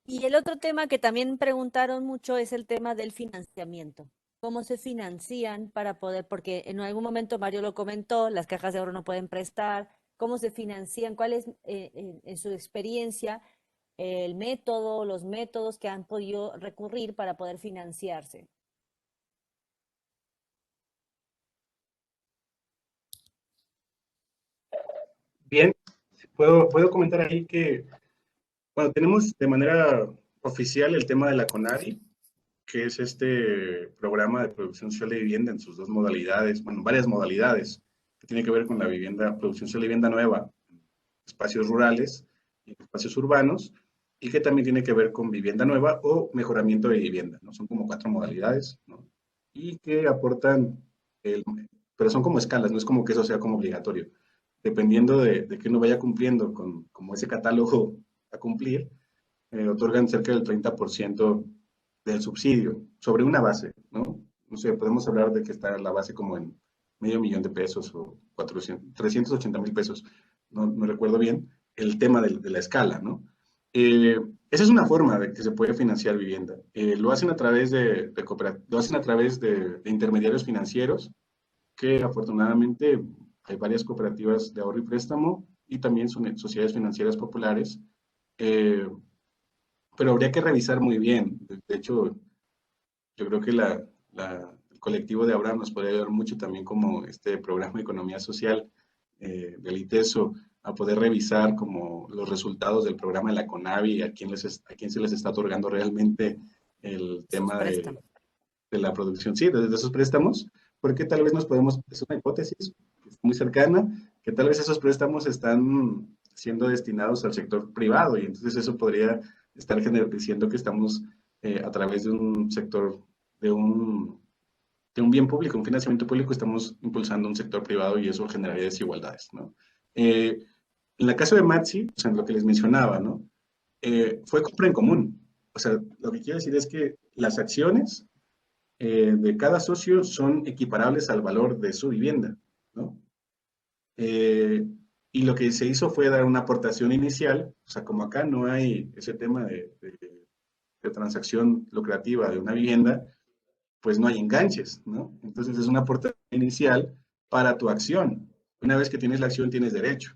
Y el otro tema que también preguntaron mucho es el tema del financiamiento. ¿Cómo se financian para poder, porque en algún momento Mario lo comentó, las cajas de ahorro no pueden prestar, cómo se financian, cuál es en su experiencia el método, los métodos que han podido recurrir para poder financiarse? Bien, puedo comentar ahí que, bueno, tenemos de manera oficial el tema de la CONAVI, que es este programa de producción social de vivienda en sus 2 modalidades, bueno, varias modalidades, que tiene que ver con la producción social de vivienda nueva, en espacios rurales y en espacios urbanos, y que también tiene que ver con vivienda nueva o mejoramiento de vivienda, ¿no? Son como 4 modalidades, ¿no? Y que aportan el- pero son como escalas, no es como que eso sea como obligatorio. Dependiendo de que uno vaya cumpliendo con como ese catálogo a cumplir, otorgan cerca del 30% del subsidio sobre una base, ¿no? No sé, podemos hablar de que está la base como en $500,000 o 380,000 pesos, no recuerdo bien, el tema de la escala, ¿no? Esa es una forma de que se puede financiar vivienda. Lo hacen a través lo hacen a través de intermediarios financieros, que afortunadamente hay varias cooperativas de ahorro y préstamo y también son sociedades financieras populares, eh, pero habría que revisar muy bien. De hecho, yo creo que el colectivo de Abraham nos puede ayudar mucho también como este programa de economía social del ITESO a poder revisar como los resultados del programa de la CONAVI, a quién se les está otorgando realmente el Sus tema préstamos. de la producción, sí, de esos préstamos, porque tal vez nos podemos, es una hipótesis muy cercana, que tal vez esos préstamos están siendo destinados al sector privado y entonces eso podría estar diciendo que estamos a través de un sector, de un, de un bien público, un financiamiento público, estamos impulsando un sector privado y eso generaría desigualdades, ¿no? En el caso de Matsi, o sea, en lo que les mencionaba, ¿no? Fue compra en común. O sea, lo que quiero decir es que las acciones de cada socio son equiparables al valor de su vivienda, ¿no? Eh, y lo que se hizo fue dar una aportación inicial, o sea, como acá no hay ese tema de transacción lucrativa de una vivienda, pues no hay enganches, ¿no? Entonces es una aportación inicial para tu acción. Una vez que tienes la acción, tienes derecho.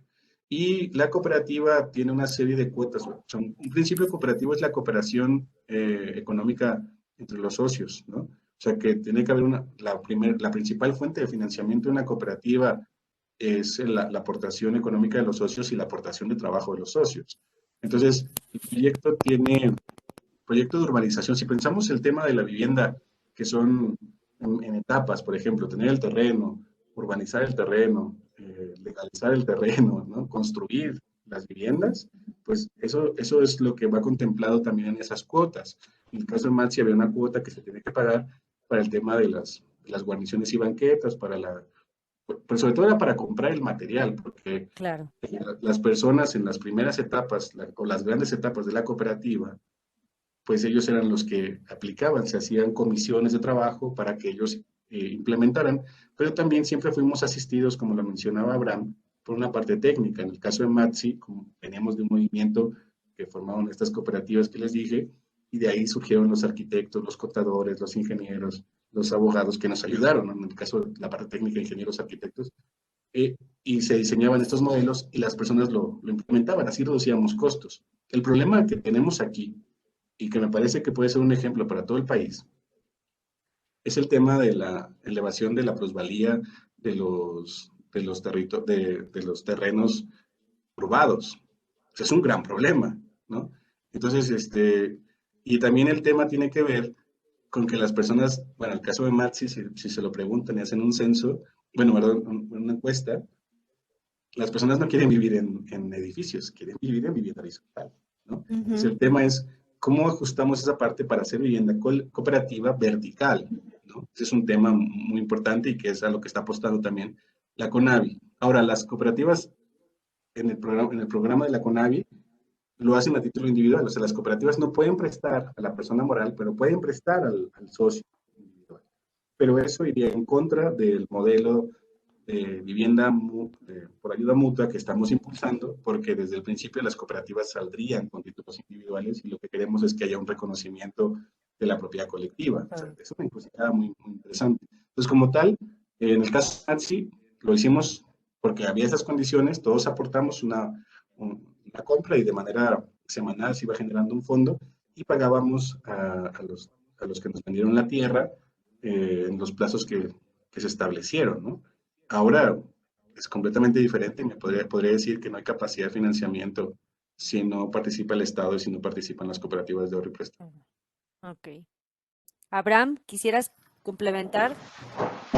Y la cooperativa tiene una serie de cuotas. Un principio cooperativo es la cooperación económica entre los socios, ¿no? O sea que tiene que haber la principal fuente de financiamiento de una cooperativa es la aportación económica de los socios y la aportación de trabajo de los socios. Entonces, el proyecto tiene proyecto de urbanización, si pensamos el tema de la vivienda, que son en etapas, por ejemplo, tener el terreno, urbanizar el terreno, legalizar el terreno, ¿no? Construir las viviendas, pues eso es lo que va contemplado también en esas cuotas. En el caso de Matsi había una cuota que se tiene que pagar para el tema de las guarniciones y banquetas, pero sobre todo era para comprar el material, porque Claro. las personas en las primeras etapas o las grandes etapas de la cooperativa, pues ellos eran los que aplicaban, se hacían comisiones de trabajo para que ellos implementaran, pero también siempre fuimos asistidos, como lo mencionaba Abraham, por una parte técnica. En el caso de Matsi, como veníamos de un movimiento que formaban estas cooperativas que les dije, y de ahí surgieron los arquitectos, los contadores, los ingenieros, los abogados que nos ayudaron, ¿no? En el caso de la parte técnica, ingenieros, arquitectos, y se diseñaban estos modelos y las personas lo implementaban, así reducíamos costos. El problema que tenemos aquí y que me parece que puede ser un ejemplo para todo el país, es el tema de la elevación de la plusvalía de los terrenos urbados. Es un gran problema, ¿no? Entonces, y también el tema tiene que ver con que las personas, bueno, en el caso de Matsi, si se lo preguntan y hacen un censo, bueno, una encuesta, las personas no quieren vivir en edificios, quieren vivir en vivienda horizontal, ¿no? Entonces el tema es cómo ajustamos esa parte para hacer vivienda cooperativa vertical, ¿no? Ese es un tema muy importante y que es a lo que está apostando también la CONAVI. Ahora, las cooperativas en el programa de la CONAVI lo hacen a título individual, o sea, las cooperativas no pueden prestar a la persona moral, pero pueden prestar al socio individual. Pero eso iría en contra del modelo de vivienda por ayuda mutua que estamos impulsando, porque desde el principio las cooperativas saldrían con títulos individuales y lo que queremos es que haya un reconocimiento de la propiedad colectiva. O sea, es una encrucijada muy interesante. Entonces, como tal, en el caso de Natsi, lo hicimos porque había esas condiciones, todos aportamos una compra y de manera semanal se iba generando un fondo y pagábamos a los que nos vendieron la tierra en los plazos que se establecieron, ¿no? Ahora es completamente diferente. Podría decir que no hay capacidad de financiamiento si no participa el Estado y si no participan las cooperativas de ahorro y préstamo. Ok. Abraham, ¿quisieras complementar?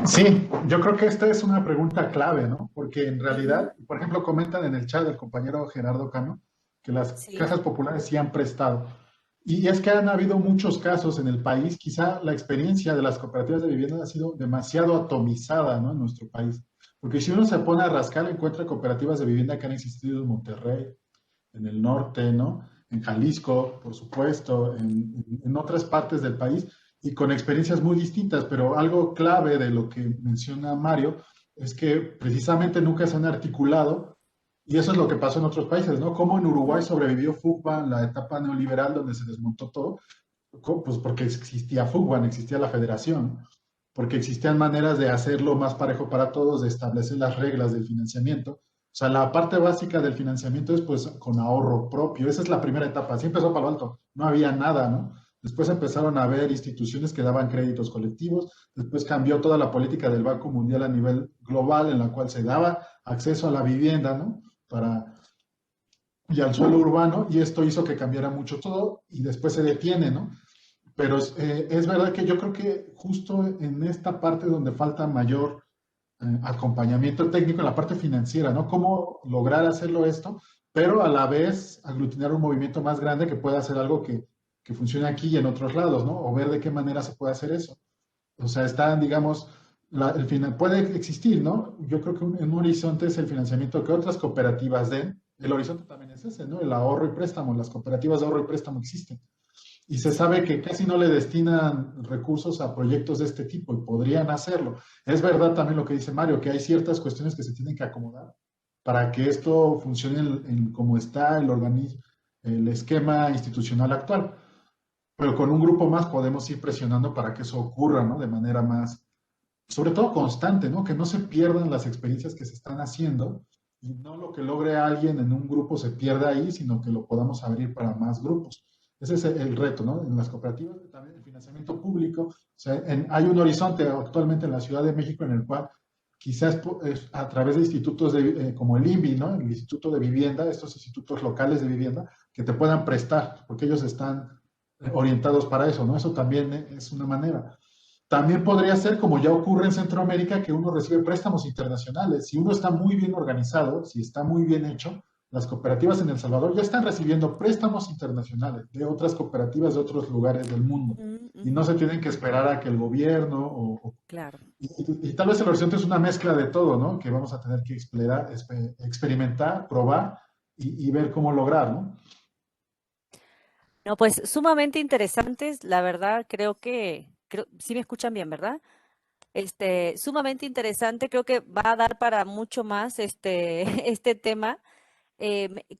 Sí, yo creo que esta es una pregunta clave, ¿no? Porque en realidad, por ejemplo, comentan en el chat del compañero Gerardo Cano que las Sí. cajas populares sí han prestado. Y es que han habido muchos casos en el país, quizá la experiencia de las cooperativas de vivienda ha sido demasiado atomizada, ¿no? En nuestro país. Porque si uno se pone a rascar, encuentra cooperativas de vivienda que han existido en Monterrey, en el norte, ¿no? En Jalisco, por supuesto, en otras partes del país, y con experiencias muy distintas, pero algo clave de lo que menciona Mario es que precisamente nunca se han articulado, y eso es lo que pasó en otros países, ¿no? Como en Uruguay sobrevivió FUCBA en la etapa neoliberal donde se desmontó todo, pues porque existía FUCBA, existía la federación, porque existían maneras de hacerlo más parejo para todos, de establecer las reglas del financiamiento. O sea, la parte básica del financiamiento es pues con ahorro propio. Esa es la primera etapa. Así empezó Palo Alto. No había nada, ¿no? Después empezaron a haber instituciones que daban créditos colectivos. Después cambió toda la política del Banco Mundial a nivel global en la cual se daba acceso a la vivienda, ¿no? Y al suelo urbano. Y esto hizo que cambiara mucho todo y después se detiene, ¿no? Pero es verdad que yo creo que justo en esta parte donde falta mayor acompañamiento técnico, en la parte financiera, ¿no? Cómo lograr hacerlo esto, pero a la vez aglutinar un movimiento más grande que pueda hacer algo que funcione aquí y en otros lados, ¿no? O ver de qué manera se puede hacer eso. O sea, están, digamos, el final puede existir, ¿no? Yo creo que un horizonte es el financiamiento que otras cooperativas den. El horizonte también es ese, ¿no? El ahorro y préstamo. Las cooperativas de ahorro y préstamo existen y se sabe que casi no le destinan recursos a proyectos de este tipo y podrían hacerlo. Es verdad también lo que dice Mario, que hay ciertas cuestiones que se tienen que acomodar para que esto funcione como está el organismo, el esquema institucional actual. Pero con un grupo más podemos ir presionando para que eso ocurra, ¿no? De manera más, sobre todo constante, ¿no? Que no se pierdan las experiencias que se están haciendo y no lo que logre alguien en un grupo se pierda ahí, sino que lo podamos abrir para más grupos. Ese es el reto, ¿no? En las cooperativas, también el financiamiento público. O sea, hay un horizonte actualmente en la Ciudad de México en el cual quizás a través de institutos como el INVI, ¿no? El Instituto de Vivienda, estos institutos locales de vivienda, que te puedan prestar, porque ellos están orientados para eso, ¿no? Eso también es una manera. También podría ser, como ya ocurre en Centroamérica, que uno recibe préstamos internacionales. Si uno está muy bien organizado, si está muy bien hecho, las cooperativas en El Salvador ya están recibiendo préstamos internacionales de otras cooperativas de otros lugares del mundo. Y no se tienen que esperar a que el gobierno Claro. y tal vez el horizonte es una mezcla de todo, ¿no? Que vamos a tener que experimentar, probar y ver cómo lograr, ¿no? No, pues sumamente interesantes, la verdad, sí me escuchan bien, ¿verdad? Sumamente interesante, creo que va a dar para mucho más este tema.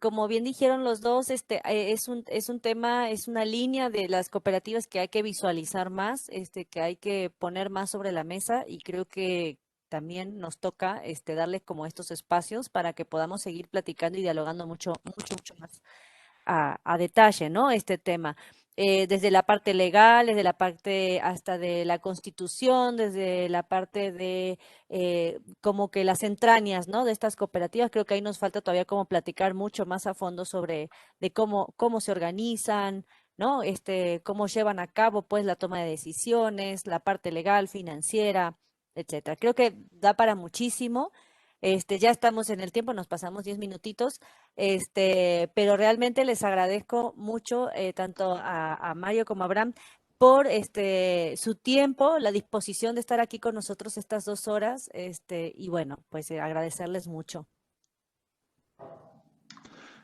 Como bien dijeron los dos, es un tema, es una línea de las cooperativas que hay que visualizar más, que hay que poner más sobre la mesa y creo que también nos toca darle como estos espacios para que podamos seguir platicando y dialogando mucho más a detalle, ¿no? Este tema. Desde la parte legal, desde la parte hasta de la constitución, desde la parte de como que las entrañas, ¿no? De estas cooperativas, creo que ahí nos falta todavía como platicar mucho más a fondo sobre de cómo se organizan, ¿no? Cómo llevan a cabo, pues, la toma de decisiones, la parte legal, financiera, etcétera. Creo que da para muchísimo. Ya estamos en el tiempo, nos pasamos 10 minutitos. Pero realmente les agradezco mucho tanto a Mario como a Abraham por su tiempo, la disposición de estar aquí con nosotros estas 2 horas, y bueno, pues agradecerles mucho.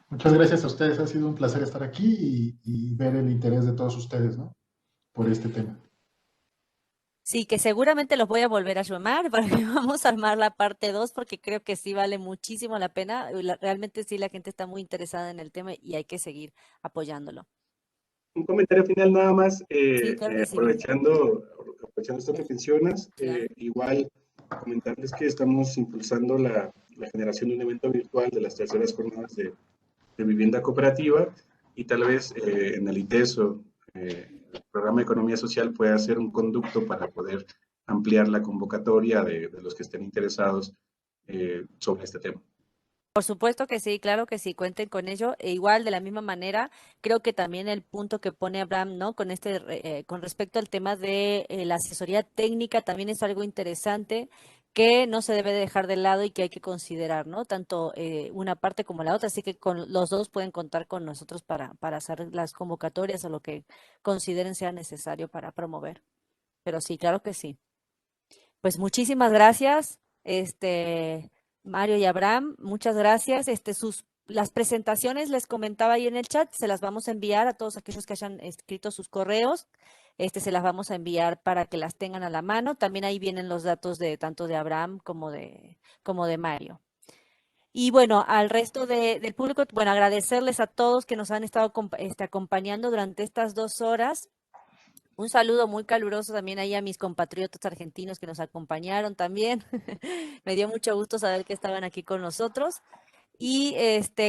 Muchas gracias a ustedes, ha sido un placer estar aquí y ver el interés de todos ustedes, ¿no? Por este tema. Sí, que seguramente los voy a volver a llamar para que vamos a armar la parte 2 porque creo que sí vale muchísimo la pena. Realmente sí, la gente está muy interesada en el tema y hay que seguir apoyándolo. Un comentario final nada más, Sí, claro que sí. aprovechando esto que mencionas, Claro. igual comentarles que estamos impulsando la generación de un evento virtual de las terceras jornadas de vivienda cooperativa y tal vez en el ITESO, el programa de economía social puede ser un conducto para poder ampliar la convocatoria de los que estén interesados sobre este tema. Por supuesto que sí, claro que sí, cuenten con ello. E igual, de la misma manera, creo que también el punto que pone Abraham, ¿no? Con respecto al tema de la asesoría técnica, también es algo interesante que no se debe dejar de lado y que hay que considerar, ¿no? Tanto una parte como la otra, así que con los dos pueden contar con nosotros para hacer las convocatorias o lo que consideren sea necesario para promover. Pero sí, claro que sí. Pues muchísimas gracias, Mario y Abraham, muchas gracias. Las presentaciones, les comentaba ahí en el chat, se las vamos a enviar a todos aquellos que hayan escrito sus correos. Se las vamos a enviar para que las tengan a la mano. También ahí vienen los datos de tanto de Abraham como de Mario. Y bueno, al resto del público, bueno, agradecerles a todos que nos han estado acompañando durante estas 2 horas. Un saludo muy caluroso también ahí a mis compatriotas argentinos que nos acompañaron también. Me dio mucho gusto saber que estaban aquí con nosotros. Y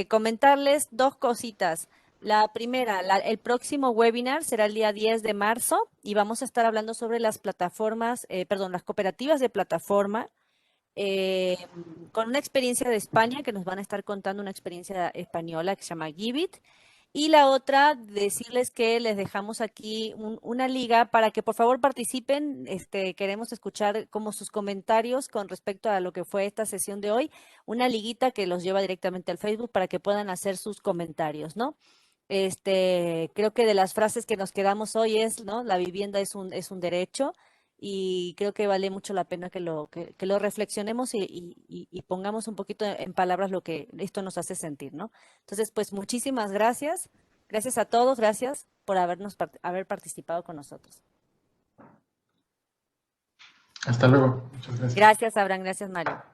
comentarles 2 cositas. La primera, el próximo webinar será el día 10 de marzo y vamos a estar hablando sobre las plataformas, las cooperativas de plataforma, con una experiencia de España que nos van a estar contando una experiencia española que se llama Givit. Y la otra, decirles que les dejamos aquí una liga para que por favor participen. Queremos escuchar como sus comentarios con respecto a lo que fue esta sesión de hoy. Una liguita que los lleva directamente al Facebook para que puedan hacer sus comentarios, ¿no? Creo que de las frases que nos quedamos hoy es, ¿no? La vivienda es un derecho. Y creo que vale mucho la pena que lo reflexionemos y pongamos un poquito en palabras lo que esto nos hace sentir, ¿no? Entonces, pues muchísimas gracias. Gracias a todos, gracias por haber participado con nosotros. Hasta luego. Muchas gracias. Gracias, Abraham. Gracias, Mario.